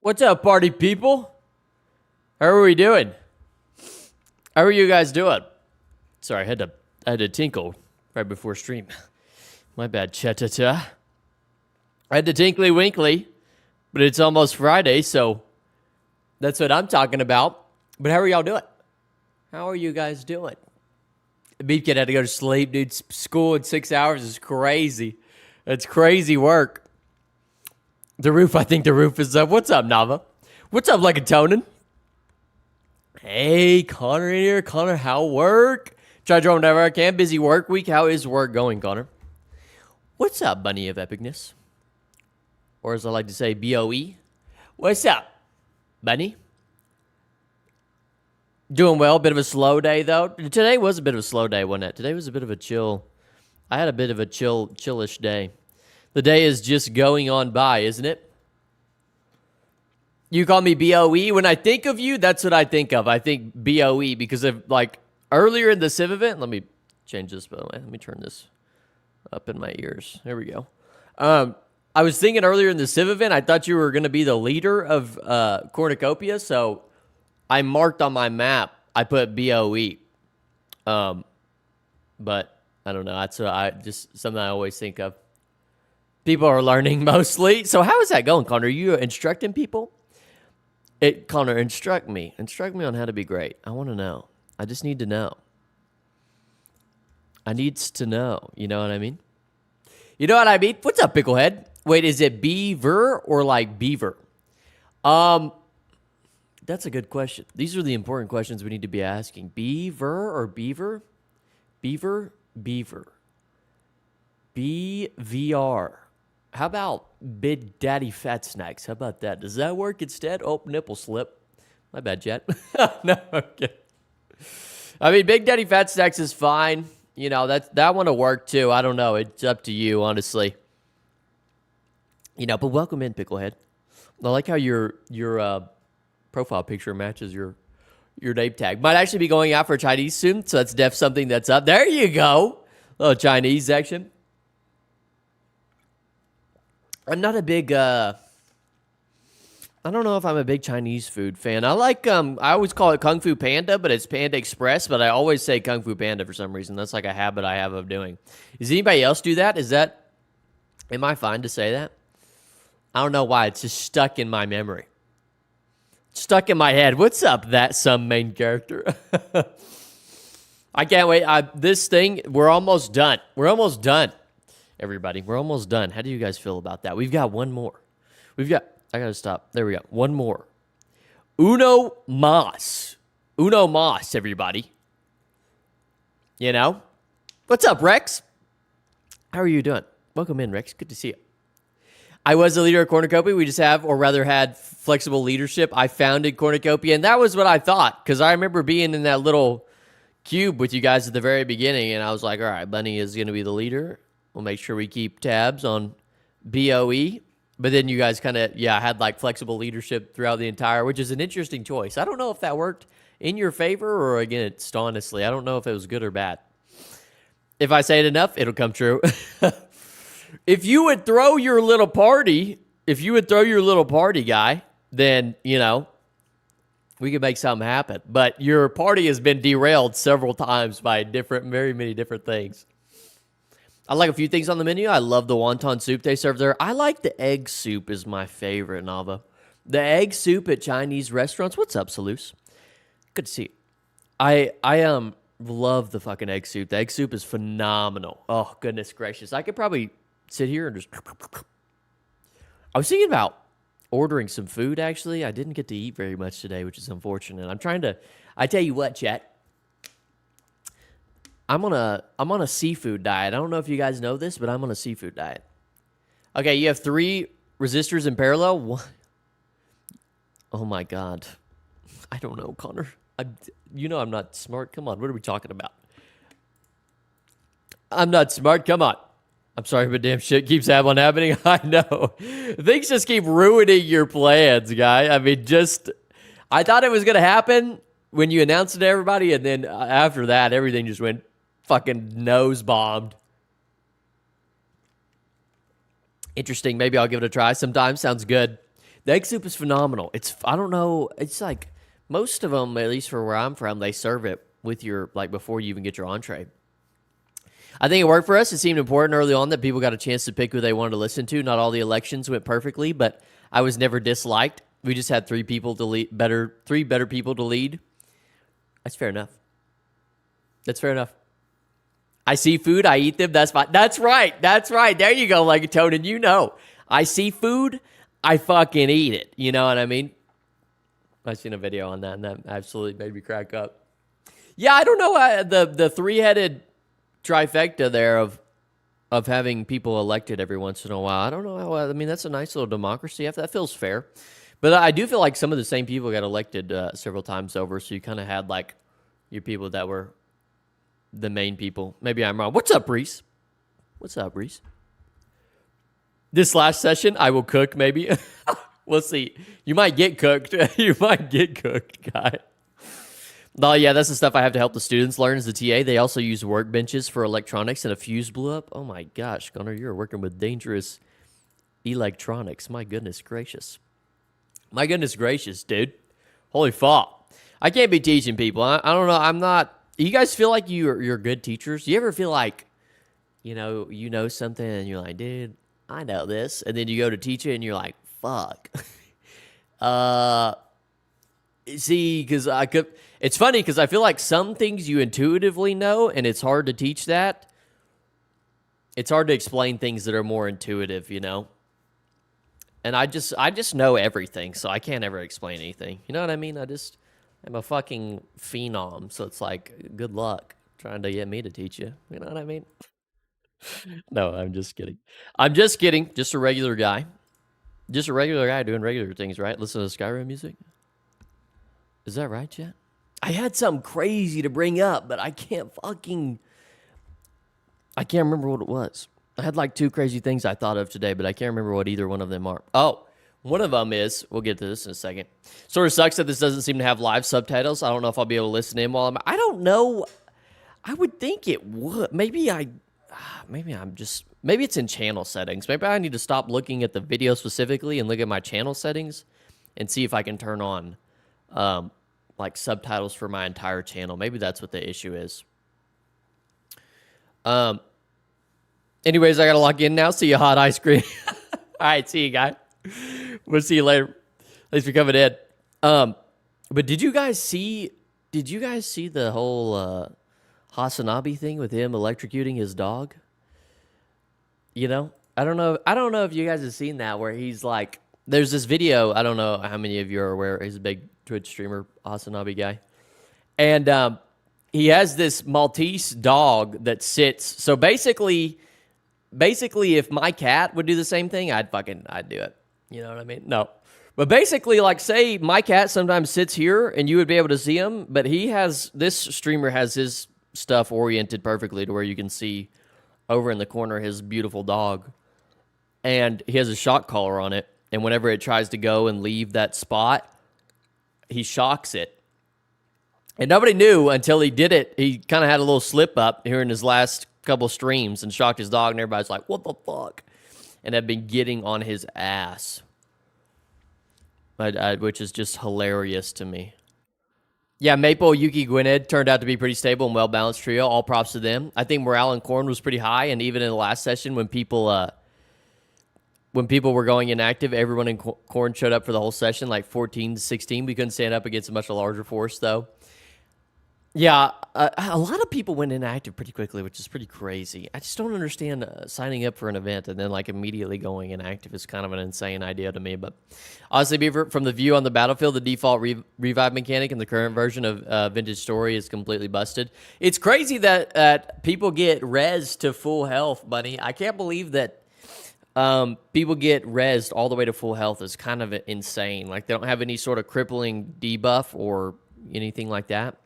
What's up, party people? How are we doing? How are you guys doing? Sorry, I had to tinkle right before stream. My bad, cha-ta-ta. I had to tinkly winkly, but it's almost Friday, so that's what I'm talking about. But how are y'all doing? How are you guys doing? Beef Kid had to go to sleep, dude. School in 6 hours is crazy. It's crazy work. I think the roof is up. What's up, Nava? What's up, Lekatonin? Hey, Connor in here. Connor, how work? Try to draw whenever I can. Busy work week. How is work going, Connor? What's up, Bunny of Epicness? Or as I like to say, BOE. What's up, Bunny? Doing well. Bit of a slow day, though. Today was a bit of a slow day, wasn't it? Today was a bit of a chill. I had a bit of a chillish day. The day is just going on by, isn't it? You call me BOE. When I think of you, that's what I think of. I think BOE because of, like, earlier in the Civ event. Let me change this, by the way. Let me turn this up in my ears. There we go. I was thinking earlier in the Civ event, I thought you were going to be the leader of Cornucopia, so I marked on my map, I put BOE. But I don't know. That's just something I always think of. People are learning mostly. So how is that going, Connor? Are you instructing people? Connor, instruct me. Instruct me on how to be great. I want to know. I just need to know. I needs to know. You know what I mean? You know what I mean? What's up, Picklehead? Wait, is it beaver or like beaver? That's a good question. These are the important questions we need to be asking. Beaver or beaver? Beaver, beaver. BVR. How about Big Daddy Fat Snacks? How about that? Does that work instead? Oh, nipple slip. My bad, chat. No, okay. I mean, Big Daddy Fat Snacks is fine. You know, that one will work too. I don't know. It's up to you, honestly. You know, but welcome in, Picklehead. I like how your profile picture matches your name tag. Might actually be going out for Chinese soon, so that's def something that's up. There you go. Little Chinese section. I'm not a big, I don't know if I'm a big Chinese food fan. I like, I always call it Kung Fu Panda, but it's Panda Express, but I always say Kung Fu Panda for some reason. That's like a habit I have of doing. Does anybody else do that? Am I fine to say that? I don't know why. It's just stuck in my memory. Stuck in my head. What's up, that some main character? I can't wait. This thing, we're almost done. We're almost done. Everybody, we're almost done. How do you guys feel about that? We've got one more. I gotta stop. There we go. One more. Uno Mas, everybody. You know? What's up, Rex? How are you doing? Welcome in, Rex. Good to see you. I was the leader of Cornucopia. We just have, or rather had, flexible leadership. I founded Cornucopia, and that was what I thought, because I remember being in that little cube with you guys at the very beginning, and I was like, all right, Bunny is going to be the leader. We'll make sure we keep tabs on BOE. But then you guys kind of, had like flexible leadership throughout the entire, which is an interesting choice. I don't know if that worked in your favor or against, honestly. I don't know if it was good or bad. If I say it enough, it'll come true. If you would throw your little party, guy, then, you know, we could make something happen. But your party has been derailed several times by very many different things. I like a few things on the menu. I love the wonton soup they serve there. I like the egg soup is my favorite, Nava. The egg soup at Chinese restaurants. What's up, Salus? Good to see you. I love the fucking egg soup. The egg soup is phenomenal. Oh, goodness gracious. I could probably sit here and just... I was thinking about ordering some food, actually. I didn't get to eat very much today, which is unfortunate. I tell you what, chat. I'm on a seafood diet. I don't know if you guys know this, but I'm on a seafood diet. Okay, you have 3 resistors in parallel. What? Oh my God. I don't know, Connor. I'm not smart. Come on, what are we talking about? I'm not smart. Come on. I'm sorry, but damn shit keeps happening. I know. Things just keep ruining your plans, guy. I mean, I thought it was going to happen when you announced it to everybody, and then after that, everything just went fucking nose bombed. Interesting. Maybe I'll give it a try sometime. Sounds good. The egg soup is phenomenal. I don't know, it's like most of them, at least for where I'm from, they serve it with your, like before you even get your entree. I think it worked for us. It seemed important early on that people got a chance to pick who they wanted to listen to. Not all the elections went perfectly, but I was never disliked. We just had three better people to lead. That's fair enough. That's fair enough. I see food, I eat them, that's fine. That's right. There you go, like a toad, and you know. I see food, I fucking eat it. You know what I mean? I seen a video on that, and that absolutely made me crack up. Yeah, I don't know the three-headed trifecta there of having people elected every once in a while. I don't know how. I mean, that's a nice little democracy. That feels fair. But I do feel like some of the same people got elected several times over. So you kind of had like your people that were the main people. Maybe I'm wrong. What's up, Reese? What's up, Reese? This last session, I will cook. Maybe we'll see. You might get cooked. You might get cooked, guy. No, yeah, that's the stuff I have to help the students learn as the TA. They also use workbenches for electronics, and a fuse blew up. Oh my gosh, Gunnar, you're working with dangerous electronics. My goodness gracious. My goodness gracious, dude. Holy fuck. I can't be teaching people. I don't know. I'm not. You guys feel like you're good teachers? You ever feel like, you know something, and you're like, dude, I know this. And then you go to teach it, and you're like, fuck. See, because it's funny because I feel like some things you intuitively know, and it's hard to teach that. It's hard to explain things that are more intuitive, you know? And I just know everything, so I can't ever explain anything. You know what I mean? I'm a fucking phenom, so it's like, good luck trying to get me to teach you. You know what I mean? No, I'm just kidding. Just a regular guy. Just a regular guy doing regular things, right? Listen to Skyrim music. Is that right, Chat? I had something crazy to bring up, but I can't remember what it was. I had like two crazy things I thought of today, but I can't remember what either one of them are. Oh, one of them is, we'll get to this in a second. Sort of sucks that this doesn't seem to have live subtitles. I don't know if I'll be able to listen in while I don't know. I would think it would. Maybe it's in channel settings. Maybe I need to stop looking at the video specifically and look at my channel settings and see if I can turn on like subtitles for my entire channel. Maybe that's what the issue is. Anyways, I gotta log in now. See you, hot ice cream. All right, see you, guy. We'll see you later. Thanks for coming in. But did you guys see the whole Hasanabi thing with him electrocuting his dog? You know, I don't know if you guys have seen that, where he's like, there's this video. I don't know how many of you are aware. He's a big Twitch streamer, Hasanabi guy, and he has this Maltese dog that sits. So basically, if my cat would do the same thing, I'd do it. You know what I mean? No. But basically, like, say my cat sometimes sits here and you would be able to see him, but this streamer has his stuff oriented perfectly to where you can see over in the corner his beautiful dog. And he has a shock collar on it. And whenever it tries to go and leave that spot, he shocks it. And nobody knew until he did it. He kind of had a little slip up here in his last couple streams and shocked his dog, and everybody's like, what the fuck? And have been getting on his ass. Which is just hilarious to me. Yeah, Maple, Yuki, Gwynedd turned out to be pretty stable and well-balanced trio. All props to them. I think morale in Corn was pretty high, and even in the last session when people were going inactive, everyone in Corn showed up for the whole session, like 14 to 16. We couldn't stand up against a much larger force, though. Yeah, a lot of people went inactive pretty quickly, which is pretty crazy. I just don't understand signing up for an event and then like immediately going inactive is kind of an insane idea to me. But honestly, Beaver, from the view on the battlefield, the default revive mechanic in the current version of Vintage Story is completely busted. It's crazy that people get res to full health, buddy. I can't believe that people get rezzed all the way to full health is kind of insane. Like, they don't have any sort of crippling debuff or anything like that.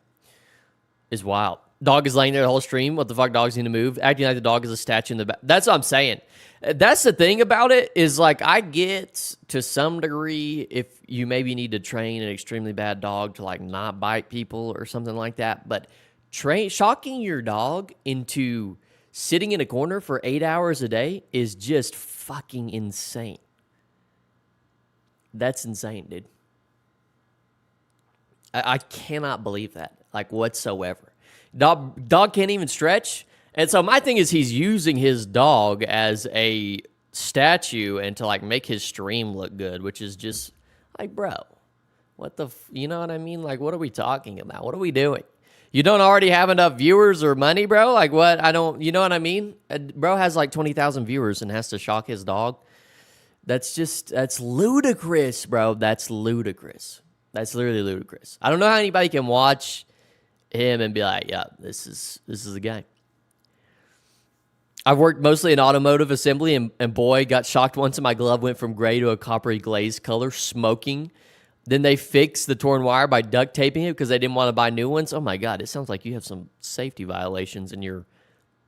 Is wild. Dog is laying there the whole stream. What the fuck? Dogs need to move. Acting like the dog is a statue in the back. That's what I'm saying. That's the thing about it, is like, I get to some degree if you maybe need to train an extremely bad dog to like not bite people or something like that. But shocking your dog into sitting in a corner for 8 hours a day is just fucking insane. That's insane, dude. I cannot believe that, like, whatsoever. Dog can't even stretch. And so my thing is he's using his dog as a statue and to, like, make his stream look good, which is just, like, bro, what the, you know what I mean? Like, what are we talking about? What are we doing? You don't already have enough viewers or money, bro? Like, what? I don't, you know what I mean? Bro has, like, 20,000 viewers and has to shock his dog. That's ludicrous, bro. That's ludicrous. That's literally ludicrous. I don't know how anybody can watch him and be like, yeah, this is the guy. I've worked mostly in automotive assembly, and boy, got shocked once and my glove went from gray to a coppery glaze color, smoking. Then they fixed the torn wire by duct taping it because they didn't want to buy new ones. Oh my God, it sounds like you have some safety violations in your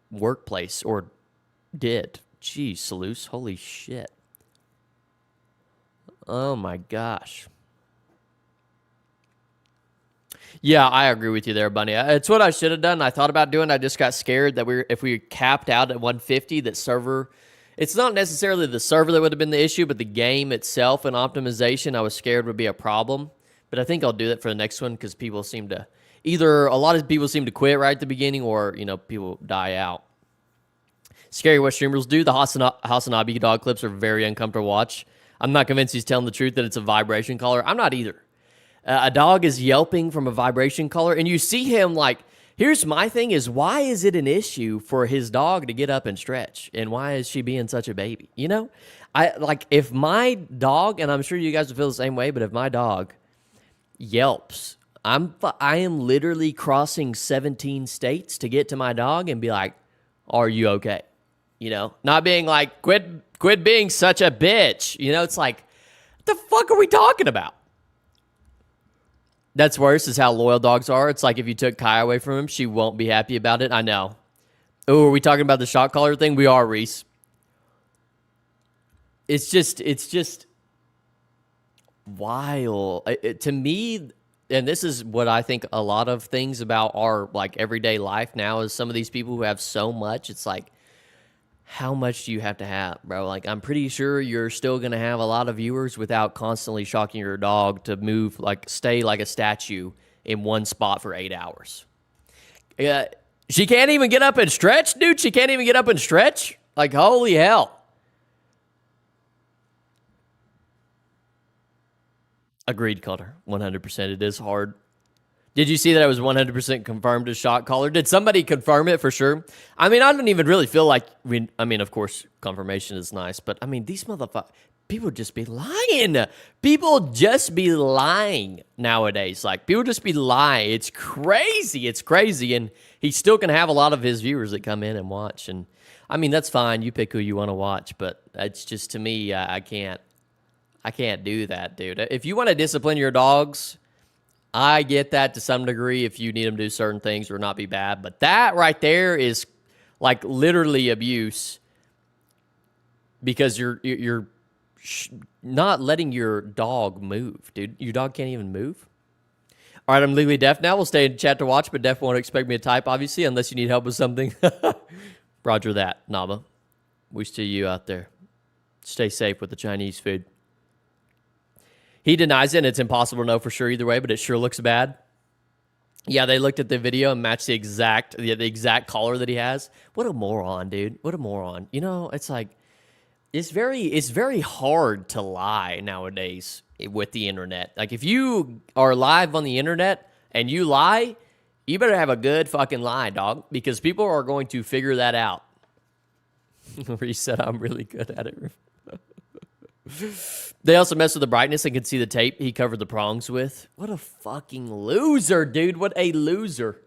workplace, or did. Jeez, Salus, holy shit. Oh my gosh. Yeah, I agree with you there, Bunny. It's what I should have done. I thought about doing. I just got scared that if we capped out at 150, that server. It's not necessarily the server that would have been the issue, but the game itself and optimization, I was scared would be a problem. But I think I'll do that for the next one because people seem to a lot of people seem to quit right at the beginning, or people die out. Scary what streamers do. The Hasanabi dog clips are very uncomfortable to watch. I'm not convinced he's telling the truth that it's a vibration collar. I'm not either. A dog is yelping from a vibration collar, and you see him like, here's my thing is, why is it an issue for his dog to get up and stretch? And why is she being such a baby? If my dog, and I'm sure you guys will feel the same way, but if my dog yelps, I am literally crossing 17 states to get to my dog and be like, are you okay? Not being like, quit being such a bitch. It's like, what the fuck are we talking about? That's worse is how loyal dogs are. It's like if you took Kai away from him, she won't be happy about it. I know. Oh, are we talking about the shock collar thing? We are, Reese. It's just wild. To me, and this is what I think a lot of things about our like everyday life now is some of these people who have so much, it's like, how much do you have to have, bro? Like, I'm pretty sure you're still going to have a lot of viewers without constantly shocking your dog to move, like, stay like a statue in one spot for 8 hours. She can't even get up and stretch, dude. She can't even get up and stretch. Like, holy hell. Agreed, Cutter. 100%. It is hard. Did you see that I was 100% confirmed as shock collar? Did somebody confirm it for sure? I mean, I don't even really feel like of course, confirmation is nice, but I mean, these motherfuckers, people just be lying. People just be lying nowadays. Like, people just be lying. It's crazy. It's crazy. And he's still going to have a lot of his viewers that come in and watch. And I mean, that's fine. You pick who you want to watch, but it's just, to me, I can't do that, dude. If you want to discipline your dogs, I get that to some degree if you need them to do certain things or not be bad. But that right there is like literally abuse because you're not letting your dog move, dude. Your dog can't even move. All right, I'm legally deaf now. We'll stay in chat to watch, but deaf won't expect me to type, obviously, unless you need help with something. Roger that, Naba. Wish to you out there. Stay safe with the Chinese food. He denies it, and it's impossible to know for sure either way, but it sure looks bad. Yeah, they looked at the video and matched the exact collar that he has. What a moron, dude. What a moron. It's like, it's very hard to lie nowadays with the internet. Like, if you are live on the internet and you lie, you better have a good fucking lie, dog, because people are going to figure that out. He said, I'm really good at it. They also messed with the brightness and could see the tape he covered the prongs with. What a fucking loser, dude. What a loser.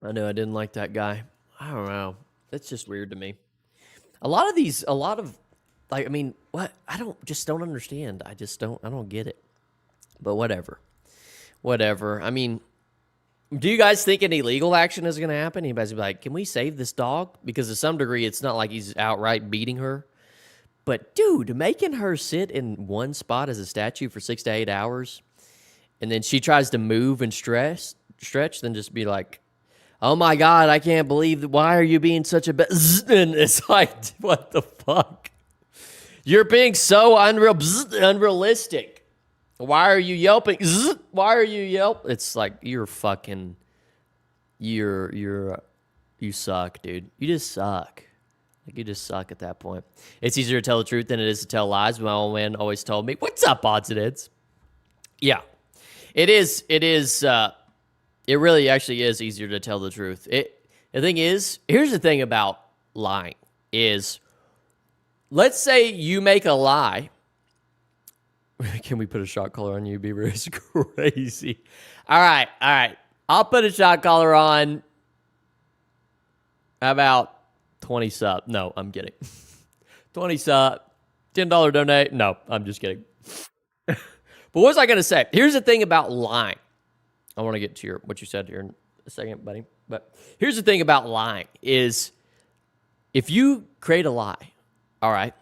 I know I didn't like that guy. I don't know. That's just weird to me. What? I don't understand. I don't get it. But whatever. I mean, do you guys think any legal action is going to happen? Anybody's be like, can we save this dog? Because to some degree, it's not like he's outright beating her. But, dude, making her sit in one spot as a statue for 6 to 8 hours, and then she tries to move and stretch, then just be like, oh my God, I can't believe that. Why are you being such a and it's like, what the fuck? You're being so unrealistic. Why are you yelping? Why are you yelping? It's like, you're fucking, you suck, dude. You just suck. Like, you just suck at that point. It's easier to tell the truth than it is to tell lies. My old man always told me, what's up, odds and ends? Yeah, it is. It really actually is easier to tell the truth. The thing is, here's the thing about lying is, let's say you make a lie. Can we put a shot collar on you, Beaver? It's crazy. All right. I'll put a shot collar on. How about 20 sub? No, I'm kidding. 20 sub. $10 donate. No, I'm just kidding. But what was I going to say? Here's the thing about lying. I want to get to what you said here in a second, buddy. But here's the thing about lying is, if you create a lie, all right,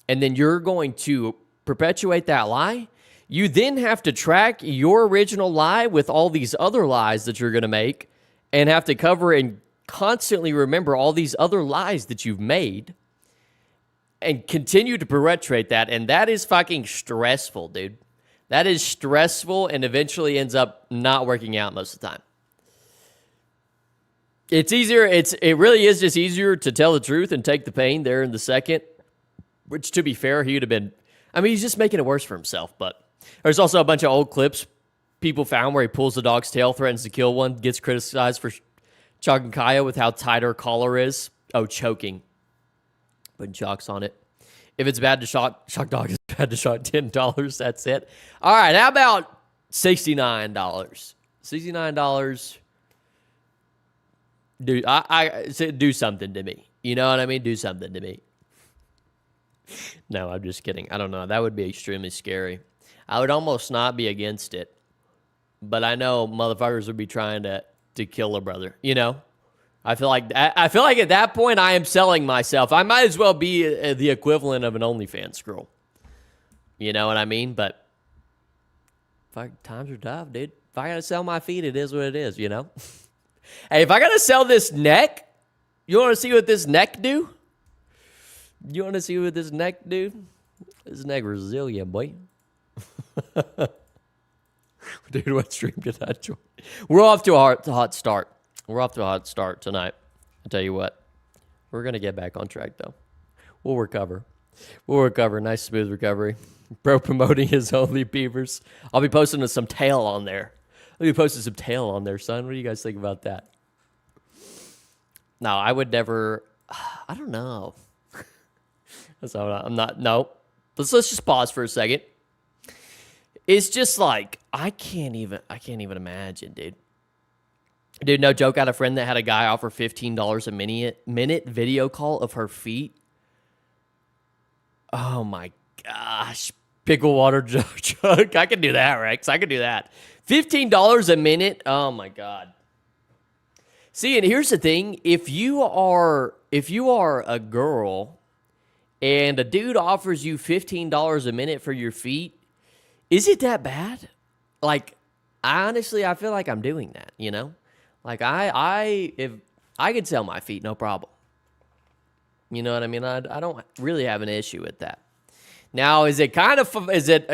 and then you're going to perpetuate that lie, you then have to track your original lie with all these other lies that you're going to make and have to cover and constantly remember all these other lies that you've made and continue to perpetuate that. And that is fucking stressful, dude. That is stressful and eventually ends up not working out most of the time. It's easier. It really is just easier to tell the truth and take the pain there in the second, which, to be fair, he would have been, I mean, he's just making it worse for himself. But there's also a bunch of old clips people found where he pulls the dog's tail, threatens to kill one, gets criticized for choking Kaya with how tight her collar is. Oh, choking. Putting chocks on it. If it's bad to shock dog is bad to shock, $10. That's it. All right, how about $69? $69. Dude, I do something to me. You know what I mean? Do something to me. No, I'm just kidding. I don't know. That would be extremely scary. I would almost not be against it, but I know motherfuckers would be trying to kill a brother. You know, I feel like at that point I am selling myself. I might as well be the equivalent of an OnlyFans girl. You know what I mean? But fuck, times are tough, dude. If I gotta sell my feet, it is what it is. You know. Hey, if I gotta sell this neck, you want to see what this neck do? You want to see what this neck do? This neck resilient, boy. Dude, what stream did I join? We're off to a hot start. We're off to a hot start tonight. I'll tell you what. We're going to get back on track, though. We'll recover. Nice, smooth recovery. Bro promoting his only beavers. I'll be posting some tail on there. Son. What do you guys think about that? No, I would never. I don't know. So I'm not. No. Let's just pause for a second. It's just like, I can't even imagine, dude. Dude, no joke. I had a friend that had a guy offer $15 a minute video call of her feet. Oh my gosh. Pickle water jug. I can do that, Rex. I can do that. $15 a minute. Oh my God. See, and here's the thing. If you are a girl and a dude offers you $15 a minute for your feet, is it that bad? Like, I feel like I'm doing that, you know? Like, if I could sell my feet, no problem. You know what I mean? I don't really have an issue with that. Now, is it a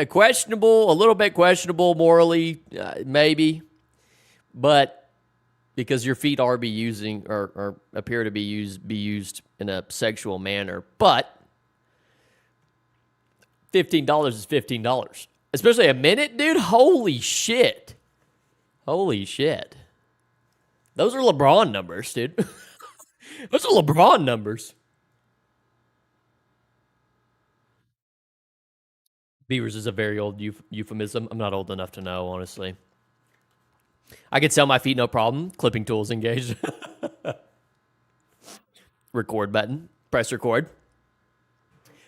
little bit questionable morally? Maybe. But because your feet are or appear to be used in a sexual manner. But $15 is $15. Especially a minute, dude. Holy shit. Those are LeBron numbers, dude. Those are LeBron numbers. Beavers is a very old euphemism. I'm not old enough to know, honestly. I could sell my feet, no problem. Clipping tools engaged. Record button. Press record.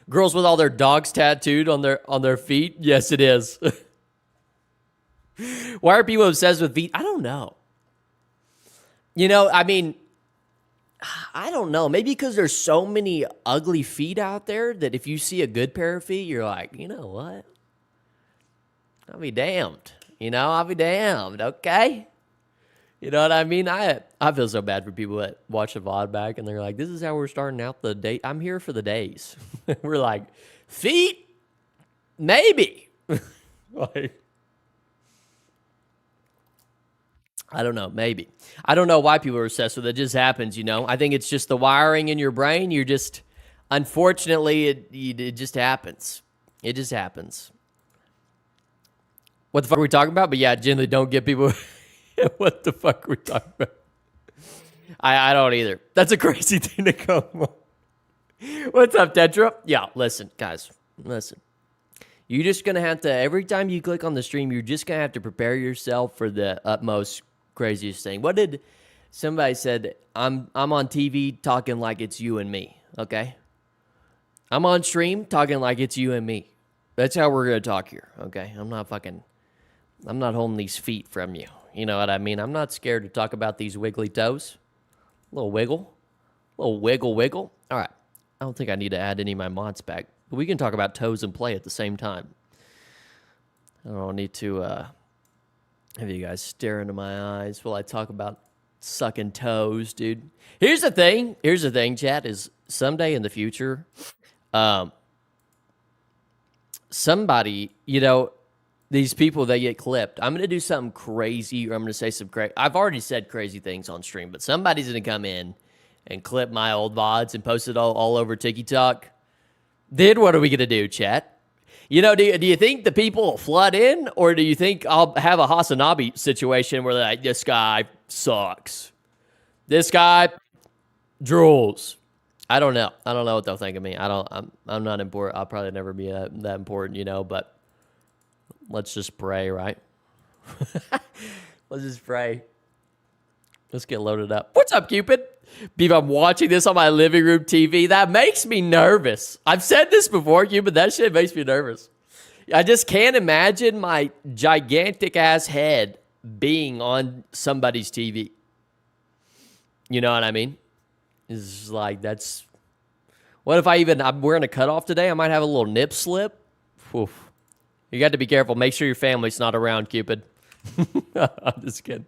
Girls with all their dogs tattooed on their feet? Yes, it is. Why are people obsessed with feet? I don't know. You know, I mean, I don't know. Maybe because there's so many ugly feet out there that if you see a good pair of feet, you're like, you know what? I'll be damned. Okay? You know what I mean? I feel so bad for people that watch the VOD back and they're like, this is how we're starting out the day. I'm here for the days. We're like, feet? Maybe. Like, I don't know, maybe. I don't know why people are obsessed with it. It just happens, you know? I think it's just the wiring in your brain. You're just, unfortunately, it just happens. It just happens. What the fuck are we talking about? But yeah, generally don't get people... What the fuck are we talking about? I don't either. That's a crazy thing to come on. What's up, Tetra? Yeah, listen, guys, listen. You're just going to have to, every time you click on the stream, you're just going to have to prepare yourself for the utmost craziest thing. What did somebody said? I'm on TV talking like it's you and me, okay? I'm on stream talking like it's you and me. That's how we're going to talk here, okay? I'm not holding these feet from you. You know what I mean? I'm not scared to talk about these wiggly toes. A little wiggle. Wiggle. All right. I don't think I need to add any of my mods back. But we can talk about toes and play at the same time. I don't need to have you guys stare into my eyes while I talk about sucking toes, dude. Here's the thing, chat, is someday in the future, somebody, you know, these people, they get clipped. I'm going to do something crazy, or I'm going to say some crazy... I've already said crazy things on stream, but somebody's going to come in and clip my old VODs and post it all over TikTok. Then what are we going to do, chat? You know, do you think the people will flood in, or do you think I'll have a Hasanabi situation where they're like, this guy sucks. This guy drools. I don't know. I don't know what they'll think of me. I'm not important. I'll probably never be that important, you know, but... Let's just pray, right? Let's just pray. Let's get loaded up. What's up, Cupid? Beef, I'm watching this on my living room TV. That makes me nervous. I've said this before, Cupid. That shit makes me nervous. I just can't imagine my gigantic-ass head being on somebody's TV. You know what I mean? It's like, that's... What if I'm wearing a cutoff today? I might have a little nip slip. Oof. You got to be careful. Make sure your family's not around, Cupid. I'm just kidding.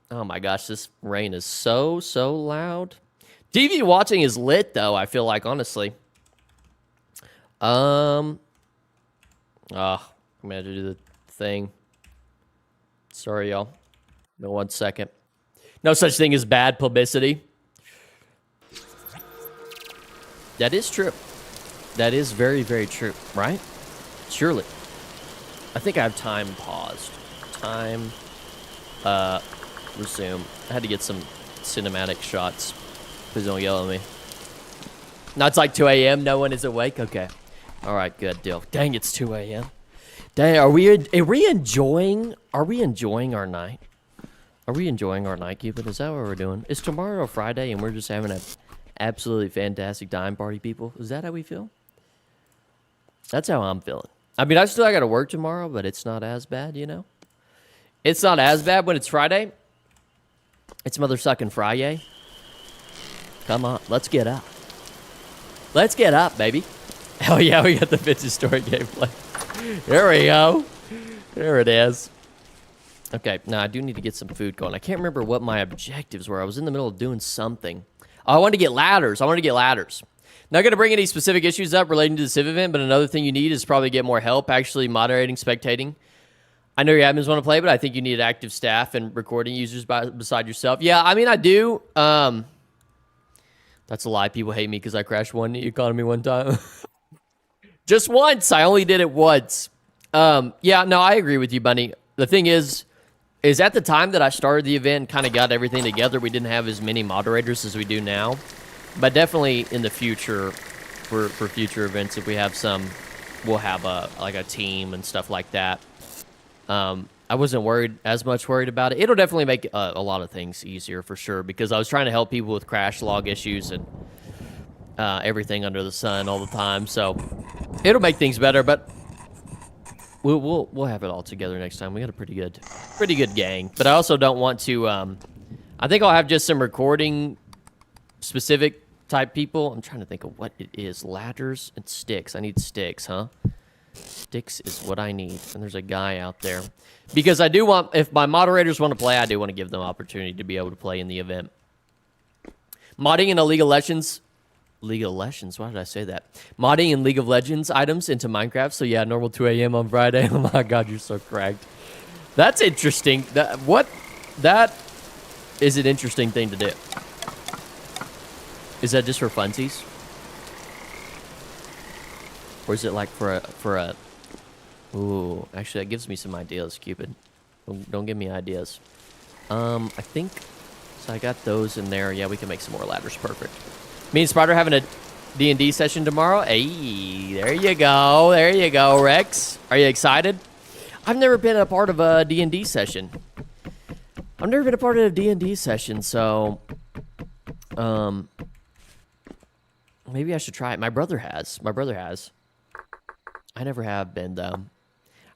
Oh my gosh, this rain is so loud. TV watching is lit, though, I feel like, honestly. I'm going to have to do the thing. Sorry, y'all. No, 1 second. No such thing as bad publicity. That is true. That is very, very true, right? Surely. I think I have time paused. Time, resume. I had to get some cinematic shots. Please don't yell at me. No, it's like 2 a.m. No one is awake? Okay. All right, good deal. Dang, it's 2 a.m. Dang, are we enjoying our night? Are we enjoying our night, Cupid? Is that what we're doing? Is tomorrow Friday and we're just having an absolutely fantastic time party, people? Is that how we feel? That's how I'm feeling. I mean, I got to work tomorrow, but it's not as bad, you know? It's not as bad when it's Friday. It's mother-sucking Friday. Come on, let's get up. Let's get up, baby. Hell yeah, we got the Vintage Story gameplay. There we go. There it is. Okay, now I do need to get some food going. I can't remember what my objectives were. I was in the middle of doing something. Oh, I wanted to get ladders. Not going to bring any specific issues up relating to the Civ event, but another thing you need is probably get more help actually moderating, spectating. I know your admins want to play, but I think you need active staff and recording users beside yourself. Yeah, I mean, I do. That's a lie. People hate me because I crashed one economy one time. Just once. I only did it once. Yeah, no, I agree with you, Bunny. The thing is at the time that I started the event and kind of got everything together, we didn't have as many moderators as we do now. But definitely in the future, for future events, if we have some, we'll have a team and stuff like that. I wasn't as much worried about it. It'll definitely make a lot of things easier for sure, because I was trying to help people with crash log issues and everything under the sun all the time. So it'll make things better, but we'll have it all together next time. We got a pretty good gang. But I also don't want to. I think I'll have just some recording specific type people. I'm trying to think of what it is. Ladders and sticks. I need sticks, huh? Sticks is what I need. And there's a guy out there. Because I do want, if my moderators want to play, I do want to give them opportunity to be able to play in the event. Modding in a League of Legends. League of Legends? Why did I say that? Modding in League of Legends items into Minecraft. So yeah, normal 2 a.m. on Friday. Oh my god, you're so cracked. That's interesting. That is an interesting thing to do. Is that just for funsies? Or is it like for a... Ooh, actually that gives me some ideas, Cupid. Don't give me ideas. I think... So I got those in there. Yeah, we can make some more ladders. Perfect. Me and Spider having a D&D session tomorrow. Hey, there you go. There you go, Rex. Are you excited? I've never been a part of a D&D session. I've never been a part of a D&D session, so... maybe I should try it. My brother has. I never have been, though.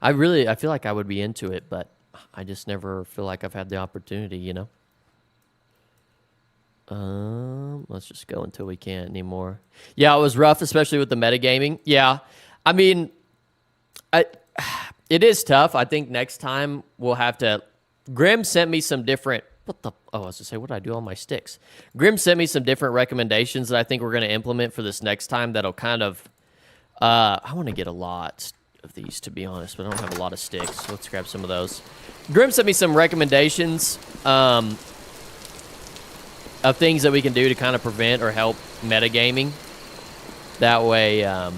I feel like I would be into it, but I just never feel like I've had the opportunity, you know? Let's just go until we can't anymore. Yeah, it was rough, especially with the metagaming. Yeah, I mean, it is tough. I think next time we'll have to... Grim sent me some different... Oh, I was to say, what did I do on my sticks? Grim sent me some different recommendations that I think we're going to implement for this next time that'll kind of... I want to get a lot of these, to be honest, but I don't have a lot of sticks. So let's grab some of those. Grim sent me some recommendations of things that we can do to kind of prevent or help metagaming. That way, and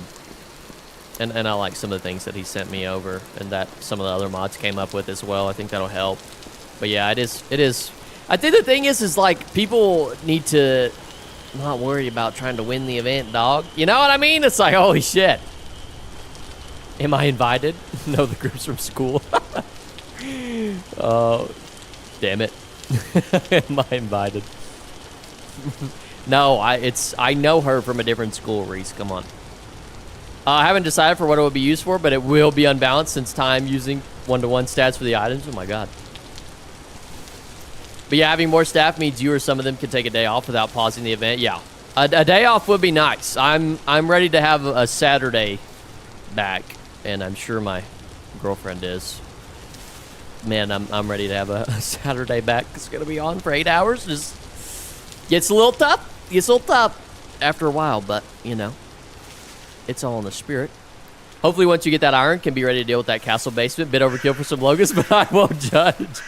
I like some of the things that he sent me over and that some of the other mods came up with as well. I think that'll help. But yeah, it is. I think the thing is like people need to not worry about trying to win the event, dog. You know what I mean? It's like, holy shit. Am I invited? No, the group's from school. Oh, damn it. Am I invited? No, I know her from a different school, Reese. Come on. I haven't decided for what it would be used for, but it will be unbalanced since time using one-to-one stats for the items. Oh my god. But yeah, having more staff means you or some of them can take a day off without pausing the event. Yeah, a day off would be nice. I'm ready to have a Saturday back, and I'm sure my girlfriend is. Man, I'm ready to have a Saturday back. It's gonna be on for 8 hours. Just gets a little tough. Gets a little tough after a while, but you know, it's all in the spirit. Hopefully once you get that iron, can be ready to deal with that castle basement. Bit overkill for some logos, but I won't judge.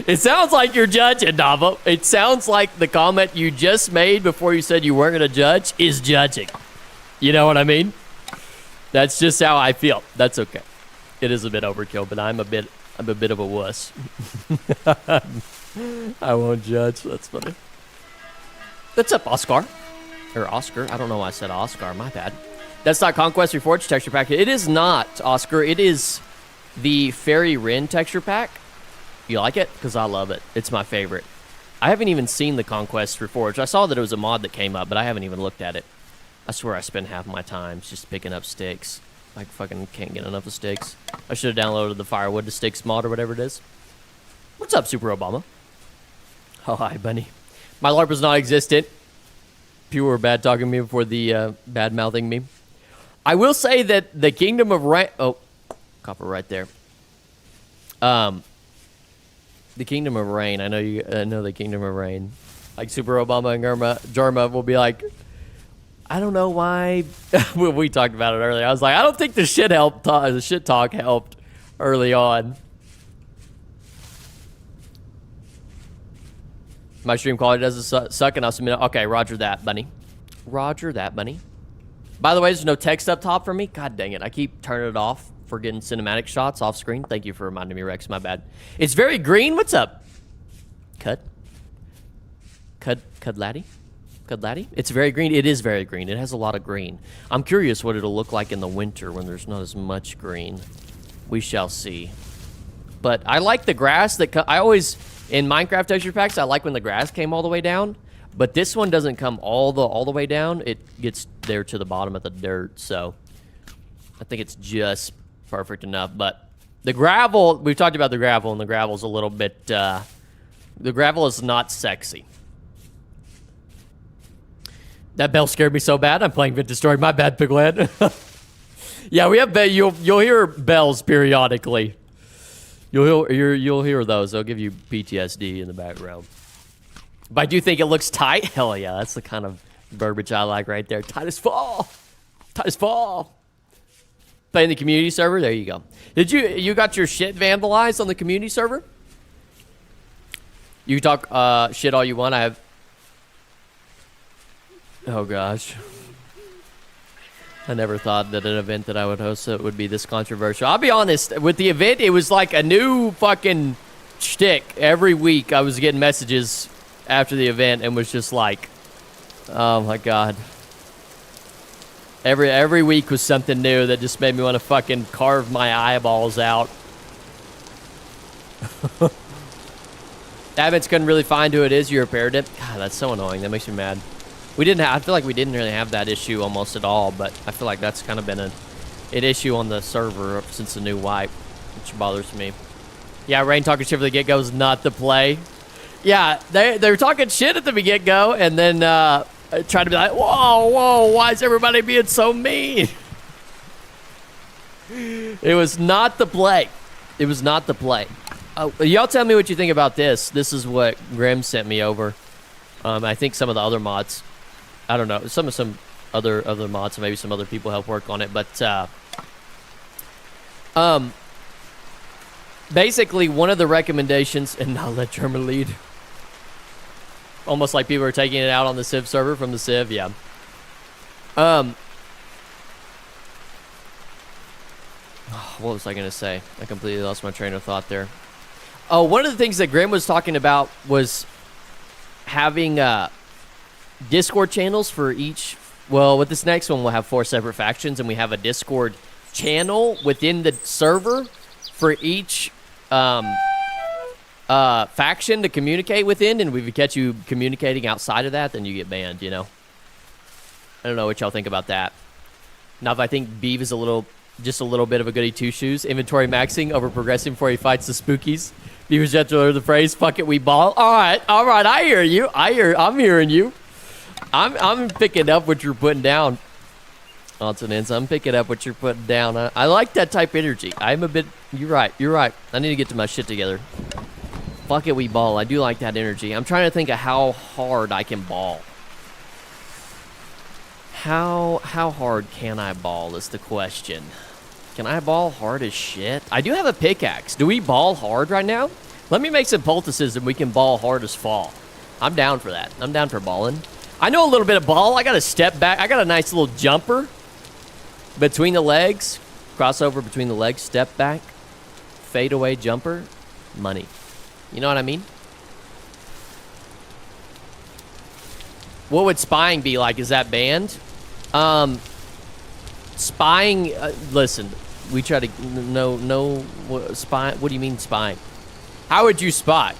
It sounds like you're judging, Nava. It sounds like the comment you just made before you said you weren't going to judge is judging. You know what I mean? That's just how I feel. That's okay. It is a bit overkill, but I'm a bit of a wuss. I won't judge. That's funny. What's up, Oscar? Or Oscar. I don't know why I said Oscar. My bad. That's not Conquest Reforged texture pack. It is not, Oscar. It is the Fairy Wren texture pack. You like it? Because I love it. It's my favorite. I haven't even seen the Conquest Reforged. I saw that it was a mod that came up, but I haven't even looked at it. I swear I spend half my time just picking up sticks. I fucking can't get enough of sticks. I should have downloaded the Firewood to Sticks mod or whatever it is. What's up, Super Obama? Oh, hi, bunny. My LARP is non-existent. People were bad talking me before the bad-mouthing me. I will say that the Kingdom of Wren... Oh, copper right there. The Kingdom of Wren. I know the Kingdom of Wren. Like Super Obama and Jarma will be like, I don't know why. We talked about it earlier. I was like, I don't think the shit talk helped early on. My stream quality doesn't suck, and I'll submit. Okay, roger that, bunny. Roger that, bunny. By the way, there's no text up top for me. God dang it. I keep turning it off for getting cinematic shots off screen. Thank you for reminding me, Rex. My bad. It's very green. What's up? Cudladdie? It's very green. It is very green. It has a lot of green. I'm curious what it'll look like in the winter when there's not as much green. We shall see. But I like the grass that... I always... In Minecraft texture packs, I like when the grass came all the way down. But this one doesn't come all the way down. It gets there to the bottom of the dirt, so I think it's just perfect enough. But the gravel, we've talked about the gravel, and the gravel's a little bit, the gravel is not sexy. That bell scared me so bad, I'm playing Vintage Story. My bad, Piglet. Yeah, we have you'll hear bells periodically. You'll hear those. They'll give you PTSD in the background. But I do think it looks tight. Hell yeah, that's the kind of verbiage I like right there. Tight as fall. Tight as fall. Playing the community server. There you go. Did you got your shit vandalized on the community server? You talk shit all you want. I have. Oh gosh. I never thought that an event that I would host would be this controversial. I'll be honest, with the event, it was like a new fucking shtick. Every week I was getting messages after the event and was just like, oh my god. Every week was something new that just made me want to fucking carve my eyeballs out. Admins couldn't really find who it is you repaired it. God, that's so annoying. That makes me mad. I feel like we didn't really have that issue almost at all, but I feel like that's kind of been an issue on the server since the new wipe, which bothers me. Yeah, Rain talking shit for the get-go is not the play. Yeah, they were talking shit at the get-go, and then trying to be like, whoa, why is everybody being so mean? It was not the play. It was not the play. Y'all tell me what you think about this. This is what Grim sent me over. I think some of the other mods. I don't know. Some other mods, maybe some other people help work on it, but basically one of the recommendations, and now let German lead. Almost like people are taking it out on the Civ server from the Civ, yeah. What was I gonna say? I completely lost my train of thought there. Oh, one of the things that Graham was talking about was having Discord channels for each. Well, with this next one, we'll have 4 separate factions, and we have a Discord channel within the server for each faction to communicate within. And if we catch you communicating outside of that, then you get banned. You know. I don't know what y'all think about that. Now, if I think Beeve is just a little bit of a goody two-shoes, inventory maxing over progressing before he fights the spookies. Beaver's just the phrase, fuck it, we ball. All right, I hear you. I'm hearing you. I'm picking up what you're putting down. Consonants, I'm picking up what you're putting down. I like that type of energy. You're right. I need to get to my shit together. Fuck it, we ball. I do like that energy. I'm trying to think of how hard I can ball. How hard can I ball is the question. Can I ball hard as shit? I do have a pickaxe. Do we ball hard right now? Let me make some poultices and we can ball hard as fall. I'm down for that. I'm down for balling. I know a little bit of ball. I got a step back. I got a nice little jumper between the legs. Crossover between the legs. Step back. Fade away jumper. Money. You know what I mean? What would spying be like? Is that banned? Spying, listen, we try to spy. What do you mean spying? How would you spy?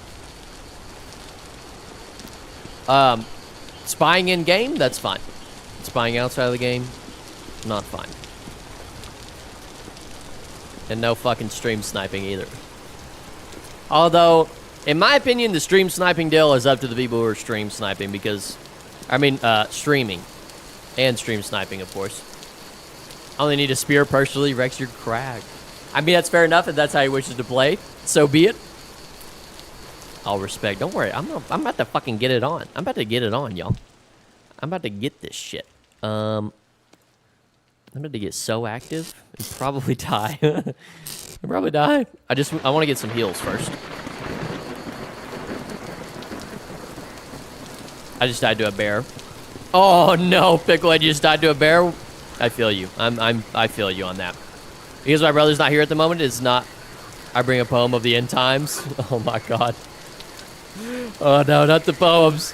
Spying in game, that's fine. Spying outside of the game, not fine. And no fucking stream sniping either. Although, in my opinion, the stream sniping deal is up to the people who are stream sniping because, streaming. And stream sniping, of course. I only need a spear partially wrecks your crag. I mean, that's fair enough if that's how he wishes to play. So be it. All respect. Don't worry. I'm about to fucking get it on. I'm about to get it on, y'all. I'm about to get this shit. I'm about to get so active and probably die. I'll probably die. I want to get some heals first. I just died to a bear. Oh no, Picklehead, you just died to a bear. I feel you. I feel you on that. Because my brother's not here at the moment, it's not. I bring a poem of the end times. Oh my god. Oh no, not the poems.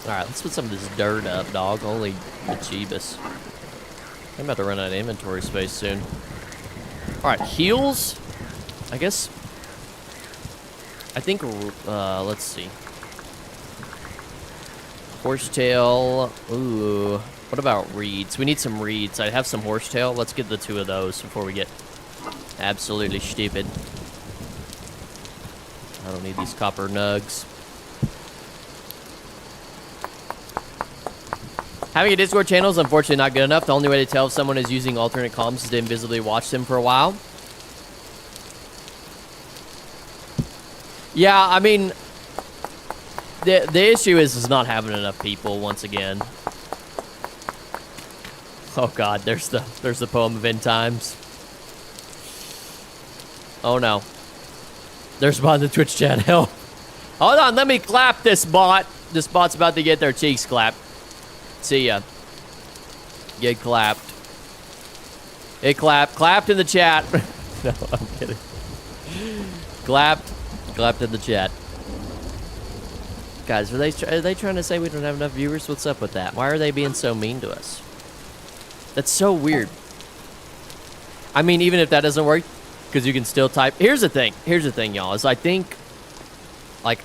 All right, let's put some of this dirt up, dog. Holy bejeebus. I'm about to run out of inventory space soon. All right, heals. I guess. I think. Let's see. Horsetail. Ooh. What about reeds? We need some reeds. I have some horsetail. Let's get the 2 of those before we get absolutely stupid. I don't need these copper nugs. Having a Discord channel is unfortunately not good enough. The only way to tell if someone is using alternate comms is to invisibly watch them for a while. Yeah, I mean, the issue is not having enough people once again. Oh God, there's the poem of end times. Oh no. There's a bot in the Twitch chat. Hell. Hold on, let me clap this bot. This bot's about to get their cheeks clapped. See ya. Get clapped. It clapped. Clapped in the chat. No, I'm kidding. Clapped. Clapped in the chat. Guys, are they trying to say we don't have enough viewers? What's up with that? Why are they being so mean to us? That's so weird. I mean, even if that doesn't work, because you can still type. Here's the thing, y'all, is I think that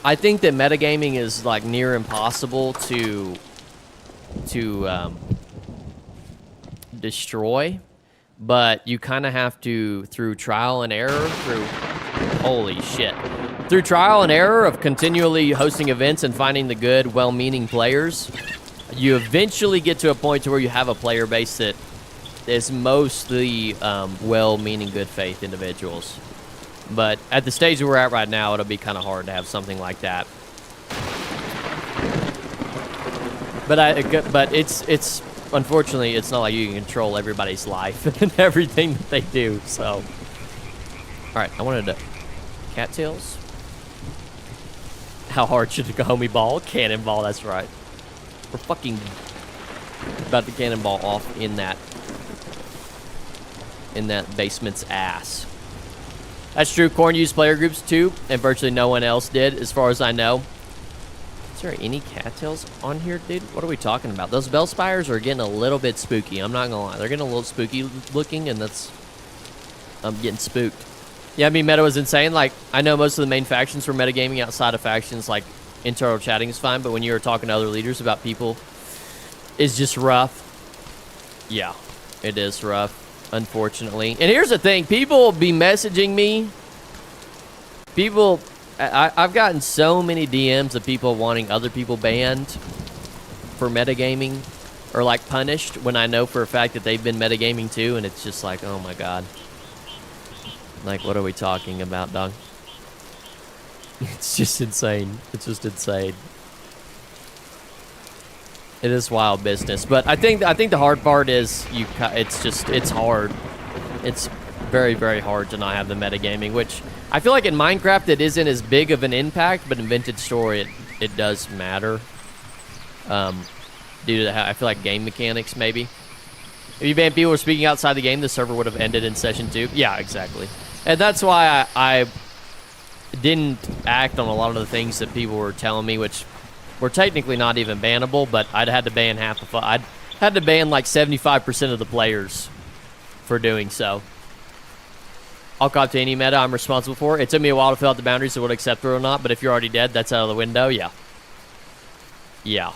metagaming is like near impossible to destroy, but you kind of have to, through trial and error, through trial and error of continually hosting events and finding the good, well-meaning players, you eventually get to a point to where you have a player base that is mostly well-meaning, good faith individuals. But at the stage we're at right now, it'll be kind of hard to have something like that. But it's unfortunately, it's not like you can control everybody's life and everything that they do. So, all right, I wanted to cattails. How hard should the homie ball? Cannonball. That's right. We're fucking about to cannonball off in that basement's ass. That's true. Corn used player groups too, and virtually no one else did, as far as I know. Is there any cattails on here, dude? What are we talking about? Those bell spires are getting a little bit spooky. I'm not gonna lie. They're getting a little spooky looking, and I'm getting spooked. Yeah, I mean, meta was insane. Like, I know most of the main factions for metagaming outside of factions, like, internal chatting is fine, but when you're talking to other leaders about people, it's just rough. Yeah, it is rough. Unfortunately. And here's the thing, people will be messaging me. I've gotten so many DMs of people wanting other people banned for metagaming or like punished when I know for a fact that they've been metagaming too, and it's just like, oh my God. Like, what are we talking about, dog? It's just insane. It's just insane. It is wild business, but I think the hard part is it's hard. It's very, very hard to not have the metagaming, which I feel like in Minecraft it isn't as big of an impact, but in Vintage Story it does matter. Due to I feel like game mechanics maybe. If you banned people who were speaking outside the game, the server would have ended in session 2. Yeah, exactly. And that's why I didn't act on a lot of the things that people were telling me, which were technically not even bannable, but I'd had to ban I'd had to ban like 75% of the players for doing so. I'll cop to any meta I'm responsible for. It took me a while to fill out the boundaries of what acceptable or not, but if you're already dead, that's out of the window, yeah. Yeah.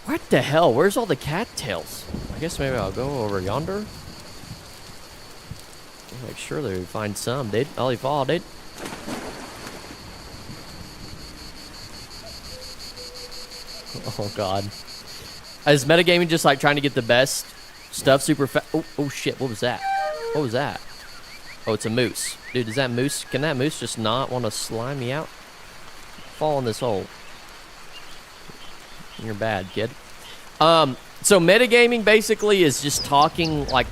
What the hell? Where's all the cattails? I guess maybe I'll go over yonder. Make sure they find some, dude. Ollie fall, dude. Oh God. Is metagaming just like trying to get the best stuff super fast? Oh shit, what was that? What was that? Oh, it's a moose. Dude, is that moose? Can that moose just not want to slime me out? Fall in this hole. You're bad, kid. So metagaming basically is just talking like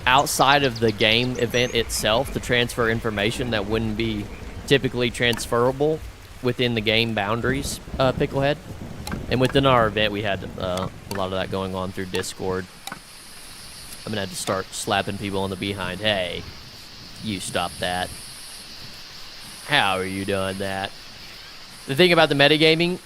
outside of the game event itself to transfer information that wouldn't be typically transferable within the game boundaries, Picklehead. And within our event, we had a lot of that going on through Discord. I'm gonna have to start slapping people on the behind. Hey, you stop that. How are you doing that? The thing about the metagaming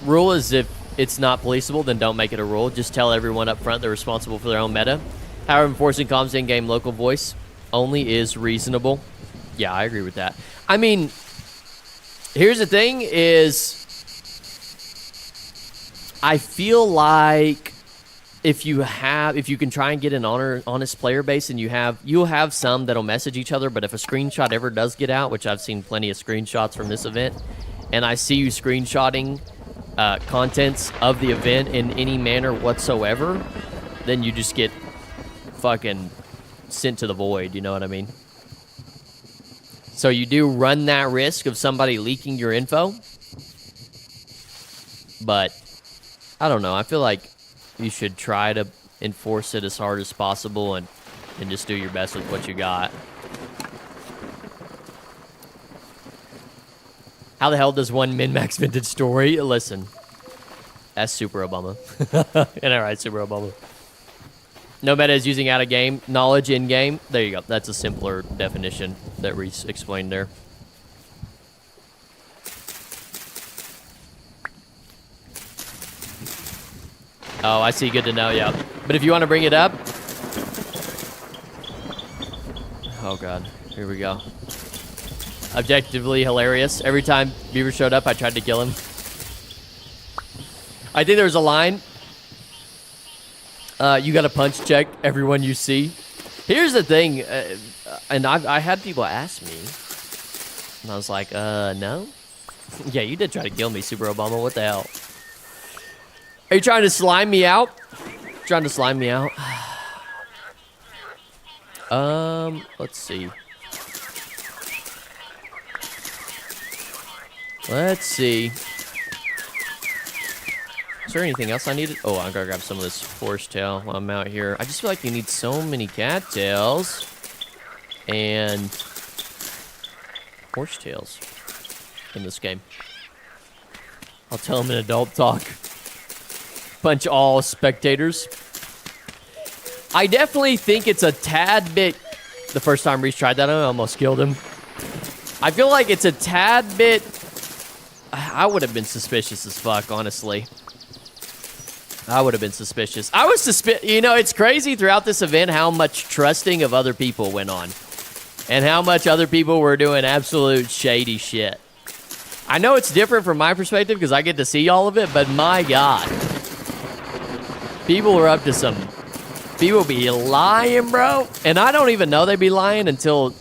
rule is if it's not policeable, then don't make it a rule. Just tell everyone up front they're responsible for their own meta. However, enforcing comms in-game local voice only is reasonable. Yeah, I agree with that. I mean, here's the thing is, I feel like if you can try and get an honest player base, and you'll have some that'll message each other, but if a screenshot ever does get out, which I've seen plenty of screenshots from this event, and I see you screenshotting contents of the event in any manner whatsoever, then you just get fucking sent to the void, you know what I mean? So you do run that risk of somebody leaking your info, but I don't know. I feel like you should try to enforce it as hard as possible and just do your best with what you got. How the hell does one min-max vintage story? Listen, that's Super Obama. And all right, Super Obama. No meta is using out-of-game knowledge in-game. There you go. That's a simpler definition that Reese explained there. Oh, I see. Good to know, yeah. But if you want to bring it up... Oh, God. Here we go. Objectively hilarious. Every time Beaver showed up, I tried to kill him. I think there was a line. You got to punch check everyone you see. Here's the thing. And I had people ask me. And I was like, no. Yeah, you did try to kill me, Super Obama. What the hell? Are you trying to slime me out? Trying to slime me out? Let's see. Let's see. Is there anything else I needed? Oh, I'm gonna grab some of this horsetail while I'm out here. I just feel like you need so many cattails and horsetails in this game. I'll tell them in adult talk. Punch all spectators. I definitely think it's a tad bit... The first time Reese tried that, I almost killed him. I feel like it's a tad bit... I would have been suspicious as fuck, honestly. I would have been suspicious. I was you know, it's crazy throughout this event how much trusting of other people went on. And how much other people were doing absolute shady shit. I know it's different from my perspective because I get to see all of it, but my God. People are up to some... People be lying, bro. And I don't even know they be lying until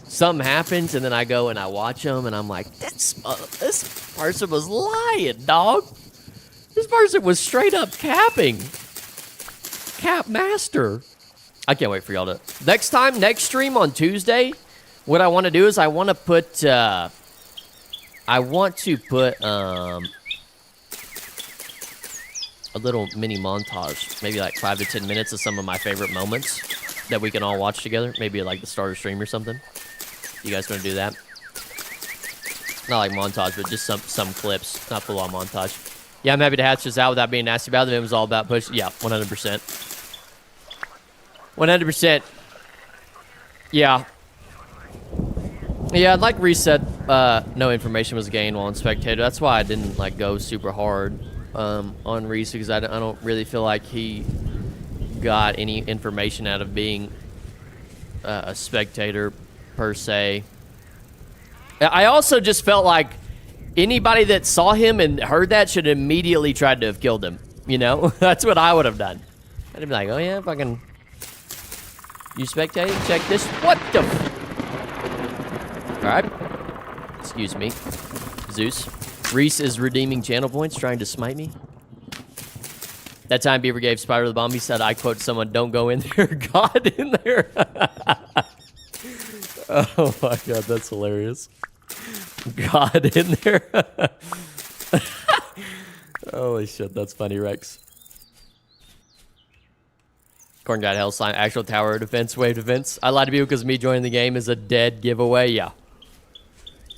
something happens, and then I go and I watch them, and I'm like, this person was lying, dog. This person was straight up capping. Cap master. I can't wait for y'all to... Next stream on Tuesday, what I want to do is I want to put... a little mini montage, maybe like 5 to 10 minutes of some of my favorite moments that we can all watch together. Maybe like the start of stream or something. You guys gonna do that? Not like montage, but just some clips, not full on montage. Yeah, I'm happy to hatch this out without being nasty about it. It was all about push. Yeah, 100%. 100%. Yeah. Yeah, like Reese said, no information was gained while on Spectator. That's why I didn't like go super hard on Reese, because I don't really feel like he got any information out of being a spectator per se. I also just felt like anybody that saw him and heard that should have immediately tried to have killed him. You know, that's what I would have done. I'd be like, oh yeah, fucking, you spectate, check this. What the? All right, excuse me, Zeus. Reese is redeeming channel points, trying to smite me. That time Beaver gave Spider the bomb, he said, I quote someone, don't go in there, God in there. Oh my God, that's hilarious. God in there. Holy shit, that's funny, Rex. Corn God Hell sign, actual tower defense, wave defense. I lied to people because me joining the game is a dead giveaway, yeah.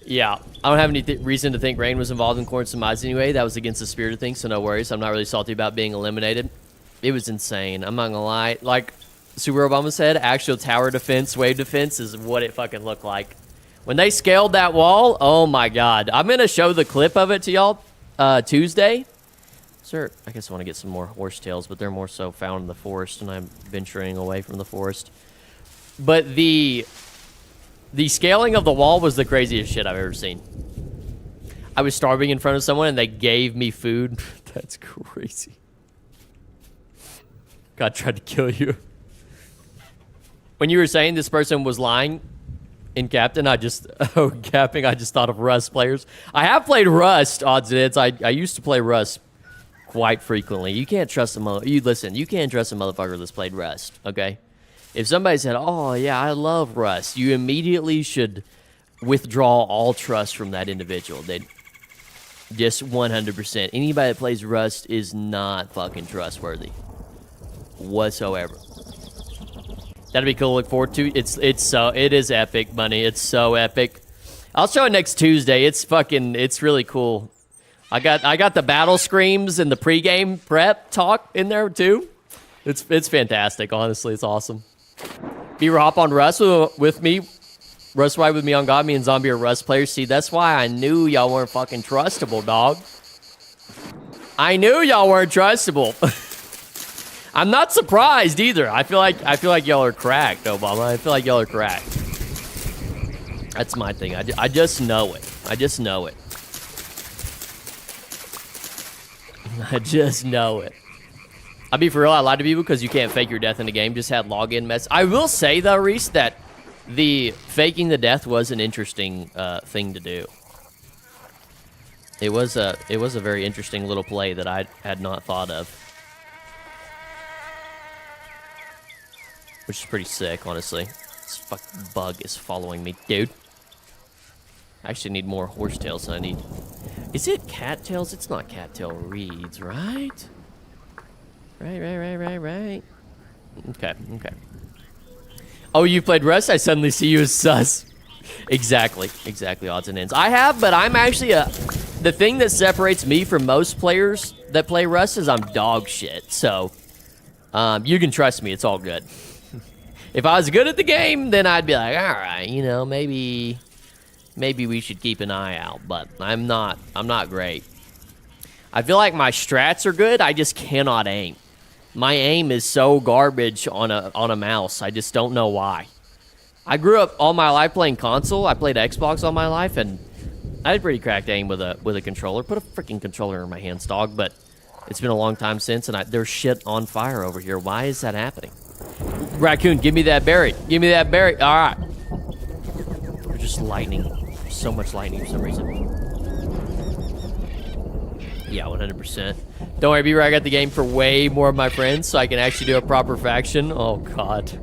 Yeah, I don't have any reason to think Wren was involved in Corn's demise anyway. That was against the spirit of things, so no worries. I'm not really salty about being eliminated. It was insane. I'm not gonna lie. Like Super Obama said, actual tower defense, wave defense is what it fucking looked like. When they scaled that wall, oh my God. I'm gonna show the clip of it to y'all Tuesday. Sir, I guess I want to get some more horsetails, but they're more so found in the forest, and I'm venturing away from the forest. But the scaling of the wall was the craziest shit I've ever seen. I was starving in front of someone and they gave me food. That's crazy. God tried to kill you. When you were saying this person was lying In Captain, capping, I just thought of Rust players. I have played Rust, odds and ends. I used to play Rust quite frequently. You can't trust you can't trust a motherfucker that's played Rust, okay? If somebody said, oh, yeah, I love Rust, you immediately should withdraw all trust from that individual. They just 100%. Anybody that plays Rust is not fucking trustworthy whatsoever. That'd be cool to look forward to. It is epic, Bunny. It's so epic. I'll show it next Tuesday. It's really cool. I got the battle screams and the pregame prep talk in there too. It's fantastic, honestly. It's awesome. Beaver, hop on Rust with me. Rust ride with me on God. Me and Zombie are Rust players. See, that's why I knew y'all weren't fucking trustable, dog. I knew y'all weren't trustable. I'm not surprised either. I feel like y'all are cracked, Obama. I feel like y'all are cracked. That's my thing. I just know it. I just know it. I just know it. I'll be for real. I lied to people because you can't fake your death in the game. Just had login mess. I will say though, Reese, that the faking the death was an interesting thing to do. It was a very interesting little play that I had not thought of. Which is pretty sick, honestly. This fucking bug is following me, dude. I actually need more horsetails than I need. Is it cattails? It's not cattail reeds, right? Right. Okay. Oh, you played Rust? I suddenly see you as sus. Exactly, odds and ends. I have, but I'm actually the thing that separates me from most players that play Rust is I'm dog shit. So, you can trust me. It's all good. If I was good at the game, then I'd be like, all right, you know, maybe we should keep an eye out. But I'm not great. I feel like my strats are good. I just cannot aim. My aim is so garbage on a mouse. I just don't know why. I grew up all my life playing console. I played Xbox all my life, and I had pretty cracked aim with a controller. Put a freaking controller in my hands, dog. But it's been a long time since, and there's shit on fire over here. Why is that happening? Raccoon, give me that berry. Give me that berry. All right. There's just lightning. So much lightning for some reason. Yeah, 100%. Don't worry, B-Rag, I got the game for way more of my friends, so I can actually do a proper faction. Oh, God.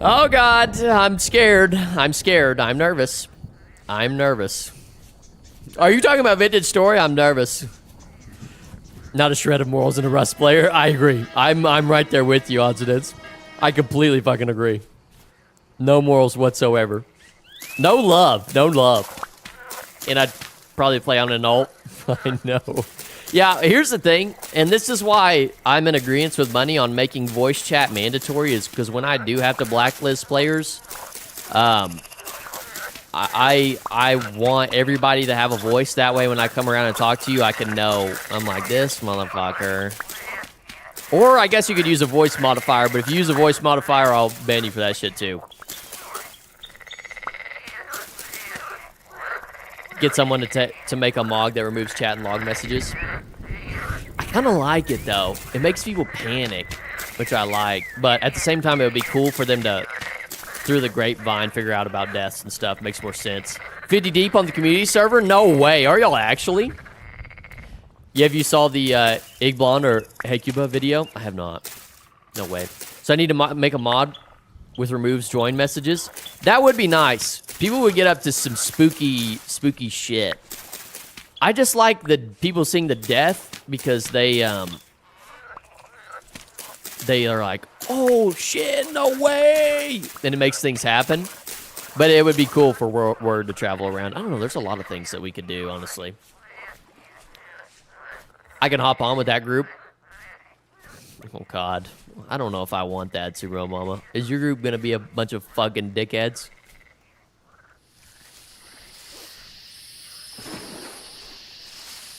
Oh, God. I'm scared. I'm nervous. Are you talking about Vintage Story? I'm nervous. Not a shred of morals in a Rust player. I agree. I'm right there with you, odds and ends. I completely fucking agree. No morals whatsoever. No love. And I'd probably play on an alt. I know. Yeah, here's the thing, and this is why I'm in agreement with Money on making voice chat mandatory, is because when I do have to blacklist players, I want everybody to have a voice. That way when I come around and talk to you, I can know I'm like this motherfucker. Or I guess you could use a voice modifier, but if you use a voice modifier, I'll ban you for that shit too. Get someone to make a mod that removes chat and log messages. I kind of like it though. It makes people panic, which I like. But at the same time, it would be cool for them to, through the grapevine, figure out about deaths and stuff. Makes more sense. 50 deep on the community server? No way. Are y'all actually? Yeah, have you saw the Igblond or Hecuba video? I have not. No way. So I need to make a mod with removes join messages. That would be nice. People would get up to some spooky shit. I just like the people seeing the death because they are like, oh shit, no way, and it makes things happen. But it would be cool for word to travel around. I don't know. There's a lot of things that we could do, honestly. I can hop on with that group. Oh God, I don't know if I want that, Super Mama. Is your group gonna be a bunch of fucking dickheads?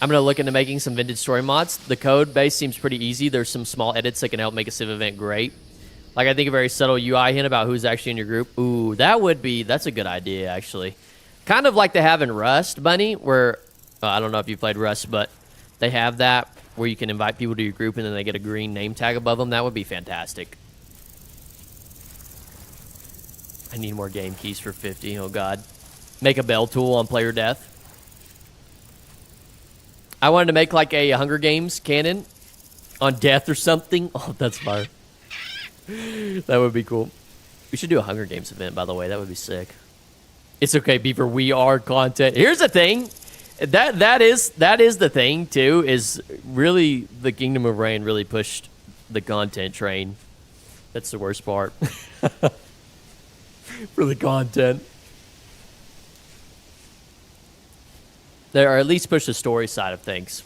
I'm going to look into making some Vintage Story mods. The code base seems pretty easy. There's some small edits that can help make a Civ event great. Like, I think a very subtle UI hint about who's actually in your group. Ooh, that's a good idea, actually. Kind of like they have in Rust, Bunny, where, I don't know if you played Rust, but they have that where you can invite people to your group and then they get a green name tag above them. That would be fantastic. I need more game keys for 50. Oh, God. Make a bell tool on player death. I wanted to make like a Hunger Games cannon on death or something. Oh, that's fire. That would be cool. We should do a Hunger Games event, by the way. That would be sick. It's okay, Beaver. We are content. Here's the thing. That is the thing, too, is really the Kingdom of Rain really pushed the content train. That's the worst part. For the content. Or at least push the story side of things.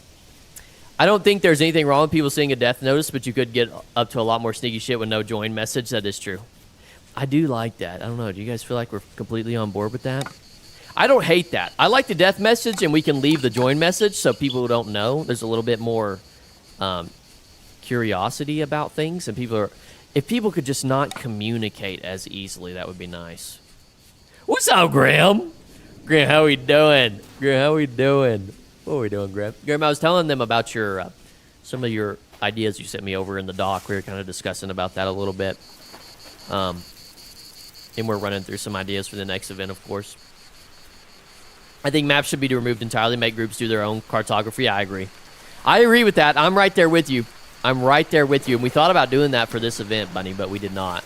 I don't think there's anything wrong with people seeing a death notice, but you could get up to a lot more sneaky shit with no join message. That is true. I do like that. I don't know. Do you guys feel like we're completely on board with that? I don't hate that. I like the death message, and we can leave the join message so people who don't know, there's a little bit more curiosity about things, and people are... If people could just not communicate as easily, that would be nice. What's up, Graham? Graham, how we doing? Graham, how we doing? What are we doing, Graham? Graham, I was telling them about your some of your ideas you sent me over in the doc. We were kind of discussing about that a little bit. And we're running through some ideas for the next event, of course. I think maps should be removed entirely. Make groups do their own cartography. I agree. I agree with that. I'm right there with you. I'm right there with you. And we thought about doing that for this event, Bunny, but we did not.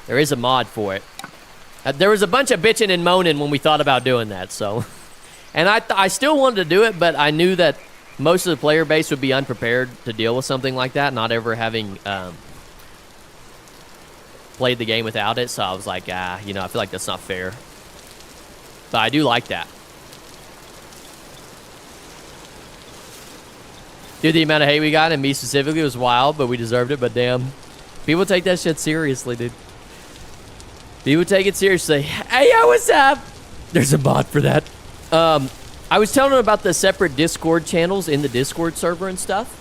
There is a mod for it. There was a bunch of bitching and moaning when we thought about doing that, so. And I still wanted to do it, but I knew that most of the player base would be unprepared to deal with something like that, not ever having played the game without it. So I was like, I feel like that's not fair. But I do like that. Dude, the amount of hate we got, and me specifically, was wild, but we deserved it. But damn, people take that shit seriously, dude. People take it seriously. Hey, yo, what's up? There's a mod for that. I was telling them about the separate Discord channels in the Discord server and stuff.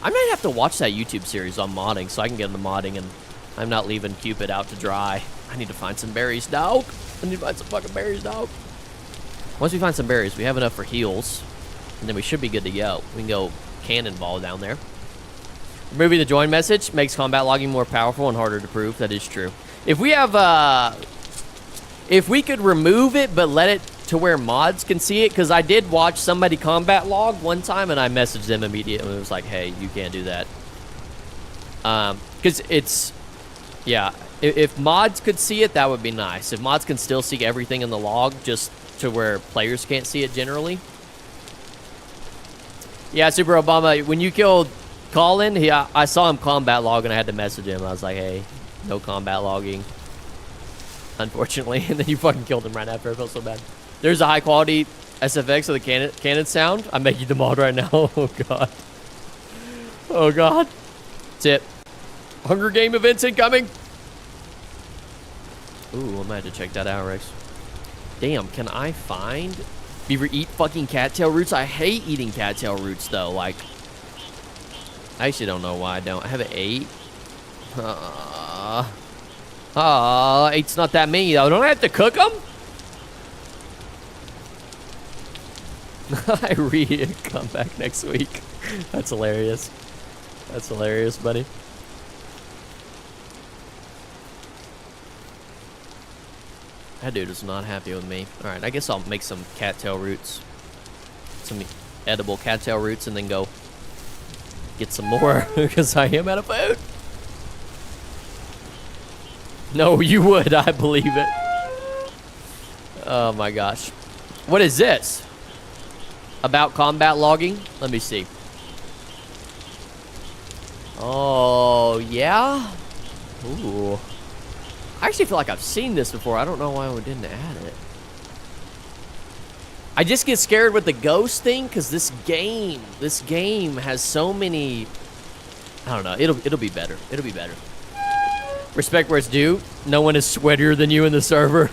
I might have to watch that YouTube series on modding so I can get into modding, and I'm not leaving Cupid out to dry. I need to find some berries, dog. I need to find some fucking berries, dog. Once we find some berries, we have enough for heals, and then we should be good to go. We can go cannonball down there. Removing the join message makes combat logging more powerful and harder to prove. That is true. If we have, if we could remove it but let it to where mods can see it, because I did watch somebody combat log one time and I messaged them immediately and it was like, hey, you can't do that. Because it's, yeah, if mods could see it, that would be nice. If mods can still see everything in the log just to where players can't see it generally. Yeah, Super Obama, when you killed Colin, I saw him combat log and I had to message him. I was like, hey, no combat logging, unfortunately. And then you fucking killed him right after. I felt so bad. There's a high quality SFX of the cannon sound. I'm making the mod right now. Oh, God. Oh, God. That's it. Hunger Game events incoming. Ooh, I might have to check that out, Rex. Damn, can I find... Beaver eat fucking cattail roots? I hate eating cattail roots, though. Like... I actually don't know why I don't. I have an 8. 8's not that many, though. Don't I have to cook them? I come back next week. That's hilarious. That's hilarious, buddy. That dude is not happy with me. Alright, I guess I'll make some cattail roots. Some edible cattail roots and then go get some more because I am out of food. No, you would. I believe it. Oh my gosh. What is this? About combat logging? Let me see. Oh, yeah? Ooh. I actually feel like I've seen this before. I don't know why we didn't add it. I just get scared with the ghost thing because this game has so many... I don't know. It'll be better. It'll be better. Respect where it's due. No one is sweatier than you in the server.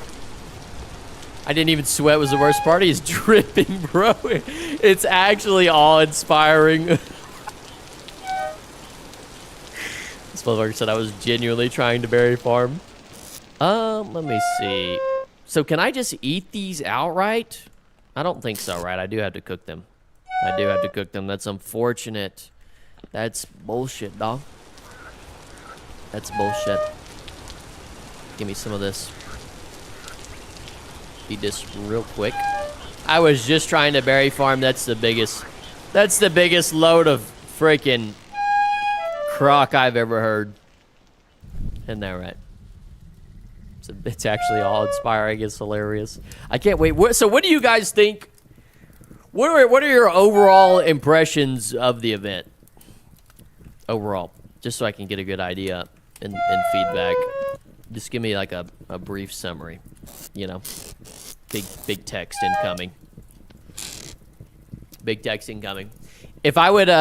I didn't even sweat was the worst part. He's dripping, bro. It's actually awe-inspiring. This motherfucker said I was genuinely trying to berry farm. Let me see. So can I just eat these outright? I don't think so, right? I do have to cook them. I do have to cook them. That's unfortunate. That's bullshit, dog. That's bullshit. Give me some of this. Eat this real quick. I was just trying to berry farm. That's the biggest load of freaking crock I've ever heard. Isn't that right? It's actually awe-inspiring. It's hilarious. I can't wait. So what do you guys think? What are your overall impressions of the event? Overall, just so I can get a good idea and feedback. Just give me like a brief summary. You know, big text incoming. Big text incoming. If I would, if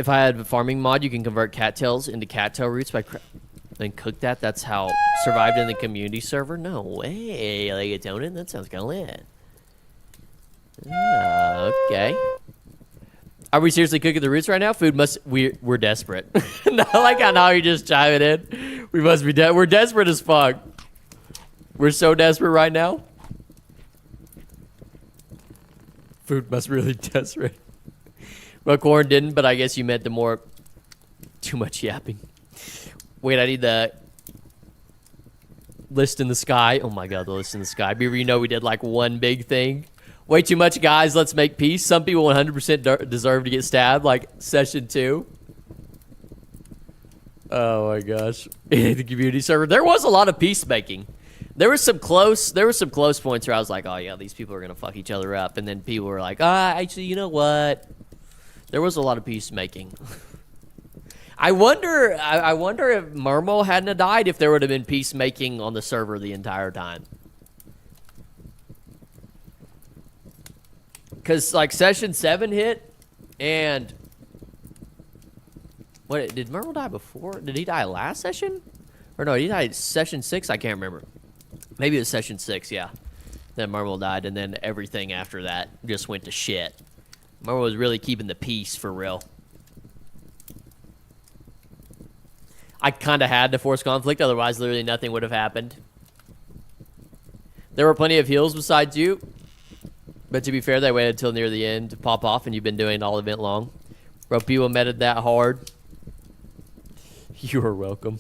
I had a farming mod, you can convert cattails into cattail roots by and cook that. That's how survived in the community server. No way, Legatonin. That sounds kind of lit. Okay. Are we seriously cooking the roots right now? We're desperate. I like how now you're just chiming in. We must be we're desperate as fuck. We're so desperate right now. Food must really be desperate. Well, corn didn't, but I guess you meant too much yapping. Wait, I need the list in the sky. Oh my god, the list in the sky. Beaver, you know we did like one big thing. Way too much, guys. Let's make peace. Some people 100% deserve to get stabbed, like session 2. Oh my gosh. In the community server, there was a lot of peacemaking. There were some close points where I was like, oh yeah, these people are gonna fuck each other up, and then people were like, actually, you know what? There was a lot of peacemaking. I wonder if Mermo hadn't have died, if there would have been peacemaking on the server the entire time. Because, like, Session 7 hit, and... What, did Mermo die before? Did he die last session? Or no, he died Session 6? I can't remember. Maybe it was Session 6, yeah. Then Mermo died, and then everything after that just went to shit. Mermo was really keeping the peace for real. I kind of had to force conflict, otherwise literally nothing would have happened. There were plenty of heals besides you. But to be fair, they waited until near the end to pop off, and you've been doing it all event long. Bro, people meted that hard. You are welcome.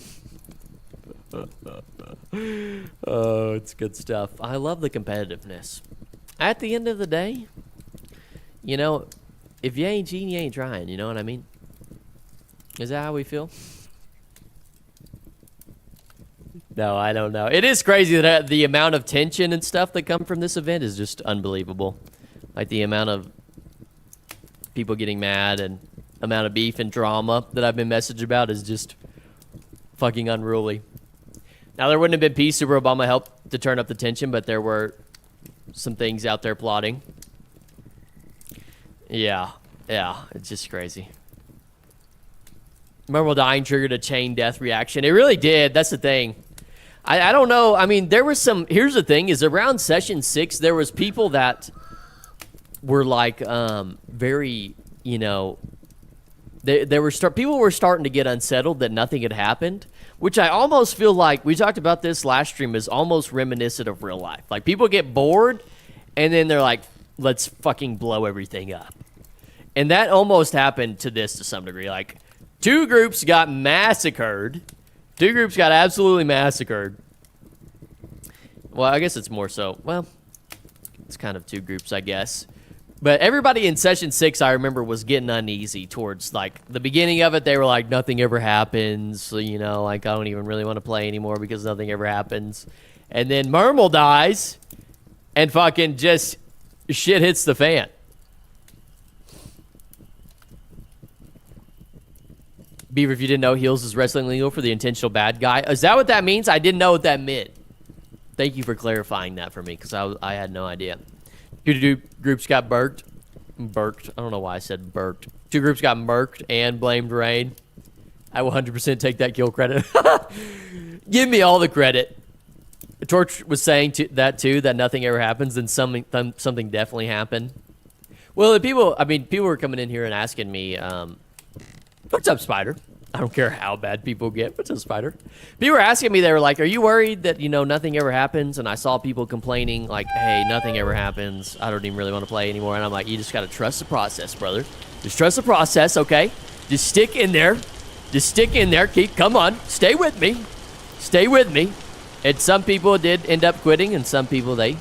Oh, it's good stuff. I love the competitiveness. At the end of the day, you know, if you ain't cheating, you ain't trying. You know what I mean? Is that how we feel? No, I don't know. It is crazy that the amount of tension and stuff that come from this event is just unbelievable. Like the amount of people getting mad and amount of beef and drama that I've been messaged about is just fucking unruly. Now, there wouldn't have been peace. Super Obama helped to turn up the tension, but there were some things out there plotting. Yeah, it's just crazy. Mermal dying triggered a chain death reaction. It really did. That's the thing. I don't know. I mean, there was some... Here's the thing, is around Session 6, there was people that were like very, you know... People were starting to get unsettled that nothing had happened, which I almost feel like... We talked about this last stream, is almost reminiscent of real life. Like, people get bored, and then they're like, let's fucking blow everything up. And that almost happened to this to some degree. Like, 2 groups got massacred... 2 groups got absolutely massacred. Well, I guess it's more so. Well, it's kind of 2 groups, I guess. But everybody in Session 6, I remember, was getting uneasy towards, like, the beginning of it. They were like, nothing ever happens. So, you know, like, I don't even really want to play anymore because nothing ever happens. And then Mermal dies, and fucking just shit hits the fan. Beaver, if you didn't know, heals is wrestling legal for the intentional bad guy. Is that what that means? I didn't know what that meant. Thank you for clarifying that for me, because I had no idea. 2 groups got burked. I don't know why I said burked. 2 groups got murked and blamed Rain. I will 100% take that kill credit. Give me all the credit. Torch was saying that too, that nothing ever happens, and something definitely happened. Well, the people were coming in here and asking me, what's up, Spider? I don't care how bad people get. What's up, Spider? People were asking me, they were like, are you worried that, you know, nothing ever happens? And I saw people complaining, like, hey, nothing ever happens. I don't even really want to play anymore. And I'm like, you just got to trust the process, brother. Just trust the process, okay? Just stick in there. Just stick in there. Come on. Stay with me. Stay with me. And some people did end up quitting, and some people, they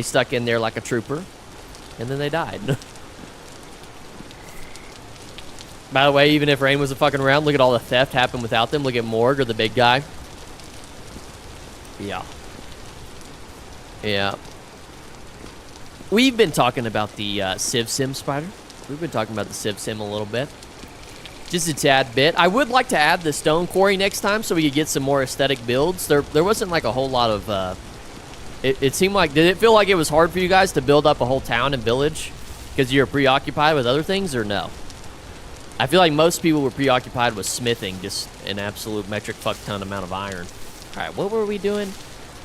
stuck in there like a trooper, and then they died. By the way, even if Rain wasn't fucking around, look at all the theft happened without them. Look at Morg or the big guy. Yeah. Yeah. We've been talking about the Civ Sim, Spider. We've been talking about the Civ Sim a little bit. Just a tad bit. I would like to add the stone quarry next time so we could get some more aesthetic builds. There wasn't like a whole lot of... It seemed like... Did it feel like it was hard for you guys to build up a whole town and village because you're preoccupied with other things, or no? I feel like most people were preoccupied with smithing, just an absolute metric fuck ton amount of iron. All right, what were we doing?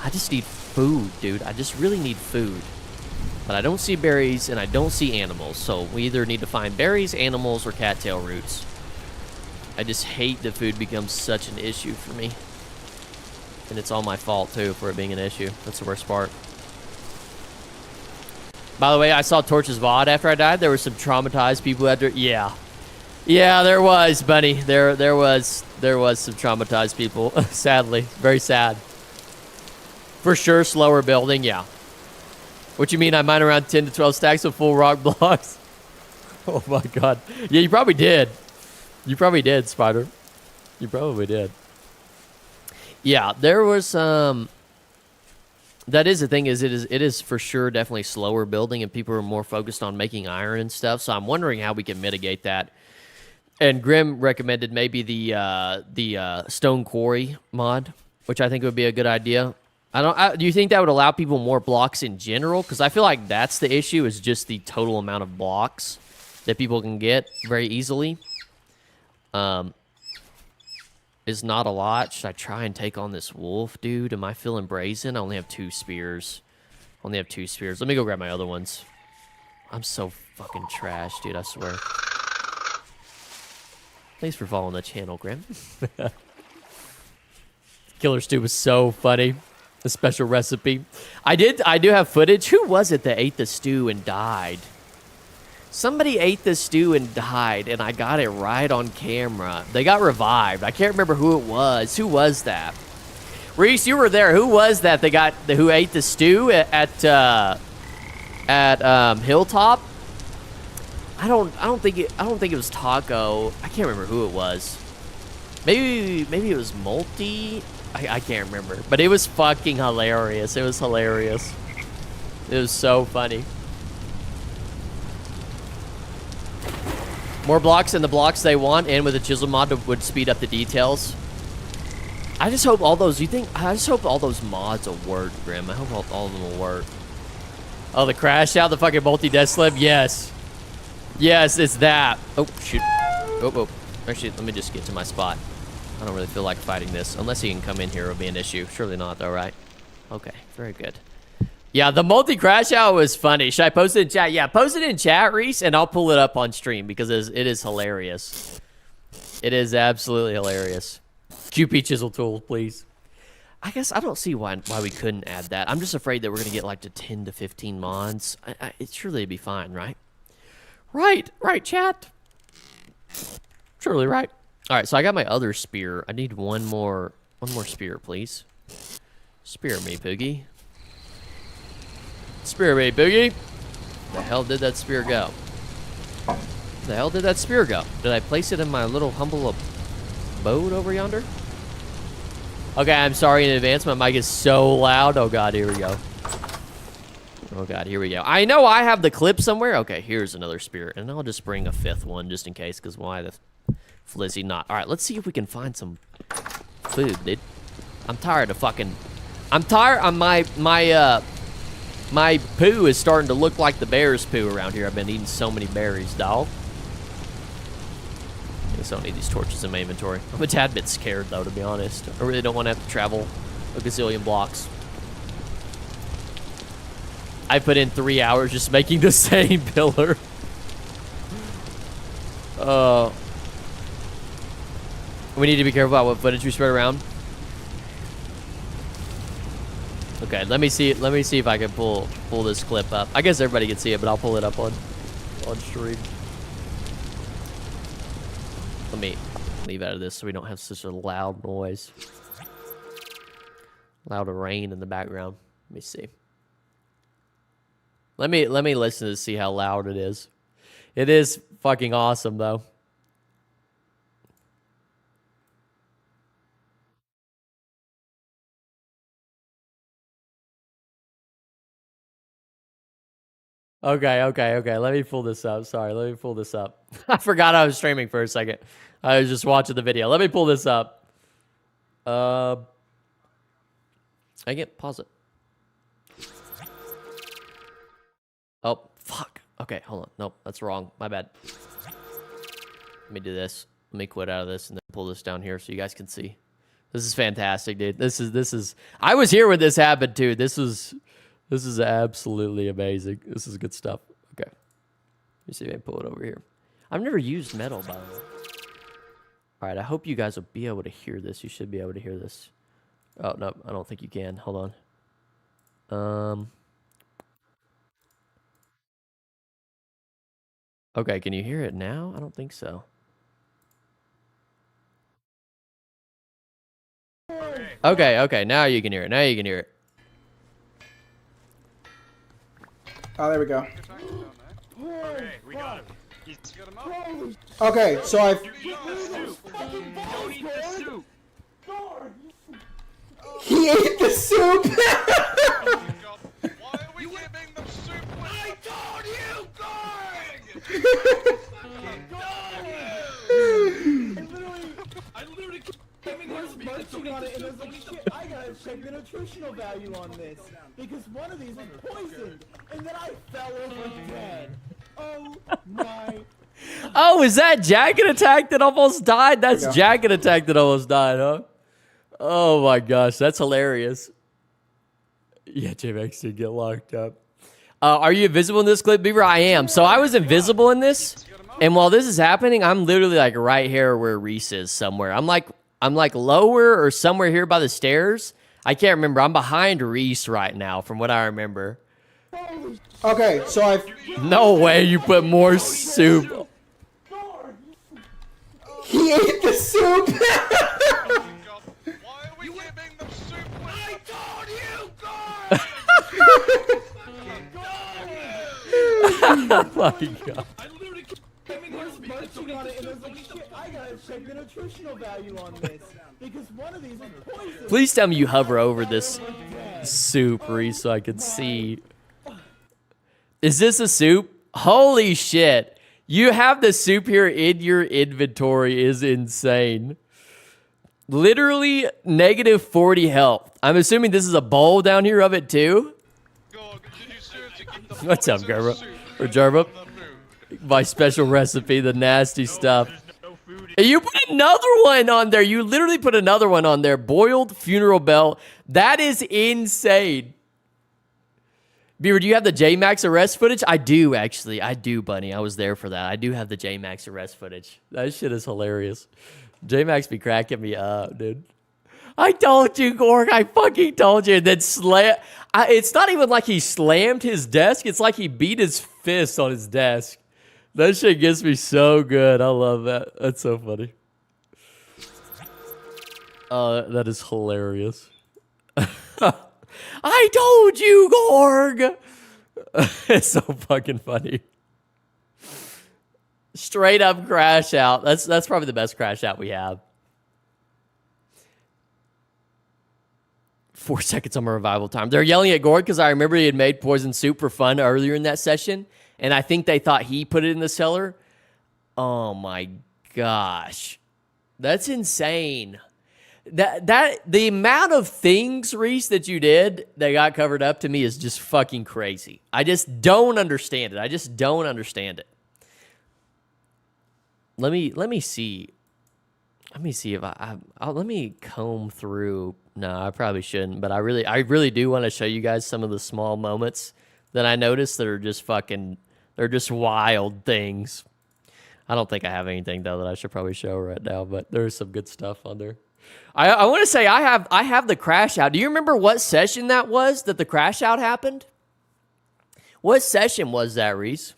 I just need food, dude. I just really need food. But I don't see berries, and I don't see animals, so we either need to find berries, animals, or cattail roots. I just hate that food becomes such an issue for me. And it's all my fault, too, for it being an issue. That's the worst part. By the way, I saw Torch's VOD after I died. There were some traumatized people after... Yeah. Yeah, there was, Bunny. There was some traumatized people. Sadly. Very sad. For sure, slower building, yeah. What you mean, I mine around 10 to 12 stacks of full rock blocks? Oh, my God. Yeah, you probably did. You probably did, Spider. You probably did. Yeah, there was that is the thing, is it is for sure definitely slower building, and people are more focused on making iron and stuff. So I'm wondering how we can mitigate that. And Grim recommended maybe the stone quarry mod, which I think would be a good idea. Do you think that would allow people more blocks in general? Because I feel like that's the issue, is just the total amount of blocks that people can get very easily. Is not a lot. Should I try and take on this wolf, dude? Am I feeling brazen? I only have 2 spears. Let me go grab my other ones. I'm so fucking trash, dude, I swear. Thanks for following the channel, Grim. Killer stew was so funny. The special recipe. I do have footage. Who was it that ate the stew and died? Somebody ate the stew and died, and I got it right on camera. They got revived. I can't remember who it was. Who was that? Reese, you were there. Who was that who ate the stew at Hilltop? I don't think it was Taco. I can't remember who it was. Maybe it was Multi. I can't remember. But it was fucking hilarious. It was hilarious. It was so funny. More blocks than the blocks they want, and with a chisel mod would speed up the details. I just hope all those mods will work, Grim. I hope all of them will work. Oh, the crash out, the fucking multi-death slip? Yes. Yes, it's that. Oh, shoot. Oh. Actually, let me just get to my spot. I don't really feel like fighting this. Unless he can come in here, it'll be an issue. Surely not, though, right? Okay, very good. Yeah, the multi-crash out was funny. Should I post it in chat? Yeah, post it in chat, Reese, and I'll pull it up on stream because it is hilarious. It is absolutely hilarious. QP chisel tool, please. I guess I don't see why we couldn't add that. I'm just afraid that we're going to get like to 10 to 15 mods. Surely it'd be fine, right? Right, chat. Surely right. All right, so I got my other spear. I need one more spear, please. Spear me, Boogie. Spear me, Boogie. The hell did that spear go? The hell did that spear go? Did I place it in my little humble abode over yonder? Okay, I'm sorry in advance. My mic is so loud. Oh, God, here we go. Oh, God, here we go. I know I have the clip somewhere. Okay, here's another spear. And I'll just bring a 5th one just in case, because why the flizzy not? All right, let's see if we can find some food, dude. I'm tired of fucking... I'm tired of my poo is starting to look like the bear's poo around here. I've been eating so many berries, dog. I guess I don't need these torches in my inventory. I'm a tad bit scared, though, to be honest. I really don't want to have to travel a gazillion blocks. I put in 3 hours just making the same pillar. We need to be careful about what footage we spread around. Okay, let me see if I can pull this clip up. I guess everybody can see it, but I'll pull it up on stream. leave out of this so we don't have such a loud noise. Loud rain in the background. Let me see. Let me listen to see how loud it is. It is fucking awesome though. Okay. Let me pull this up. Sorry, let me pull this up. I forgot I was streaming for a second. I was just watching the video. Let me pull this up. I get pause it. Oh, fuck. Okay, hold on. Nope, that's wrong. My bad. Let me do this. Let me quit out of this and then pull this down here so you guys can see. This is fantastic, dude. This is I was here when this happened too. This is absolutely amazing. This is good stuff. Okay. Let me see if I can pull it over here. I've never used metal, by the way. All right, I hope you guys will be able to hear this. You should be able to hear this. Oh, no, I don't think you can. Hold on. Okay, can you hear it now? I don't think so. Okay, now you can hear it. Now you can hear it. Oh, there we go. Okay, we got him. He's got him up. Okay, so I've... Don't eat the soup. He ate the soup! Why are we giving them soup? I told you, I literally was munching on it and I was like, shit, I gotta check the nutritional value on this. Because one of these was poisoned. And then I fell over dead. Oh my. Oh, is that Jacket Attack that almost died? That's Jacket Attack that almost died, huh? Oh my gosh, that's hilarious. Yeah, J-Max did get locked up. Are you invisible in this clip, Beaver? I am. So I was invisible in this, and while this is happening, I'm literally like right here where Reese is somewhere. I'm like lower or somewhere here by the stairs. I can't remember. I'm behind Reese right now, from what I remember. Okay, so I've... No way you put more soup. He ate the soup! Why are we giving them soup? I told you, Oh my god. I literally was munching on it and I was like, shit, I gotta check the nutritional value on this. Because one of these was poisoned. Please tell me you hover over this soup, Reese, so I can see. Is this a soup? Holy shit. You have the soup here in your inventory is insane. Literally negative 40 health. I'm assuming this is a bowl down here of it too. What's up, Garba? Or Jarba? My special recipe, the nasty stuff. And you put another one on there. You literally put another one on there. Boiled funeral bell. That is insane. Beaver, do you have the J-Max arrest footage? I do, actually. I do, Bunny. I was there for that. I do have the J-Max arrest footage. That shit is hilarious. J-Max be cracking me up, dude. I told you, Gorg. I fucking told you. And then it's not even like he slammed his desk. It's like he beat his fist on his desk. That shit gets me so good. I love that. That's so funny. That is hilarious. I told you, Gorg! It's so fucking funny. Straight up crash out. That's probably the best crash out we have. 4 seconds on my revival time. They're yelling at Gorg because I remember he had made poison soup for fun earlier in that session, and I think they thought he put it in the cellar. Oh my gosh. That's insane. The amount of things, Reese, that you did that got covered up to me is just fucking crazy. I just don't understand it. I just don't understand it. Let me see. Let me see if let me comb through. No, I probably shouldn't, but I really do want to show you guys some of the small moments that I noticed that are just fucking, they're just wild things. I don't think I have anything though that I should probably show right now, but there's some good stuff on there. I want to say I have the crash out. Do you remember what session that was that the crash out happened? What session was that, Reese?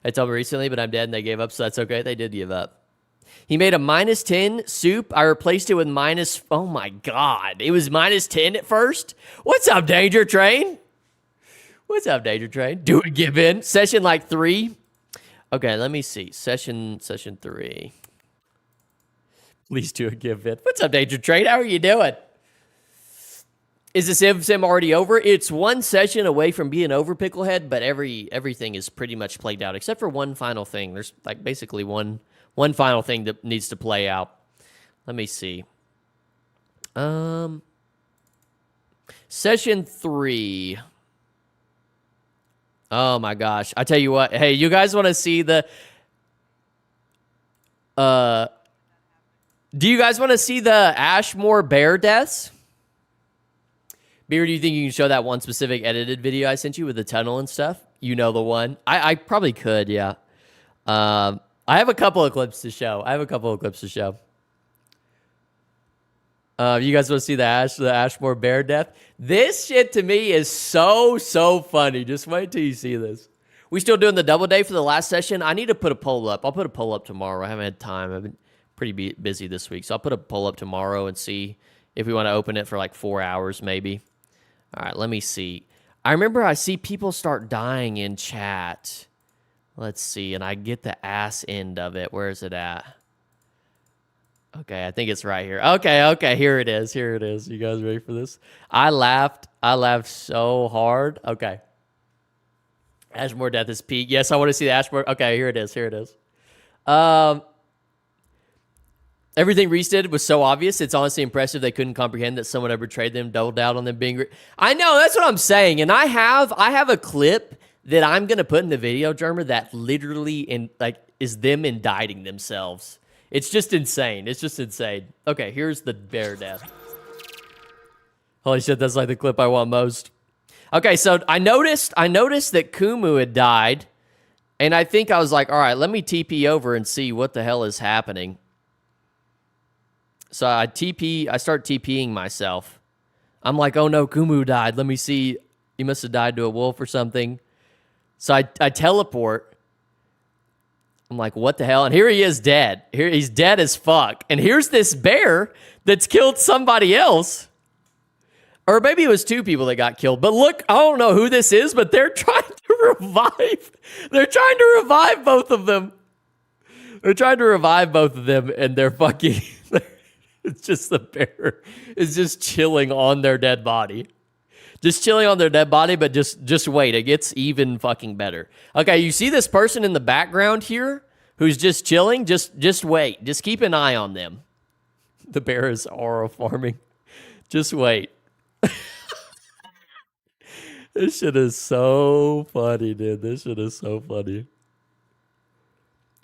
I told me recently, but I'm dead and they gave up, so that's okay. They did give up. He made a -10 soup. I replaced it with minus. Oh my God. It was -10 at first. What's up, Danger Train? What's up, Danger Train? Do it, give in. Session like 3. Okay, let me see. Session 3. Please do a give in. What's up, Danger Train? How are you doing? Is the sim already over? It's one session away from being over, Picklehead, but everything is pretty much played out except for one final thing. There's like basically one final thing that needs to play out. Let me see. Session 3. Oh my gosh. I tell you what. Hey, you guys want to see the do you guys want to see the Ashmore bear deaths? Beer, do you think you can show that one specific edited video I sent you with the tunnel and stuff? You know the one. I probably could, yeah. I have a couple of clips to show. You guys want to see the Ashmore bear death? This shit to me is so funny. Just wait till you see this. We still doing the double day for the last session? I need to put a poll up. I'll put a poll up tomorrow. I haven't had time. I've been pretty busy this week. So I'll put a poll up tomorrow and see if we want to open it for like 4 hours maybe. All right, let me see. I remember I see people start dying in chat. Let's see, and I get the ass end of it. Where is it at? Okay, I think it's right here. Okay, here it is. You guys ready for this? I laughed so hard. Okay. Ashmore death is peak. Yes, I want to see the Ashmore. Okay, here it is. Everything Reese did was so obvious. It's honestly impressive they couldn't comprehend that someone ever betrayed them, doubled out on them being... I know, that's what I'm saying. And I have a clip that I'm going to put in the video, Germer, that literally is them indicting themselves. It's just insane. Okay, here's the bear death. Holy shit, that's like the clip I want most. Okay, so I noticed that Kumu had died, and I think I was like, all right, let me TP over and see what the hell is happening. So I start TPing myself. I'm like, oh no, Kumu died. Let me see. He must have died to a wolf or something. So I teleport. I'm like, what the hell? And here he is dead. He's dead as fuck. And here's this bear that's killed somebody else. Or maybe it was 2 people that got killed. But look, I don't know who this is, but they're trying to revive. They're trying to revive both of them. And they're fucking... It's just the bear is just chilling on their dead body. But just wait. It gets even fucking better. Okay, you see this person in the background here who's just chilling? Just wait. Just keep an eye on them. The bear is aura farming. Just wait. This shit is so funny, dude.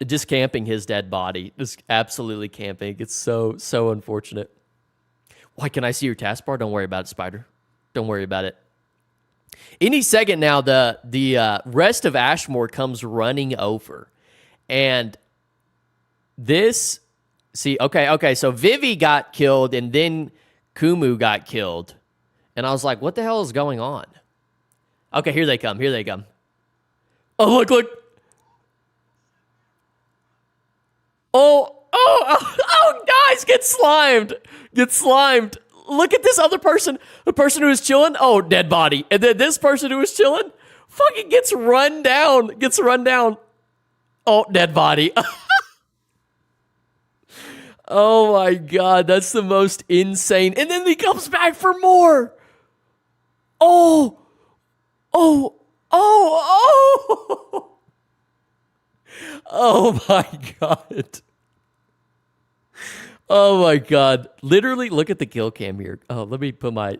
Just camping his dead body. Just absolutely camping. It's so unfortunate. Why can I see your taskbar? Don't worry about it, Spider. Don't worry about it. Any second now, the rest of Ashmore comes running over. And this... See, okay, so Vivi got killed and then Kumu got killed. And I was like, what the hell is going on? Okay, here they come. Oh, look. Oh, guys, get slimed. Look at this other person. The person who was chilling. Oh, dead body. And then this person who was chilling fucking gets run down. Oh, dead body. Oh my God, that's the most insane. And then he comes back for more. Oh. Oh my God. Oh my God. Literally, look at the kill cam here. Oh, let me put my...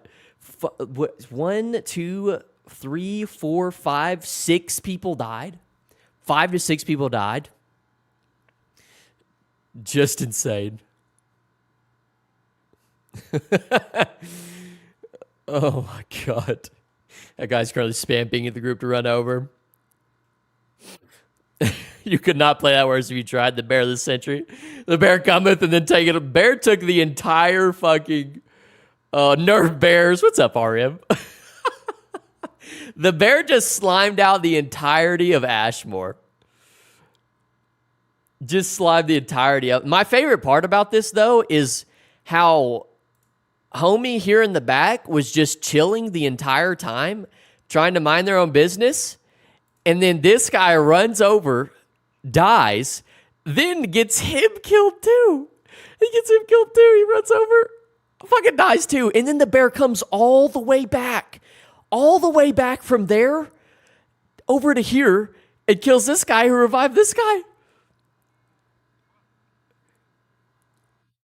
1, 2, 3, 4, 5, 6 people died. 5 to 6 people died. Just insane. Oh my God. That guy's currently spamming at the group to run over. You could not play that worse if you tried. The bear of the century. The bear cometh and then take it. Bear took the entire fucking nerf bears. What's up, RM? The bear just slimed out the entirety of Ashmore. Just slime the entirety of. My favorite part about this, though, is how homie here in the back was just chilling the entire time, trying to mind their own business. And then this guy runs over, dies, then gets him killed too. He gets him killed too. He runs over, fucking dies too. And then the bear comes all the way back from there over to here and kills this guy who revived this guy.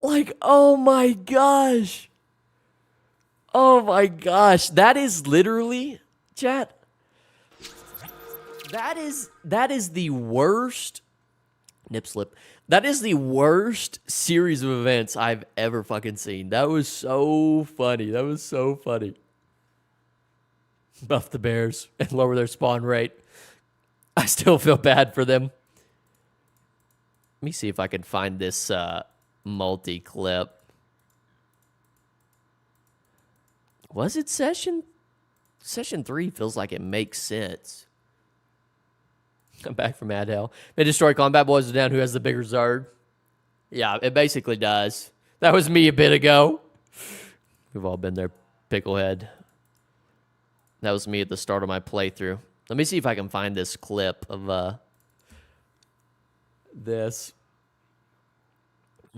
Like, oh my gosh. Oh my gosh. That is literally, chat. That is the worst nip slip. That is the worst series of events I've ever fucking seen. That was so funny. That was so funny. Buff the bears and lower their spawn rate. I still feel bad for them. Let me see if I can find this multi-clip. Was it session 3? Feels like it makes sense. I'm back from Mad Hell. They destroy combat boys down. Who has the bigger Zard? Yeah, it basically does. That was me a bit ago. We've all been there, Picklehead. That was me at the start of my playthrough. Let me see if I can find this clip of this.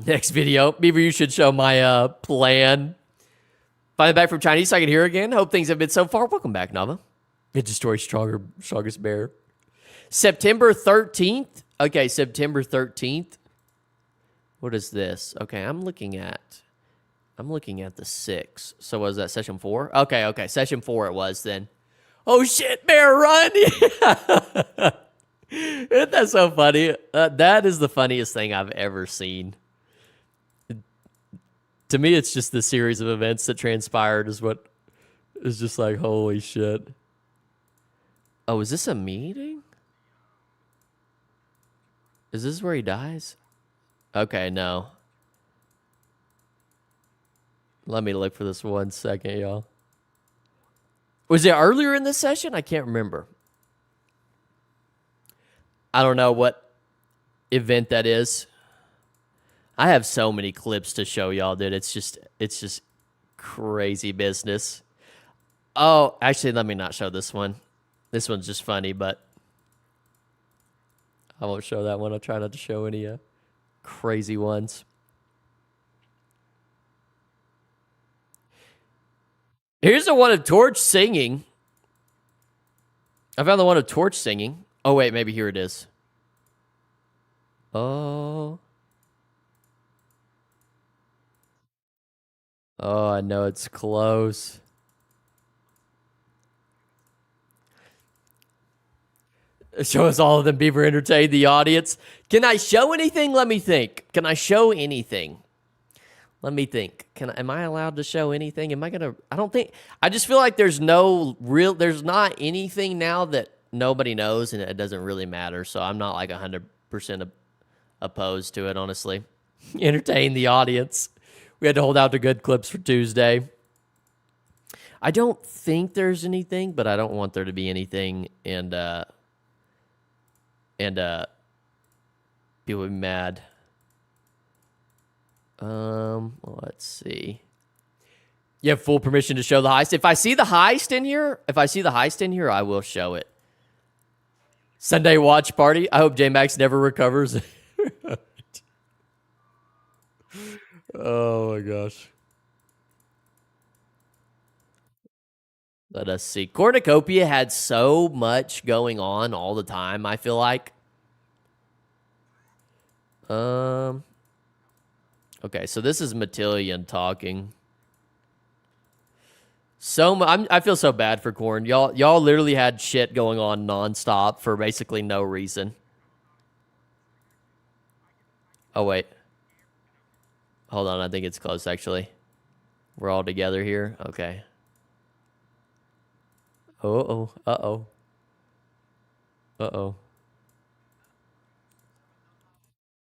Next video. Beaver, you should show my plan. Finally back from Chinese so I can hear again. Hope things have been so far. Welcome back, Nava. It destroys strongest bear. September 13th. Okay, September 13th. What is this? Okay, I'm looking at the 6th. So was that session 4? Okay, session 4 it was then. Oh shit, bear, run! Isn't that so funny? That is the funniest thing I've ever seen. To me, it's just the series of events that transpired is what is just like, holy shit. Oh, is this a meeting? Is this where he dies? Okay, no. Let me look for this 1 second, y'all. Was it earlier in this session? I can't remember. I don't know what event that is. I have so many clips to show y'all, dude. It's just crazy business. Oh, actually, let me not show this one. This one's just funny, but I won't show that one. I'll try not to show any crazy ones. Here's the one of Torch singing. I found the one of Torch singing. Oh, wait, maybe here it is. Oh, I know it's close. Show us all of them. Beaver entertain the audience. Can I show anything? Let me think. Can I show anything? Let me think. Am I allowed to show anything? I don't think. I just feel like there's not anything now that nobody knows and it doesn't really matter. So I'm not like 100% opposed to it, honestly. Entertain the audience. We had to hold out to good clips for Tuesday. I don't think there's anything, but I don't want there to be anything and people be mad. Let's see. You have full permission to show the heist. If I see the heist in here, I will show it. Sunday watch party. I hope J-Max never recovers. Oh my gosh. Let us see. Cornucopia had so much going on all the time, I feel like. Okay, so this is Matillion talking. I feel so bad for Corn. Y'all literally had shit going on nonstop for basically no reason. Oh wait. Hold on, I think it's close actually. We're all together here. Okay. Uh-oh. Uh-oh. Uh-oh.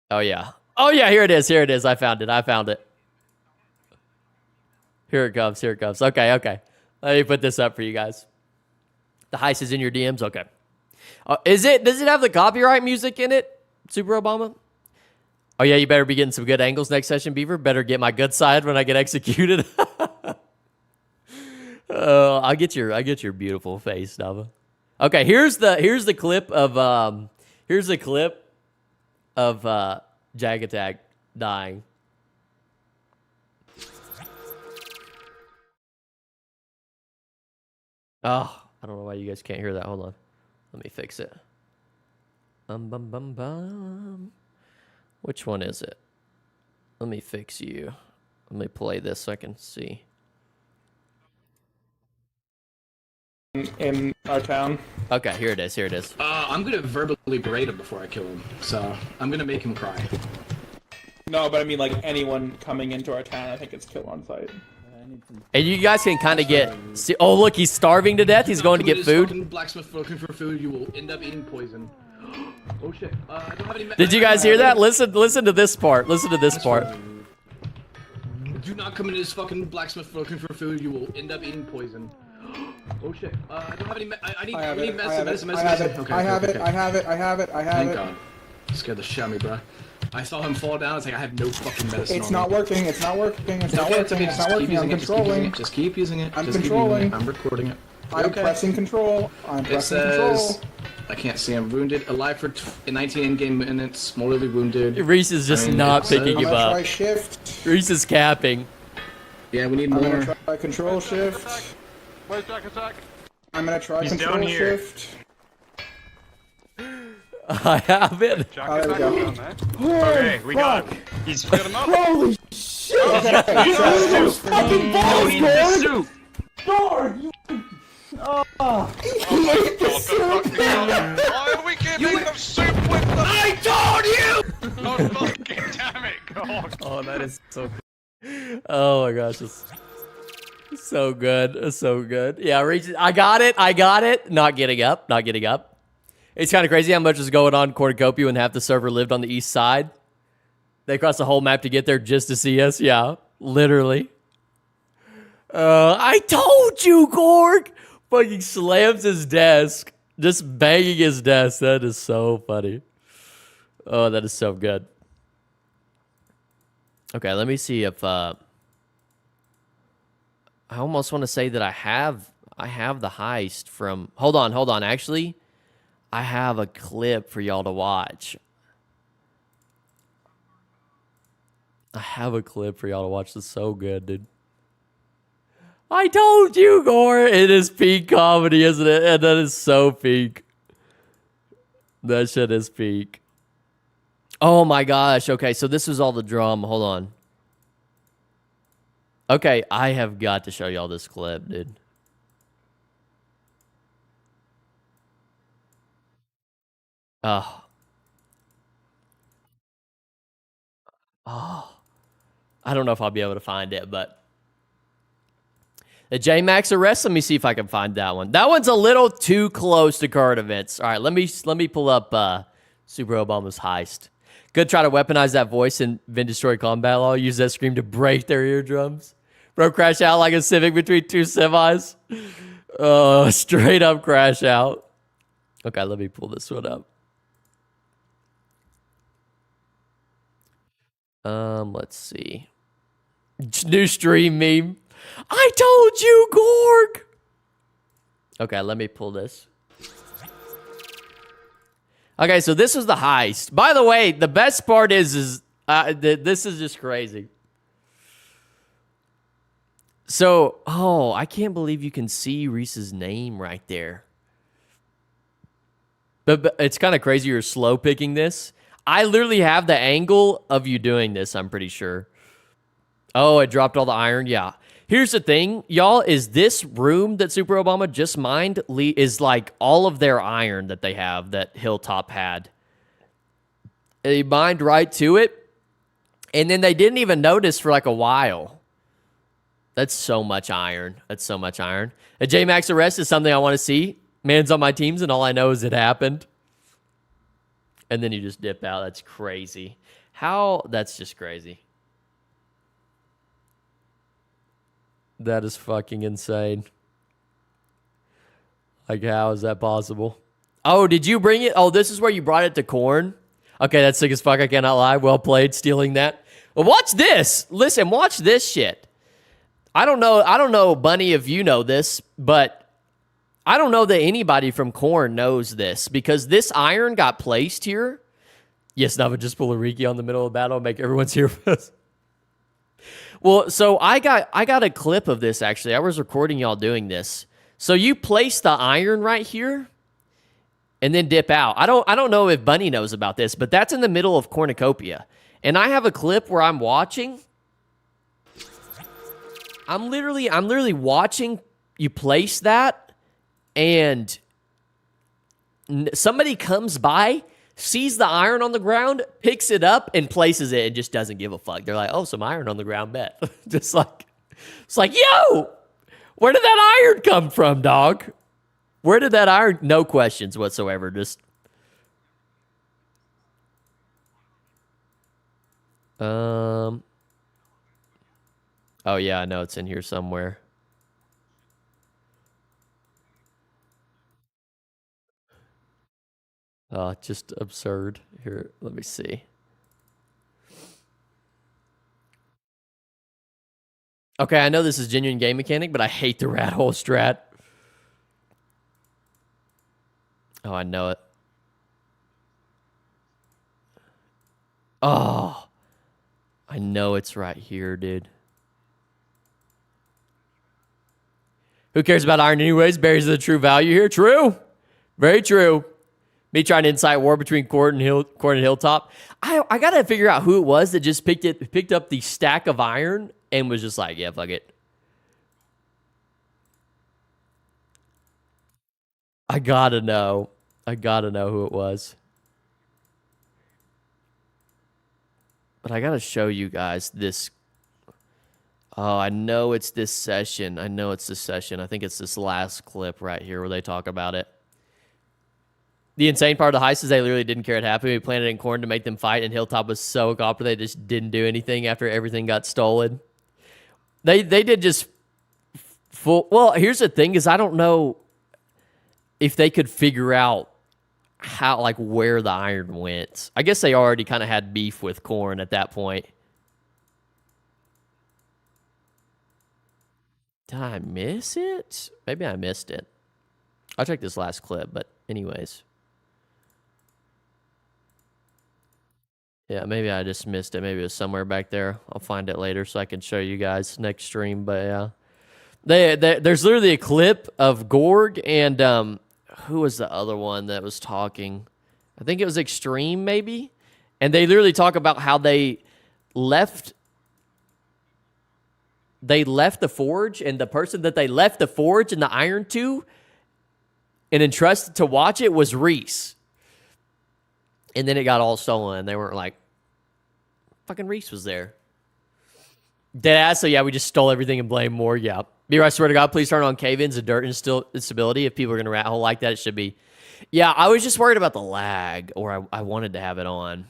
Oh yeah. Oh yeah, here it is. Here it is. I found it. Here it comes. Okay. Let me put this up for you guys. The heist is in your DMs? Okay. Does it have the copyright music in it? Super Obama? Oh yeah, you better be getting some good angles next session, Beaver. Better get my good side when I get executed. I get your beautiful face, Nava. Okay, here's the clip of Jag Attack dying. Oh, I don't know why you guys can't hear that. Hold on. Let me fix it. Bum bum bum. Which one is it? Let me fix you. Let me play this so I can see. In our town. Okay, here it is. Here it is. I'm gonna verbally berate him before I kill him. So I'm gonna make him cry. No, but I mean like anyone coming into our town, I think it's kill on sight. And you guys can kind of get. See, oh, look, he's starving to death. He's going to get food. Blacksmith looking for food. You will end up eating poison. Oh shit! I don't have any. Did you guys hear that? Listen to this part. Listen to this part. Do not come into this fucking blacksmith looking for food. You will end up eating poison. Oh shit! I don't have any. I need medicine. I have it. Thank God. You scared the shit out of me, bro. I saw him fall down. It's like I have no fucking medicine. It's not working. It's not working. It's not working. It's not working. I'm controlling. Just keep using it. I'm controlling. I'm recording it. I'm pressing control. I'm pressing control. I can't see. I'm wounded. Alive for 19 in-game minutes. Mortally wounded. Reese is just not picking him up. Try shift. Reese is capping. Yeah, we need I'm more. gonna try control shift. Where's Jag Attack? I'm gonna try control down here. shift. I have it. Jag Oh, there we Attack go. is down there. Okay, we got him. He's got him up. Holy shit! Okay, He's so those fucking No balls, need the Gord! soup. Gord, you... Oh, he ate the soup! Why are we giving them soup with them? I told you! Oh fucking damn it, God. Oh, that is so. Oh my gosh, it's so good. It's so good. Yeah, Reese. I got it. Not getting up. Not getting up. It's kind of crazy how much is going on in Cornucopia when half the server lived on the east side. They crossed the whole map to get there just to see us. Yeah, literally. I told you, Gorg! Fucking slams his desk. Just banging his desk. That is so funny. Oh, that is so good. Okay, let me see if... I almost want to say that I have the heist from... Hold on. Actually... I have a clip for y'all to watch. This is so good, dude. I told you, Gore. It is peak comedy, isn't it? And that is so peak. That shit is peak. Oh my gosh. Okay, so this is all the drum. Hold on. Okay, I have got to show y'all this clip, dude. Oh. I don't know if I'll be able to find it, but the J-Max arrest. Let me see if I can find that one. That one's a little too close to current events. All right, let me pull up Super Obama's heist. Good try to weaponize that voice in Vin Destroy Combat Law. Use that scream to break their eardrums. Bro, crash out like a Civic between two semis. Straight up crash out. Okay, let me pull this one up. Let's see. New stream meme. I told you, Gorg. Okay, let me pull this. Okay, so this is the heist. By the way, the best part is this is just crazy. So, I can't believe you can see Reese's name right there. But it's kind of crazy you're slow picking this. I literally have the angle of you doing this, I'm pretty sure. Oh, it dropped all the iron? Yeah. Here's the thing, y'all, is this room that Super Obama just mined is like all of their iron that they have that Hilltop had. They mined right to it, and then they didn't even notice for like a while. That's so much iron. That's so much iron. A J-Max arrest is something I want to see. Man's on my teams, and all I know is it happened. And then you just dip out. That's crazy. That's just crazy. That is fucking insane. Like, how is that possible? Oh, did you bring it? Oh, this is where you brought it to Corn? Okay, that's sick as fuck. I cannot lie. Well played, stealing that. Well, watch this. Listen, watch this shit. I don't know, Bunny, if you know this, but I don't know that anybody from Korn knows this because this iron got placed here. Yes, Nava, just pull a Riki on the middle of the battle and make everyone's here first. Well, so I got a clip of this, actually. I was recording y'all doing this. So you place the iron right here and then dip out. I don't know if Bunny knows about this, but that's in the middle of Cornucopia. And I have a clip where I'm watching. I'm literally watching you place that, and somebody comes by, sees the iron on the ground, picks it up, and places it, and just doesn't give a fuck. They're like, oh, some iron on the ground, bet. Just like, it's like, yo, where did that iron come from, dog? Where did that iron? No questions whatsoever. Just, oh, yeah, I know it's in here somewhere. Just absurd. Here, let me see. Okay, I know this is genuine game mechanic, but I hate the rat hole strat. Oh, I know it. Oh, I know it's right here, dude. Who cares about iron anyways? Berries are the true value here. True. Very true. Me trying to incite war between Court and Hilltop. I got to figure out who it was that just picked up the stack of iron and was just like, yeah, fuck it. I got to know. I got to know who it was. But I got to show you guys this. Oh, I know it's this session. I know it's this session. I think it's this last clip right here where they talk about it. The insane part of the heist is they literally didn't care it happened. We planted in Korn to make them fight, and Hilltop was so copper they just didn't do anything after everything got stolen. They did just full. Well, here's the thing: is I don't know if they could figure out how, like, where the iron went. I guess they already kind of had beef with Korn at that point. Did I miss it? Maybe I missed it. I'll check this last clip, but anyways. Yeah, maybe I just missed it. Maybe it was somewhere back there. I'll find it later so I can show you guys next stream. But yeah, there's literally a clip of Gorg and who was the other one that was talking? I think it was Extreme, maybe. And they literally talk about how they left the forge, and the person that they left the forge and the iron to and entrusted to watch it was Reese. And then it got all stolen, and they weren't like, fucking Reese was there. Deadass, so yeah, we just stole everything and blame more. Yeah. B-Right, I swear to God, please turn on cave-ins and dirt instability. If people are going to rat hole like that, it should be. Yeah, I was just worried about the lag, or I wanted to have it on.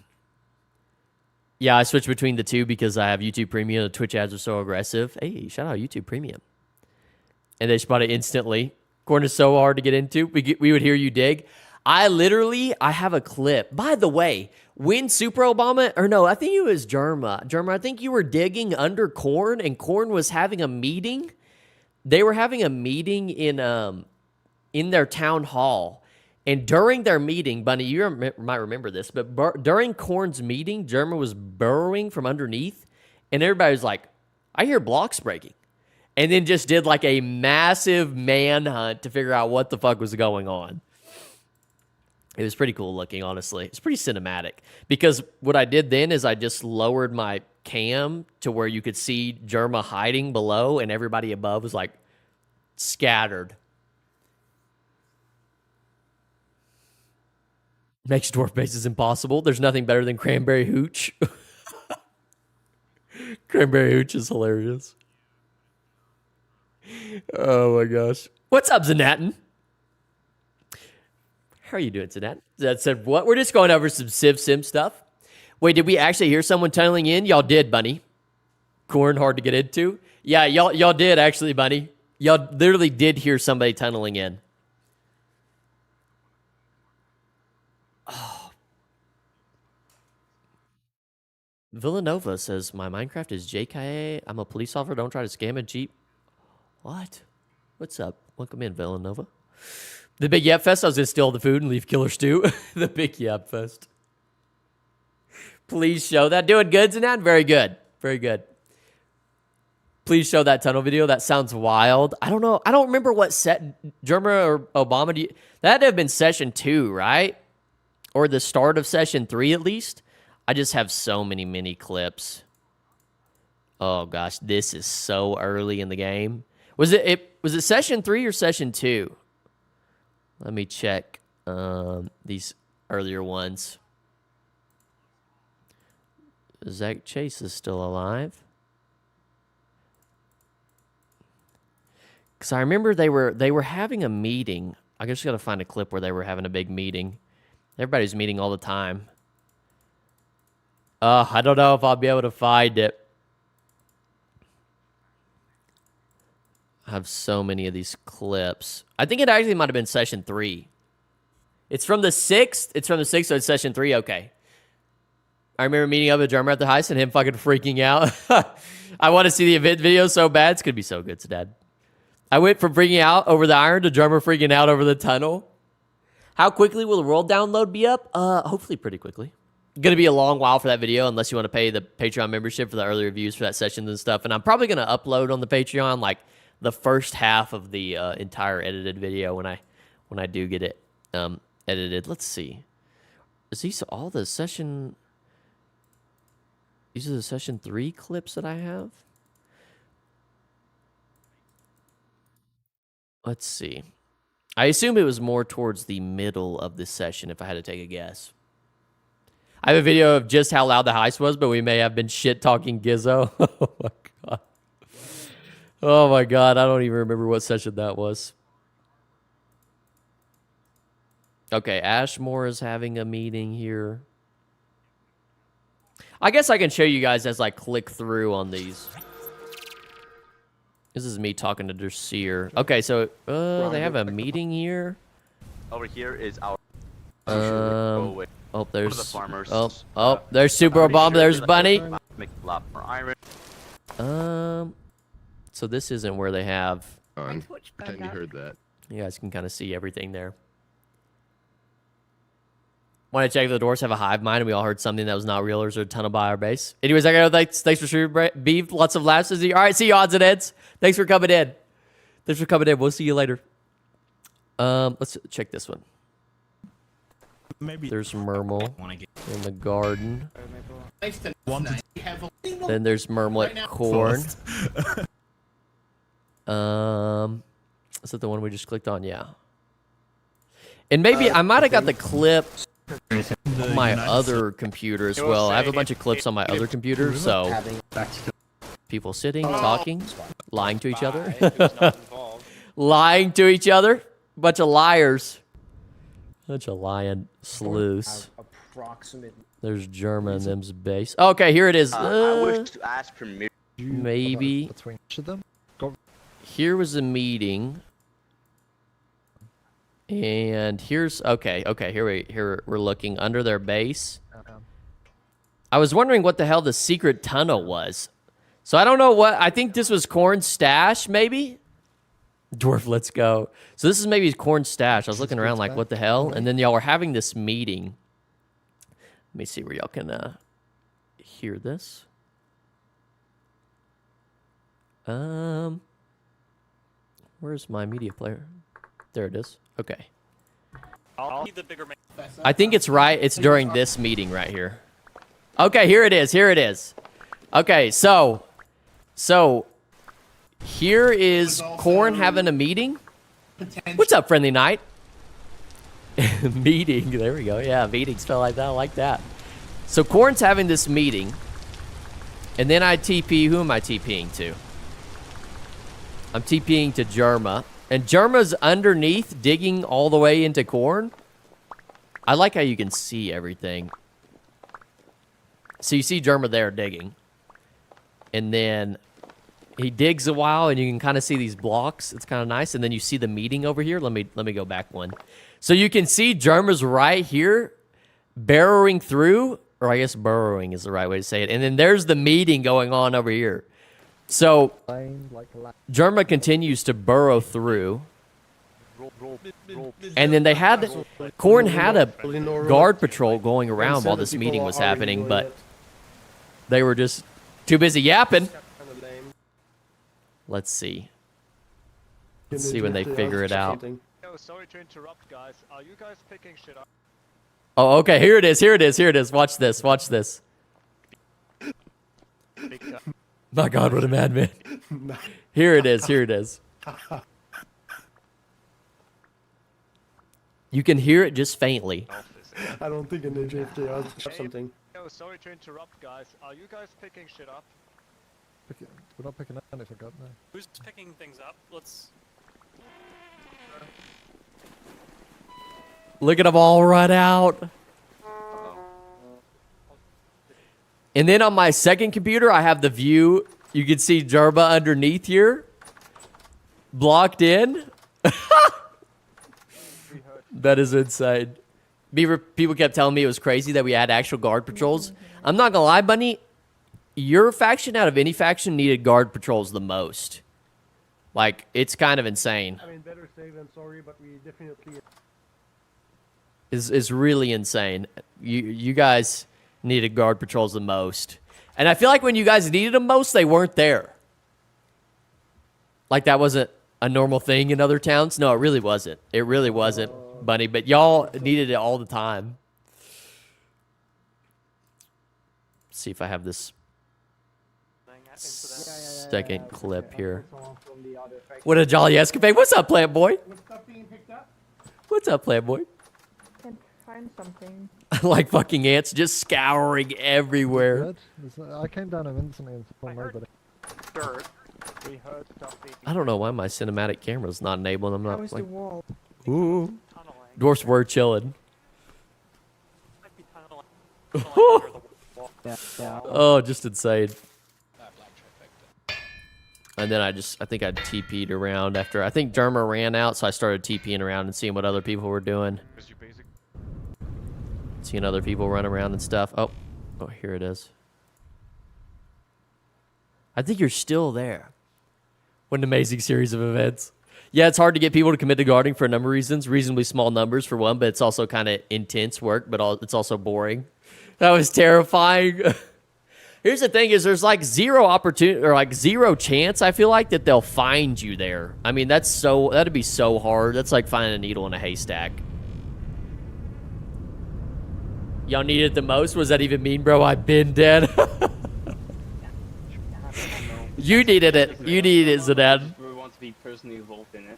Yeah, I switched between the two because I have YouTube Premium. The Twitch ads are so aggressive. Hey, shout out YouTube Premium. And they spot it instantly. Corn is so hard to get into. We would hear you dig. I have a clip. By the way, when Super Obama, or no, I think it was Germa. Germa, I think you were digging under Korn, and Korn was having a meeting. They were having a meeting in their town hall. And during their meeting, Bunny, you might remember this, but during Korn's meeting, Germa was burrowing from underneath, and everybody was like, I hear blocks breaking. And then just did like a massive manhunt to figure out what the fuck was going on. It was pretty cool looking, honestly. It's pretty cinematic. Because what I did then is I just lowered my cam to where you could see Germa hiding below, and everybody above was like scattered. Makes dwarf bases impossible. There's nothing better than cranberry hooch. Cranberry hooch is hilarious. Oh my gosh. What's up, Zanatin? How are you doing, Zanatin? That said what? We're just going over some Civ Sim stuff. Wait, did we actually hear someone tunneling in? Y'all did, Bunny. Corn hard to get into. Yeah, y'all did actually, Bunny. Y'all literally did hear somebody tunneling in. Villanova says, my Minecraft is JKA. I'm a police officer. Don't try to scam a Jeep. What? What's up? Welcome in, Villanova. The Big Yap Fest, I was going to steal the food and leave Killer Stew. The Big Yap Fest. Please show that. Doing good, Zanan? Very good. Very good. Please show that tunnel video. That sounds wild. I don't know. I don't remember what set Germa or Obama. That had to have been session 2, right? Or the start of session 3 at least. I just have so many mini clips. Oh gosh, this is so early in the game. Was it session 3 or session 2? Let me check these earlier ones. Zach Chase is still alive. Because I remember they were having a meeting. I just got to find a clip where they were having a big meeting. Everybody's meeting all the time. I don't know if I'll be able to find it. I have so many of these clips. I think it actually might have been session 3. It's from the 6th. It's from the 6th, so it's session 3. Okay. I remember meeting up with German at the heist and him fucking freaking out. I want to see the event video so bad. It's going to be so good, Dad. I went from freaking out over the iron to Drummer freaking out over the tunnel. How quickly will the world download be up? Hopefully pretty quickly. Going to be a long while for that video unless you want to pay the Patreon membership for the early reviews for that session and stuff. And I'm probably going to upload on the Patreon like the first half of the entire edited video when I do get it edited. Let's see. Is these all the session? These are the session 3 clips that I have. Let's see. I assume it was more towards the middle of this session if I had to take a guess. I have a video of just how loud the heist was, but we may have been shit-talking Gizzo. Oh, my God. Oh, my God. I don't even remember what session that was. Okay, Ashmore is having a meeting here. I guess I can show you guys as I click through on these. This is me talking to Farseer. Okay, so they have a meeting here. Over here is our. Oh, there's the farmers. Oh, there's Super Obama. There's Bunny. Make a lot more iron. So this isn't where they have. Pretend you heard that. You guys can kind of see everything there. Want to check if the doors have a hive mind and we all heard something that was not real or there's a tunnel by our base. Anyways, I gotta go. Thanks for shooting beef. Lots of laughs. All right, see you, odds and ends. Thanks for coming in. Thanks for coming in. We'll see you later. Let's check this one. Maybe there's Murmel in the garden. Then there's Murmlet Corn. Is that the one we just clicked on? Yeah. And maybe I might have got the clip on my other computer as well. I have a bunch of clips on my other computer, so people sitting, talking, lying to each other. Lying to each other. Bunch of liars. Bunch of lying sleuths. There's German in them's base. Okay, here it is. I wish to ask permission. Maybe. Here was a meeting. And here's okay. Here we're looking under their base. I was wondering what the hell the secret tunnel was. So I don't know what. I think this was Corn's stash, maybe. Dwarf, let's go. So this is maybe Corn's stash. I was looking around like, what the hell? And then y'all were having this meeting. Let me see where y'all can hear this. Where's my media player? There it is. Okay. I'll need the bigger man. I think it's right. It's during this meeting right here. Okay, here it is. Here it is. Okay, so here is Corn having a meeting. What's up, Friendly Knight? Meeting. There we go. Yeah, meeting spelled like that. I like that. So Corn's having this meeting, and then I TP. Who am I TPing to? I'm TPing to Germa. And Germa's underneath, digging all the way into Corn. I like how you can see everything. So you see Germa there digging. And then he digs a while, and you can kind of see these blocks. It's kind of nice. And then you see the meeting over here. Let me go back one. So you can see Germa's right here, burrowing through, or I guess burrowing is the right way to say it. And then there's the meeting going on over here. So Germa continues to burrow through. And then they had Korn had a guard patrol going around while this meeting was happening, but they were just too busy yapping. Let's see. Let's see when they figure it out. Yo, sorry to interrupt, guys. Are you guys picking shit up? Oh, okay. Here it is. Here it is. Here it is. Watch this. Watch this. My God, what a madman. Here it is. Here it is. You can hear it just faintly. I don't think in the JFJ I'll something. Yo, sorry to interrupt, guys. Are you guys picking shit up? We're not picking up anything up now. Who's picking things up? Let's... Look at them all run out. And then on my second computer, I have the view. You can see Jerba underneath here. Blocked in. That is insane. People kept telling me it was crazy that we had actual guard patrols. I'm not gonna lie, Bunny. Your faction out of any faction needed guard patrols the most. Like, it's kind of insane. I mean, better safe than sorry, but we definitely... Is really insane. You guys needed guard patrols the most. And I feel like when you guys needed them most, they weren't there. Like that wasn't a normal thing in other towns. No, it really wasn't. It really wasn't, Bunny. But y'all needed it all the time. Let's see if I have this second clip here. What a jolly escapade. What's up, Plant Boy? What's up, Plant Boy? Find something. Like fucking ants just scouring everywhere. I came down and instantly and found nobody. We heard stuff being... I don't know why my cinematic camera's not enabled. I'm How not is like... the wall? Ooh. Dwarfs were chilling. Oh, just insane. And then I think I TP'd around after. I think Derma ran out, so I started TPing around and seeing what other people were doing. Seeing other people run around and stuff. Oh, here it is. I think you're still there. What an amazing series of events. Yeah, it's hard to get people to commit to guarding for a number of reasons. Reasonably small numbers for one, but it's also kind of intense work, but it's also boring. That was terrifying. Here's the thing is there's like zero opportunity or like zero chance, I feel like, that they'll find you there. I mean, that'd be so hard. That's like finding a needle in a haystack. Y'all need it the most? Was that even mean, bro? I've been dead. You needed it. You needed it, Zidane. We want to be personally involved in it.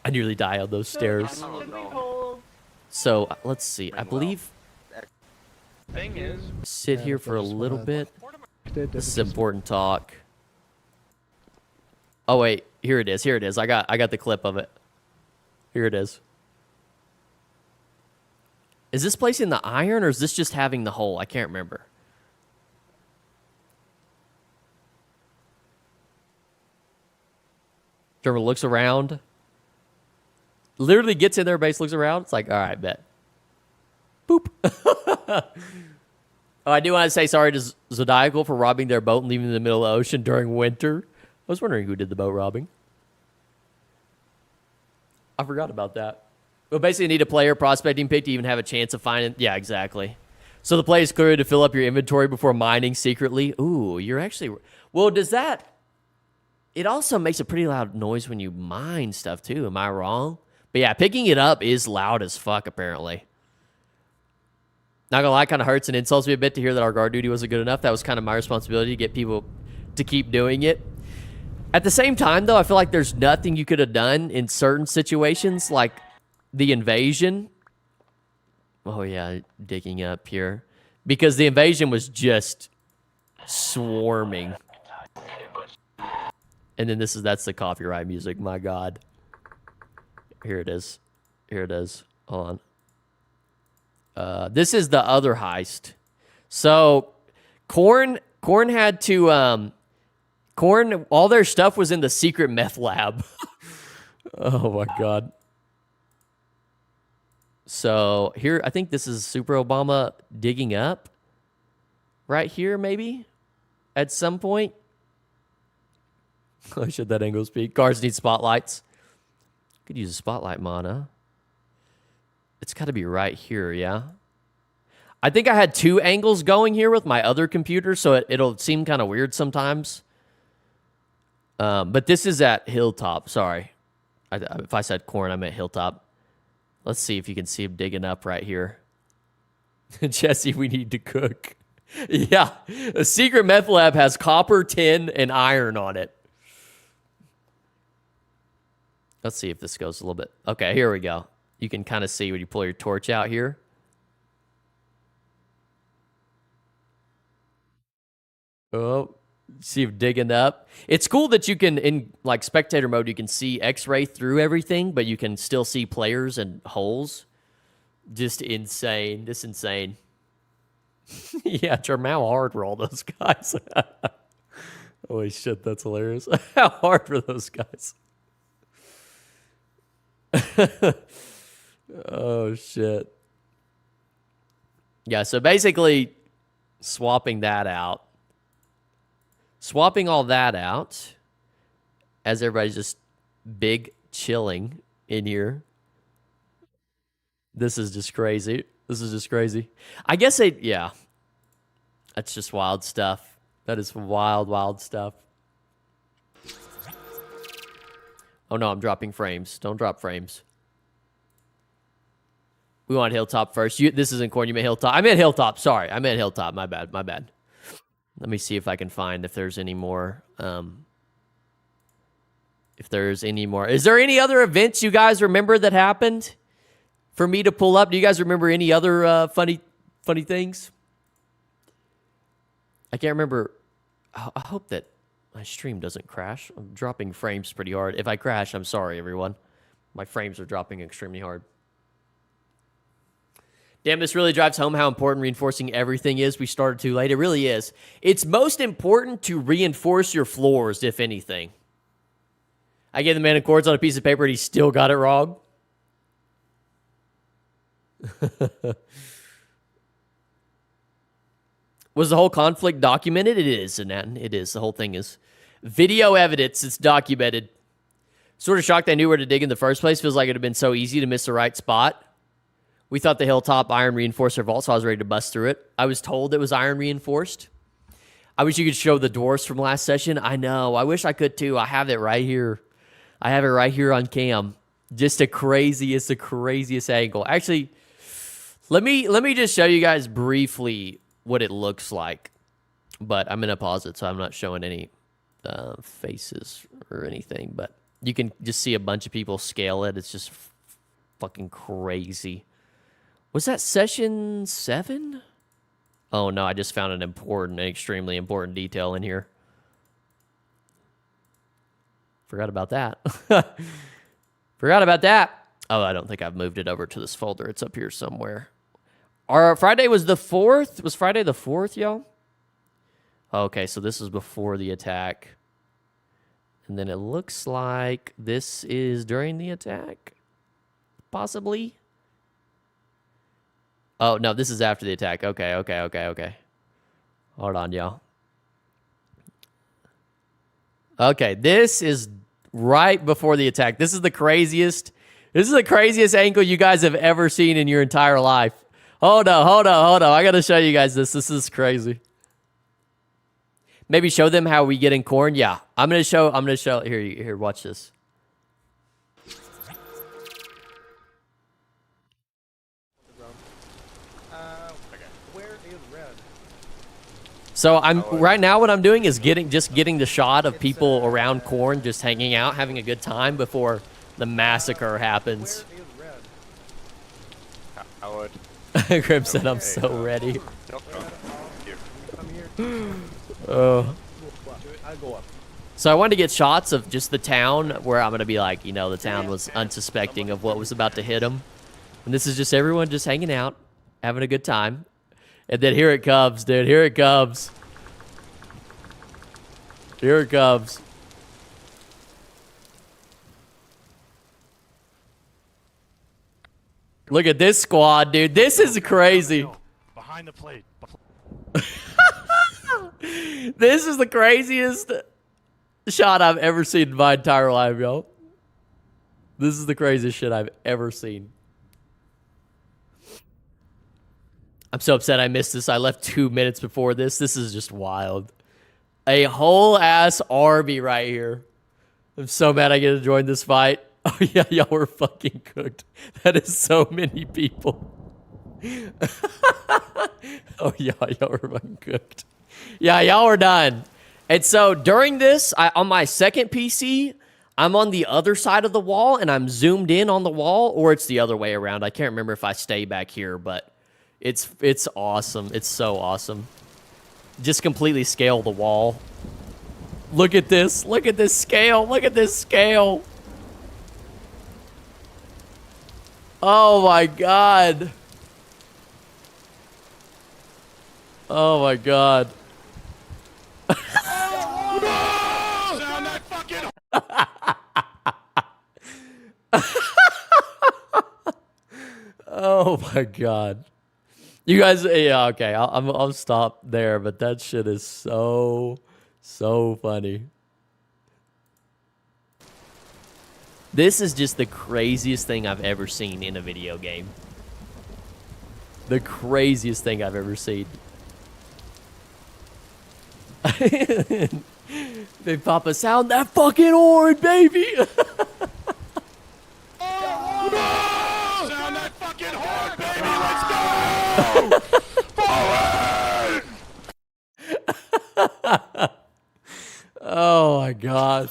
I nearly died on those stairs. So, let's see. I believe... Thing is... Sit here for a little bit. This is important talk. Oh, wait. Here it is. Here it is. I got the clip of it. Here it is. Is this placing the iron, or is this just having the hole? I can't remember. Trevor looks around. Literally gets in their base, looks around. It's like, all right, bet. Boop. Oh, I do want to say sorry to Zodiacal for robbing their boat and leaving it in the middle of the ocean during winter. I was wondering who did the boat robbing. I forgot about that. Well, basically, you need a player prospecting pick to even have a chance of finding... Yeah, exactly. So the play is clearly to fill up your inventory before mining secretly. Ooh, you're actually... Well, does that... It also makes a pretty loud noise when you mine stuff, too. Am I wrong? But yeah, picking it up is loud as fuck, apparently. Not gonna lie, kind of hurts and insults me a bit to hear that our guard duty wasn't good enough. That was kind of my responsibility to get people to keep doing it. At the same time, though, I feel like there's nothing you could have done in certain situations, like the invasion. Oh, yeah, digging up here. Because the invasion was just swarming. And then that's the copyright music. My God. Here it is. Here it is. Hold on. This is the other heist. So, Korn had to, all their stuff was in the secret meth lab. Oh my God. So, here, I think this is Super Obama digging up. right here, maybe? At some point? Oh, should that angle speed? Cars need spotlights. Could use a spotlight mod, huh? It's got to be right here, yeah? I think I had 2 angles going here with my other computer, so it'll seem kind of weird sometimes. But this is at Hilltop, sorry. If I said corn, I meant Hilltop. Let's see if you can see him digging up right here. Jesse, we need to cook. Yeah, a secret meth lab has copper, tin, and iron on it. Let's see if this goes a little bit. Okay, here we go. You can kind of see when you pull your torch out here. Oh, see him digging up. It's cool that you can, in like spectator mode, you can see X-ray through everything, but you can still see players and holes. Just insane. Just insane. Yeah, Jermao hard for all those guys. Holy shit, that's hilarious. How hard for those guys. Oh, shit. Yeah, so basically swapping that out. Swapping all that out as everybody's just big chilling in here. This is just crazy. This is just crazy. I guess yeah. That's just wild stuff. That is wild, wild stuff. Oh no, I'm dropping frames. Don't drop frames. We want Hilltop first. This isn't corn. You meant Hilltop. I meant Hilltop. Sorry. I meant Hilltop. My bad. My bad. Let me see if I can find if there's any more. If there's any more. Is there any other events you guys remember that happened for me to pull up? Do you guys remember any other funny things? I can't remember. I hope that my stream doesn't crash. I'm dropping frames pretty hard. If I crash, I'm sorry, everyone. My frames are dropping extremely hard. Damn, this really drives home how important reinforcing everything is. We started too late. It really is. It's most important to reinforce your floors, if anything. I gave the man in chords on a piece of paper and he still got it wrong. Was the whole conflict documented? It is, Anatin. It is. The whole thing is. Video evidence. It's documented. Sort of shocked I knew where to dig in the first place. Feels like it would have been so easy to miss the right spot. We thought the Hilltop iron reinforcer vault, so I was ready to bust through it. I was told it was iron reinforced. I wish you could show the doors from last session. I know. I wish I could too. I have it right here. I have it right here on cam. Just the craziest angle. Actually, let me just show you guys briefly what it looks like. But I'm going to pause it so I'm not showing any faces or anything. But you can just see a bunch of people scale it. It's just fucking crazy. Was that session 7? Oh, no, I just found an extremely important detail in here. Forgot about that. Forgot about that. Oh, I don't think I've moved it over to this folder. It's up here somewhere. Our Friday was the 4th? Was Friday the 4th, y'all? Okay, so this is before the attack. And then it looks like this is during the attack. Possibly. Oh, no, this is after the attack. Okay. Hold on, y'all. Okay, this is right before the attack. This is the craziest angle you guys have ever seen in your entire life. Hold on. I got to show you guys this. This is crazy. Maybe show them how we get in corn. Yeah, I'm going to show. Here, watch this. So right now what I'm doing is getting the shot of people around corn just hanging out, having a good time before the massacre happens. Howard. Grim said I'm so ready. Oh. So I wanted to get shots of just the town where I'm going to be like, the town was unsuspecting of what was about to hit them. And this is just everyone just hanging out, having a good time. And then here it comes, dude. Here it comes. Here it comes. Look at this squad, dude. This is crazy. Behind the plate. This is the craziest shot I've ever seen in my entire life, yo. This is the craziest shit I've ever seen. I'm so upset I missed this. I left 2 minutes before this. This is just wild. A whole ass army right here. I'm so mad I get to join this fight. Oh yeah, y'all were fucking cooked. That is so many people. Oh yeah, y'all were fucking cooked. Yeah, y'all were done. And so during this, on my second PC, I'm on the other side of the wall and I'm zoomed in on the wall, or it's the other way around. I can't remember if I stay back here, but it's awesome. It's so awesome. Just completely scale the wall. Look at this. Look at this scale. Look at this scale. Oh my god. Oh my god. Oh my god. You guys, yeah, okay, I'll stop there, but that shit is so funny. This is just the craziest thing I've ever seen in a video game. The craziest thing I've ever seen. Big Papa, sound that fucking horn, baby! Sound that fucking horn, baby! Let's go! Forward! Oh my god.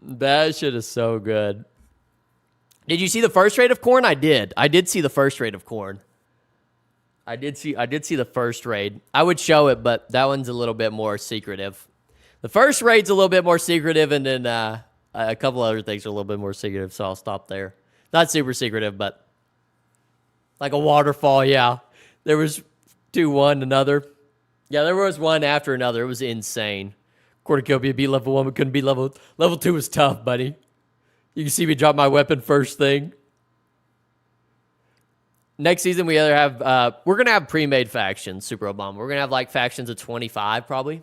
That shit is so good. Did you see the first raid of corn? I did. I did see the first raid of corn. I did see the first raid. I would show it, but that one's a little bit more secretive. The first raid's a little bit more secretive, and then a couple other things are a little bit more secretive, so I'll stop there. Not super secretive, but like a waterfall, yeah. There was one another. Yeah, there was one after another. It was insane. Cornucopia beat level 1, but couldn't beat level 2 was tough, buddy. You can see me drop my weapon first thing. Next season, we either have, we're going to have pre-made factions, Super Obama. We're going to have like factions of 25, probably.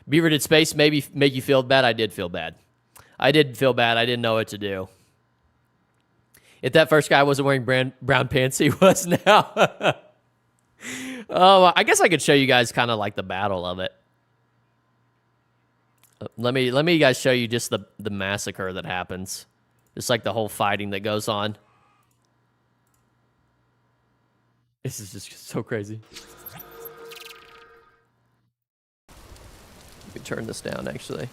Beaver, did space maybe make you feel bad? I did feel bad. I did feel bad. I didn't know what to do. If that first guy wasn't wearing brown pants, he was now. Oh, I guess I could show you guys kind of like the battle of it. Let me guys show you just the massacre that happens. Just like the whole fighting that goes on. This is just so crazy. You can turn this down, actually.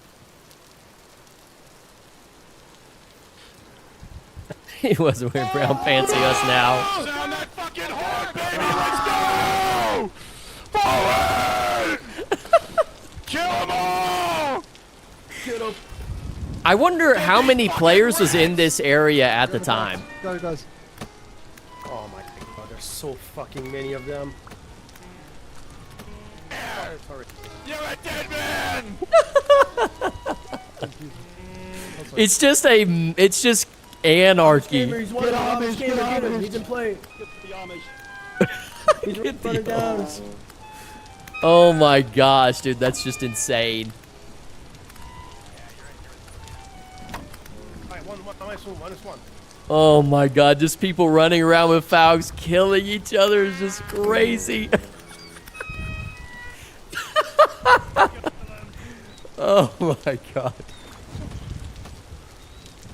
He wasn't wearing brown pants, he was now. Sound that fucking horn, baby! Let's go! Forward! Kill them all! Get up. I wonder how many players was in this area at the time. Go, guys. Oh my god, there's so fucking many of them. You're a dead man! It's just anarchy. He's one of the Amish. He's in play. He's running down. Oh my gosh, dude, that's just insane. One. Oh my god, just people running around with Faugs killing each other is just crazy. Oh my god.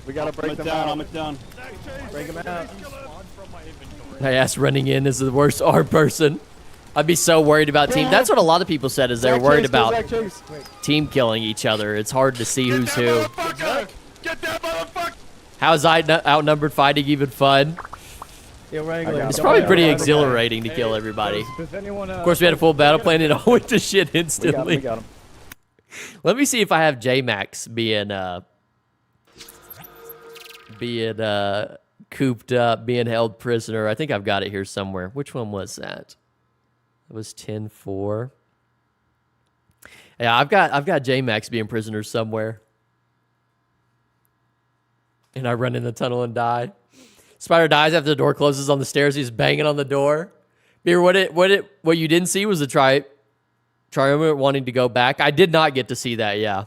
We gotta break them out. I'm down. Break them out. I asked running in is the worst R person. I'd be so worried about team. That's what a lot lot of people said is they're worried about team killing each other. It's hard to see who's who. Get that motherfucker! How's outnumbered fighting even fun? It's probably pretty exhilarating to kill everybody. Of course, we had a full battle plan and it all went to shit instantly. We got him. Let me see if I have J-Max being cooped up, being held prisoner. I think I've got it here somewhere. Which one was that? It was 10-4. Yeah, I've got J-Max being prisoner somewhere. And I run in the tunnel and die. Spider dies after the door closes on the stairs. He's banging on the door. Beer, what you didn't see was the Triumvirate wanting to go back. I did not get to see that, yeah.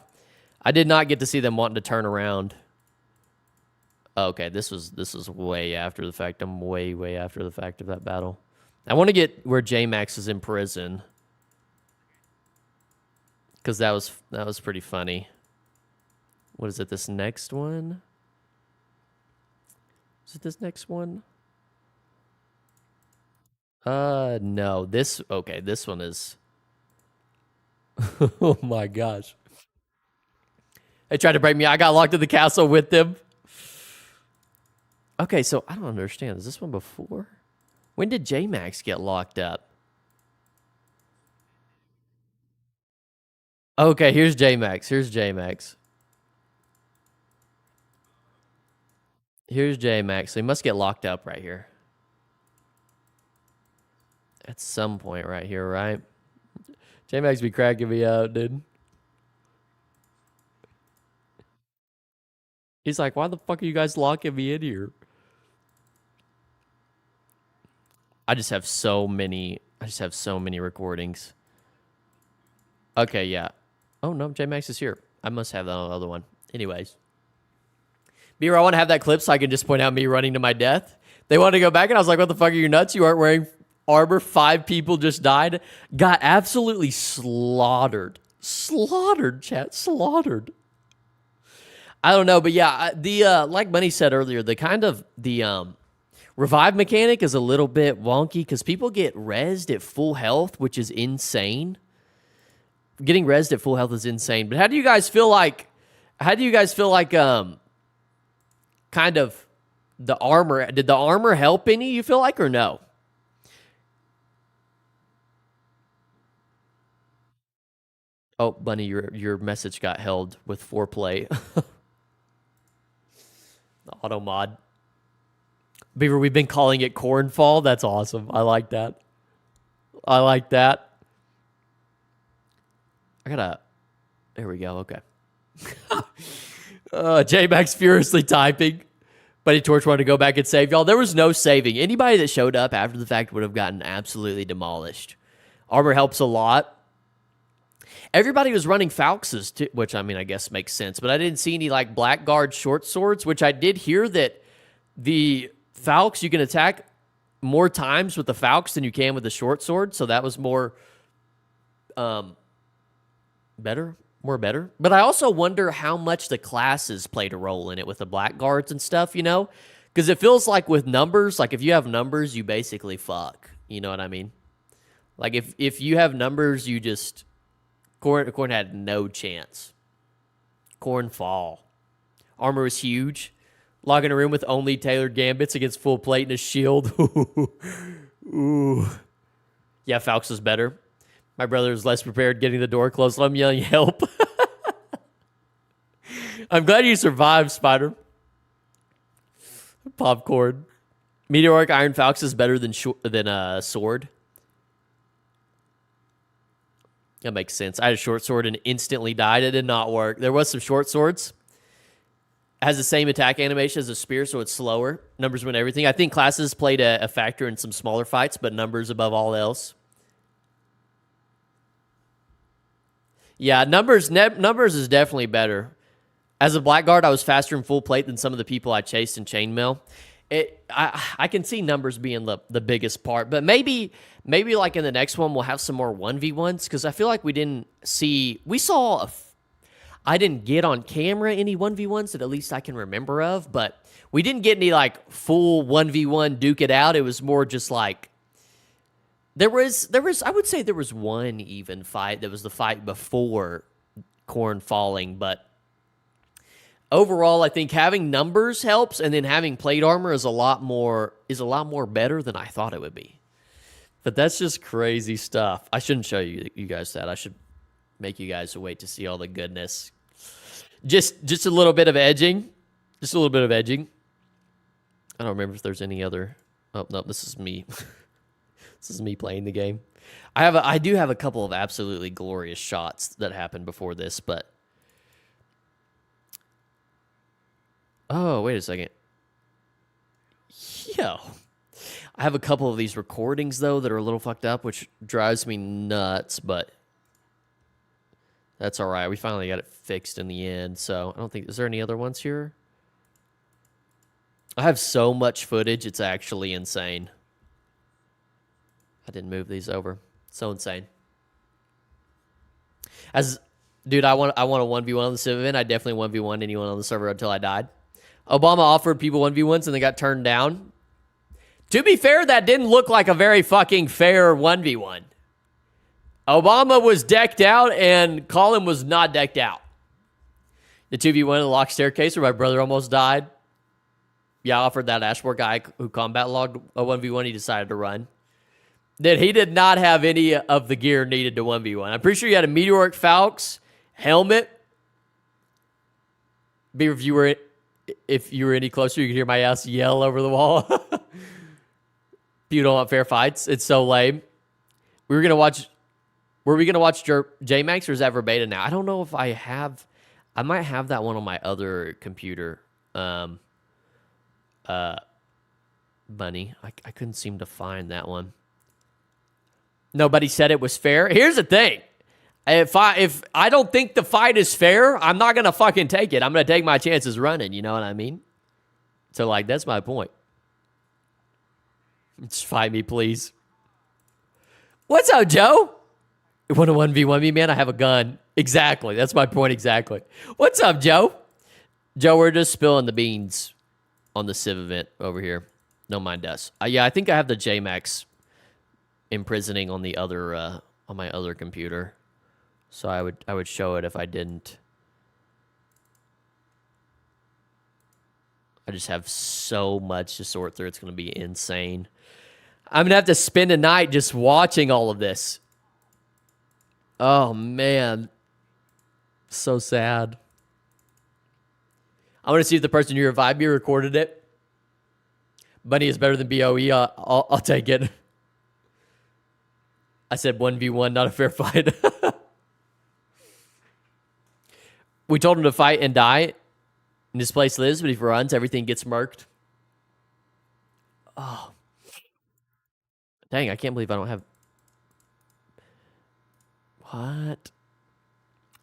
I did not get to see them wanting to turn around. Okay, this was way after the fact. I'm way after the fact of that battle. I want to get where J-Max is in prison. Because that was pretty funny. What is it, this next one? Is it this next one? No. This one is... Oh my gosh. They tried to break me. I got locked in the castle with them. Okay, so I don't understand. Is this one before? When did J-Max get locked up? Okay, here's J-Max. Here's J-Max. Here's J-Max. So he must get locked up right here. At some point right here, right? J-Max be cracking me out, dude. He's like, why the fuck are you guys locking me in here? I just have so many recordings. Okay, yeah. Oh no, J-Max is here. I must have that on the other one. Anyways. B-Roll, I want to have that clip so I can just point out me running to my death. They wanted to go back and I was like, what the fuck are you nuts? You aren't wearing armor. 5 people just died. Got absolutely slaughtered. Slaughtered, chat. Slaughtered. I don't know, but yeah, like Money said earlier, the revive mechanic is a little bit wonky because people get rezzed at full health, which is insane. Getting rezzed at full health is insane. But how do you guys feel like kind of the armor, did the armor help any, you feel like, or no? Oh, Bunny, your message got held with foreplay. The auto mod. Beaver, we've been calling it cornfall. That's awesome. I like that. I like that. There we go. Okay. J-Max furiously typing. Buddy Torch wanted to go back and save y'all. There was no saving. Anybody that showed up after the fact would have gotten absolutely demolished. Armor helps a lot. Everybody was running Falxes, too, which, I mean, I guess makes sense. But I didn't see any, like, Blackguard short swords, which I did hear that the Falx, you can attack more times with the Falx than you can with the short sword. So that was more better. But I also wonder how much the classes played a role in it with the Blackguards and stuff, you know? Because it feels like with numbers, like if you have numbers, you basically fuck. You know what I mean? Like if you have numbers, you just... Corn had no chance. Corn fall. Armor was huge. Log in a room with only tailored gambits against full plate and a shield. Ooh. Yeah, Falx was better. My brother was less prepared getting the door closed. I'm yelling, help. I'm glad you survived, Spider. Popcorn. Meteoric Iron Falx is better than sword. That makes sense. I had a short sword and instantly died. It did not work. There was some short swords. It has the same attack animation as a spear, so it's slower. Numbers win everything. I think classes played a factor in some smaller fights, but numbers above all else. Yeah, numbers is definitely better. As a Blackguard, I was faster in full plate than some of the people I chased in chainmail. I can see numbers being the biggest part, but maybe like in the next one we'll have some more 1v1s because I feel like I didn't get on camera any 1v1s that at least I can remember of, but we didn't get any like full 1v1 duke it out. It was more just like there was I would say there was one even fight that was the fight before Corn falling, but overall, I think having numbers helps, and then having plate armor is a lot more better than I thought it would be. But that's just crazy stuff. I shouldn't show you guys that. I should make you guys wait to see all the goodness. Just a little bit of edging. Just a little bit of edging. I don't remember if there's any other. Oh no, this is me. This is me playing the game. I do have a couple of absolutely glorious shots that happened before this, but. Oh, wait a second. Yo. I have a couple of these recordings, though, that are a little fucked up, which drives me nuts, but That's all right. We finally got it fixed in the end. So I don't think... Is there any other ones here? I have so much footage. It's actually insane. I didn't move these over. So insane. Dude, I want a 1v1 on the Civ event. I definitely 1v1 anyone on the server until I died. Obama offered people 1v1s and they got turned down. To be fair, that didn't look like a very fucking fair 1v1. Obama was decked out, and Colin was not decked out. The 2v1 in the locked staircase where my brother almost died. Yeah, I offered that Ashmore guy who combat logged a 1v1. He decided to run. Then he did not have any of the gear needed to 1v1. I'm pretty sure you had a Meteoric Falx, helmet. Beaver, if you were any closer, you could hear my ass yell over the wall. People don't want fair fights. It's so lame. Were we going to watch J-Max or is that verbatim now? I don't know if I have. I might have that one on my other computer. Bunny. I couldn't seem to find that one. Nobody said it was fair. Here's the thing. If I don't think the fight is fair, I'm not going to fucking take it. I'm going to take my chances running. You know what I mean? So, like, that's my point. Just fight me, please. What's up, Joe? You want a 1v1 me, man? I have a gun. Exactly. That's my point exactly. What's up, Joe? Joe, we're just spilling the beans on the Civ event over here. Don't mind us. Yeah, I think I have the JMax imprisoning on the other on my other computer. So I would show it if I didn't. I just have so much to sort through. It's going to be insane. I'm going to have to spend a night just watching all of this. Oh, man. So sad. I want to see if the person who revived me recorded it. Bunny is better than BOE. I'll take it. I said 1v1, not a fair fight. We told him to fight and die. And this place lives, but if he runs, everything gets murked. Oh. Dang, I can't believe I don't have... What?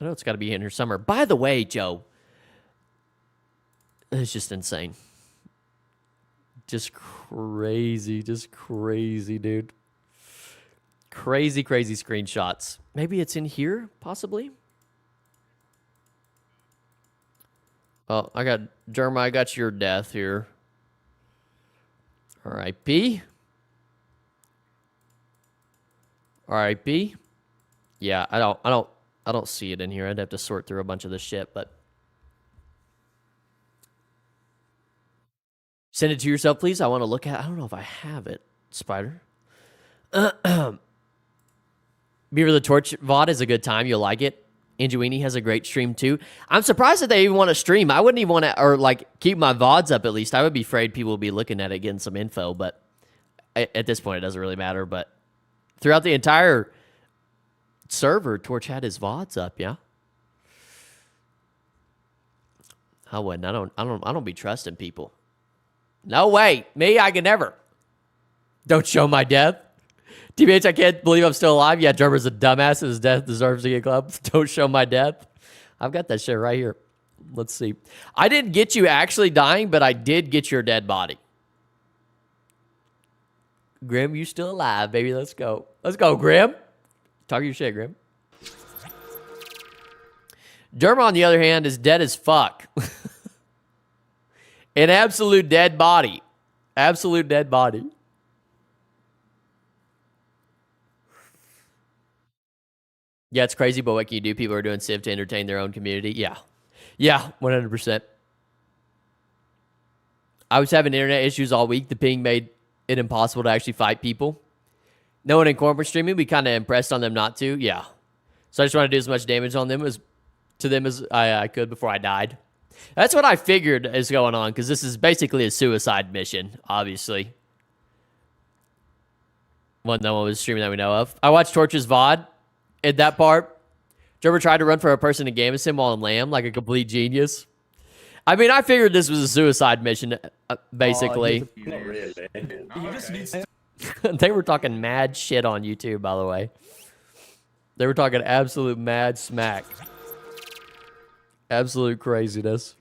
I know it's got to be in here somewhere. By the way, Joe, it's just insane. Just crazy, dude. Crazy screenshots. Maybe it's in here, possibly? Oh, Jeremiah, I got your death here. R.I.P. R.I.P. Yeah, I don't see it in here. I'd have to sort through a bunch of this shit, but send it to yourself, please. I want to look at it. I don't know if I have it, Spider. Beaver the Torch VOD is a good time. You'll like it. Angelini has a great stream too. I'm surprised that they even want to stream. I wouldn't even want to, or like keep my VODs up at least. I would be afraid people would be looking at it, getting some info, but at this point it doesn't really matter. But throughout the entire server, Torch had his VODs up, yeah. I wouldn't. I don't be trusting people. No way. Me, I can never. Don't show my death. TBH, I can't believe I'm still alive. Yeah, Drummer's a dumbass and his death deserves to get clubbed. Don't show my death. I've got that shit right here. Let's see. I didn't get you actually dying, but I did get your dead body. Grim, you still alive, baby. Let's go. Let's go, Grim. Talk your shit, Grim. Derma, on the other hand, is dead as fuck. An absolute dead body. Absolute dead body. Yeah, it's crazy, but what can you do? People are doing Civ to entertain their own community. Yeah. Yeah, 100%. I was having internet issues all week. The ping made it impossible to actually fight people. No one in corporate streaming, we kind of impressed on them not to. Yeah. So I just wanted to do as much damage on them as I could before I died. That's what I figured is going on, because this is basically a suicide mission, obviously. No one was streaming that we know of. I watched Torch's VOD. In that part, Trevor tried to run for a person to game him while in lamb like a complete genius. I mean, I figured this was a suicide mission, basically. Not really. He just needs to... They were talking mad shit on YouTube, by the way. They were talking absolute mad smack. Absolute craziness.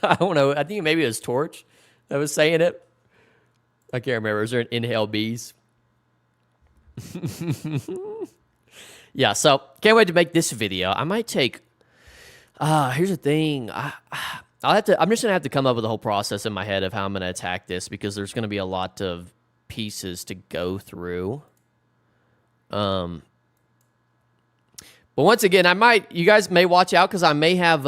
I don't know. I think maybe it was Torch that was saying it. I can't remember. Was there an Inhale Bees? Yeah, so can't wait to make this video. I might take... here's the thing. I'm just gonna have to come up with a whole process in my head of how I'm gonna attack this because there's gonna be a lot of pieces to go through. But once again, you guys may watch out because I may have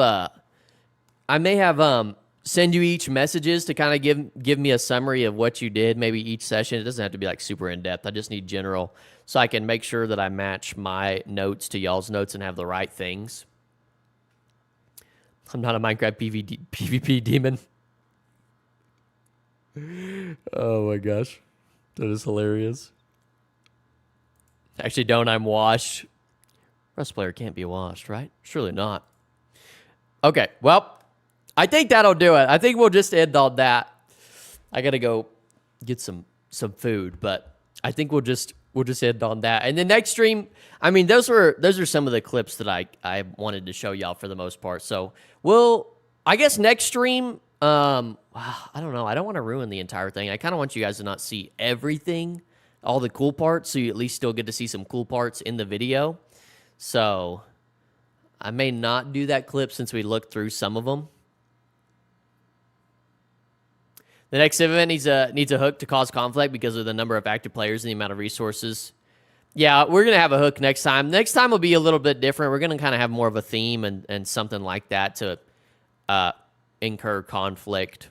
send you each messages to kind of give me a summary of what you did, maybe each session. It doesn't have to be like super in depth. I just need general so I can make sure that I match my notes to y'all's notes and have the right things. I'm not a Minecraft PvP demon. Oh my gosh. That is hilarious. Actually, I'm washed. Rust player can't be washed, right? Surely not. Okay, well, I think that'll do it. I think we'll just end on that. I gotta go get some food, but I think we'll just end on that. And the next stream, I mean, those are some of the clips that I wanted to show y'all for the most part. So I guess next stream, I don't know. I don't want to ruin the entire thing. I kind of want you guys to not see everything, all the cool parts, so you at least still get to see some cool parts in the video. So I may not do that clip since we looked through some of them. The next event needs a hook to cause conflict because of the number of active players and the amount of resources. Yeah, we're going to have a hook next time. Next time will be a little bit different. We're going to kind of have more of a theme and something like that to incur conflict.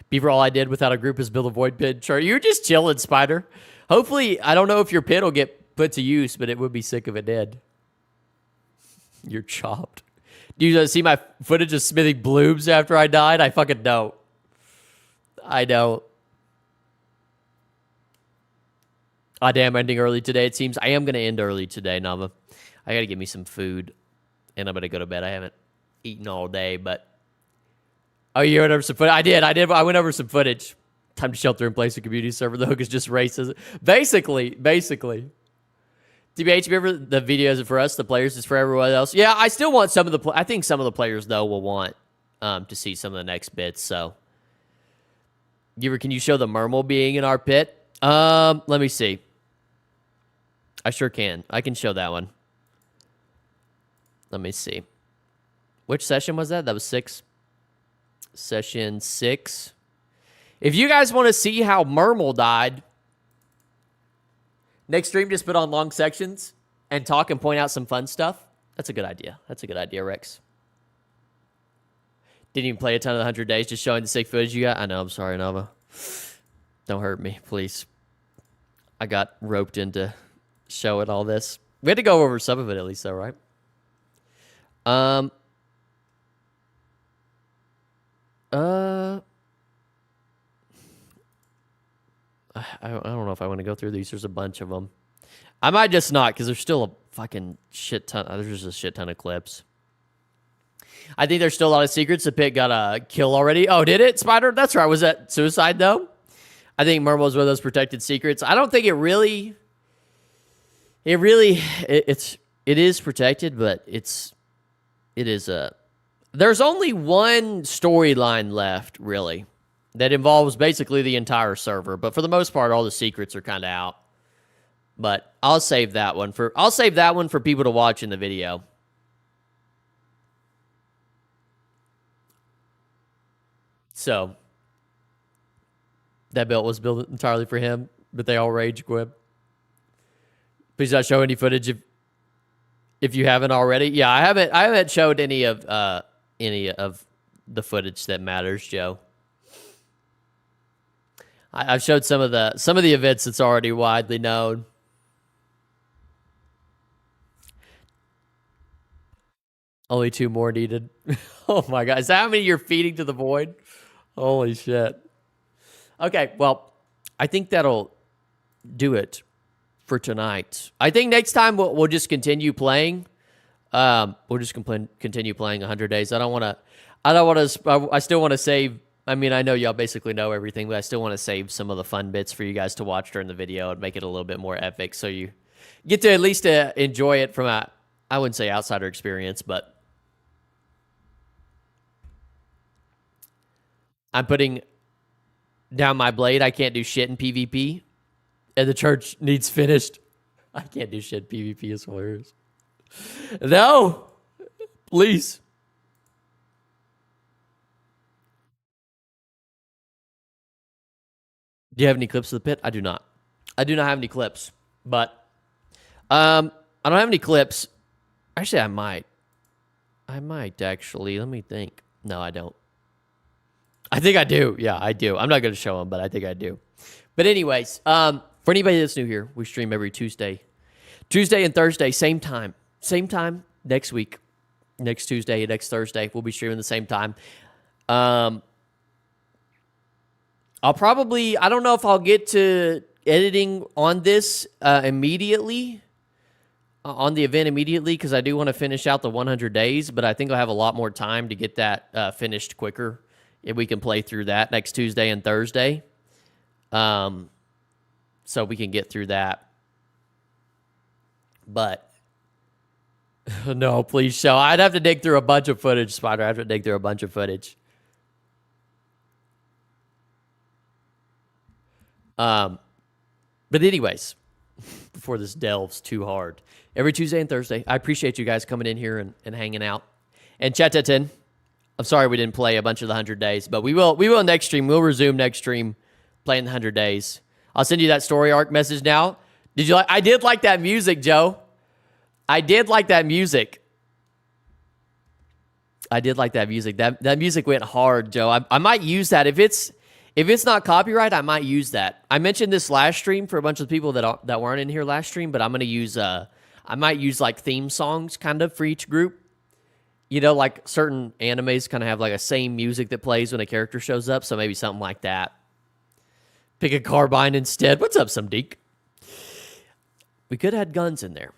Beaver, all I did without a group is build a void pit chart. You're just chilling, Spider. Hopefully, I don't know if your pit will get put to use, but it would be sick if it did. You're chopped. Do you see my footage of smithing blooms after I died? I fucking don't. I don't. Ah, damn, ending early today, it seems. I am going to end early today, Nava. I got to get me some food, and I'm going to go to bed. I haven't eaten all day, but... Oh, you went over some footage? I did. I went over some footage. Time to shelter in place a community server. The hook is just racism. Basically. TBH, remember the video isn't for us, the players is for everyone else? Yeah, I still want some of the... I think some of the players, though, will want to see some of the next bits, so... Can you show the Mermal being in our pit? Let me see. I sure can. I can show that one. Let me see. Which session was that? That was 6. Session 6. If you guys want to see how Mermal died, next stream just put on long sections and talk and point out some fun stuff. That's a good idea. That's a good idea, Rex. Didn't even play a ton of the 100 days, just showing the sick footage you got. I know, I'm sorry, Nava. Don't hurt me, please. I got roped into showing all this. We had to go over some of it at least, though, right? I don't know if I want to go through these. There's a bunch of them. I might just not, because there's still a fucking shit ton. There's just a shit ton of clips. I think there's still a lot of secrets. The pit got a kill already. Oh, did it, Spider? That's right. Was that suicide, though? I think Mermal is one of those protected secrets. I don't think it is protected, but it is a... There's only one storyline left, really, that involves basically the entire server. But for the most part, all the secrets are kind of out. But I'll save that one for people to watch in the video. So, that build was built entirely for him, but they all rage quit. Please not show any footage if you haven't already. Yeah, I haven't showed any of the footage that matters, Joe. I've showed some of the events that's already widely known. Only 2 more needed. Oh my god, is that how many you're feeding to the void? Holy shit. Okay, well, I think that'll do it for tonight. I think next time we'll just continue playing. We'll just continue playing 100 days. I still want to save I mean, I know y'all basically know everything, but I still want to save some of the fun bits for you guys to watch during the video and make it a little bit more epic so you get to at least enjoy it from a, I wouldn't say outsider experience, but I'm putting down my blade. I can't do shit in PvP, and the church needs finished. I can't do shit in PvP. It's hilarious. No, please. Do you have any clips of the pit? I do not. I do not have any clips, but I don't have any clips. Actually, I might. I might actually. Let me think. No, I don't. I think I do. Yeah, I do. I'm not going to show them, but I think I do. But anyways, for anybody that's new here, we stream every Tuesday and Thursday, same time next week, next Tuesday, next Thursday. We'll be streaming the same time. I'll probably, I don't know if I'll get to editing on this immediately, on the event immediately, because I do want to finish out the 100 days, but I think I'll have a lot more time to get that finished quicker if we can play through that next Tuesday and Thursday. So we can get through that. But, no, please show. I'd have to dig through a bunch of footage, Spider. I'd have to dig through a bunch of footage. But anyways, before this delves too hard, every Tuesday and Thursday, I appreciate you guys coming in here and hanging out. And Chat-Tat-Tin, I'm sorry we didn't play a bunch of the 100 days, but we will next stream. We'll resume next stream playing the 100 days. I'll send you that story arc message now. Did you like? I did like that music, Joe. I did like that music. I did like that music. That music went hard, Joe. I might use that if it's not copyright. I might use that. I mentioned this last stream for a bunch of people that weren't in here last stream, but I'm gonna use I might use like theme songs kind of for each group. You know, like certain animes kind of have like a same music that plays when a character shows up, so maybe something like that. Pick a carbine instead. What's up, some Deke? We could have had guns in there.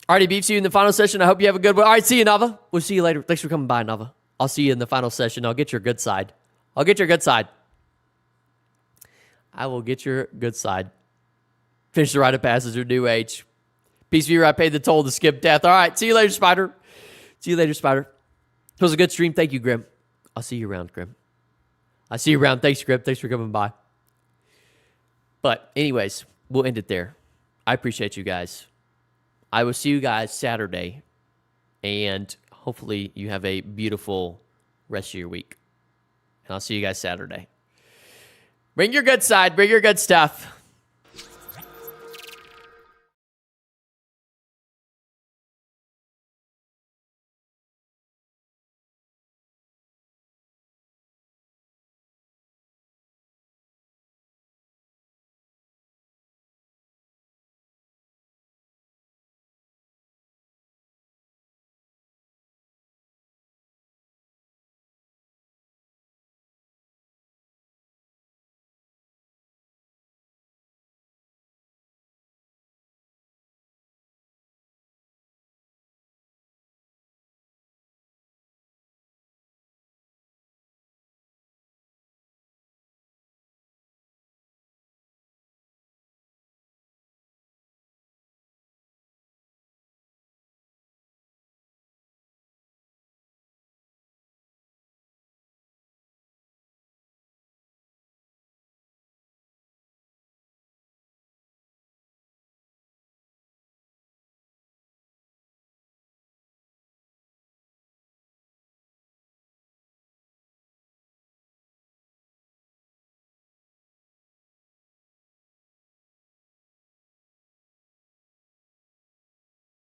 Alrighty, beef, see you in the final session. I hope you have a good one. All right, see you, Nava. We'll see you later. Thanks for coming by, Nava. I'll see you in the final session. I'll get your good side. I will get your good side. Finish the rite of passage with New Age. Peace be, I paid the toll to skip death. All right, see you later, Spider. See you later, Spider. It was a good stream. Thank you, Grim. I'll see you around, Grim. I'll see you around. Thanks, Grim. Thanks for coming by. But anyways, we'll end it there. I appreciate you guys. I will see you guys Saturday. And hopefully you have a beautiful rest of your week. And I'll see you guys Saturday. Bring your good side. Bring your good stuff.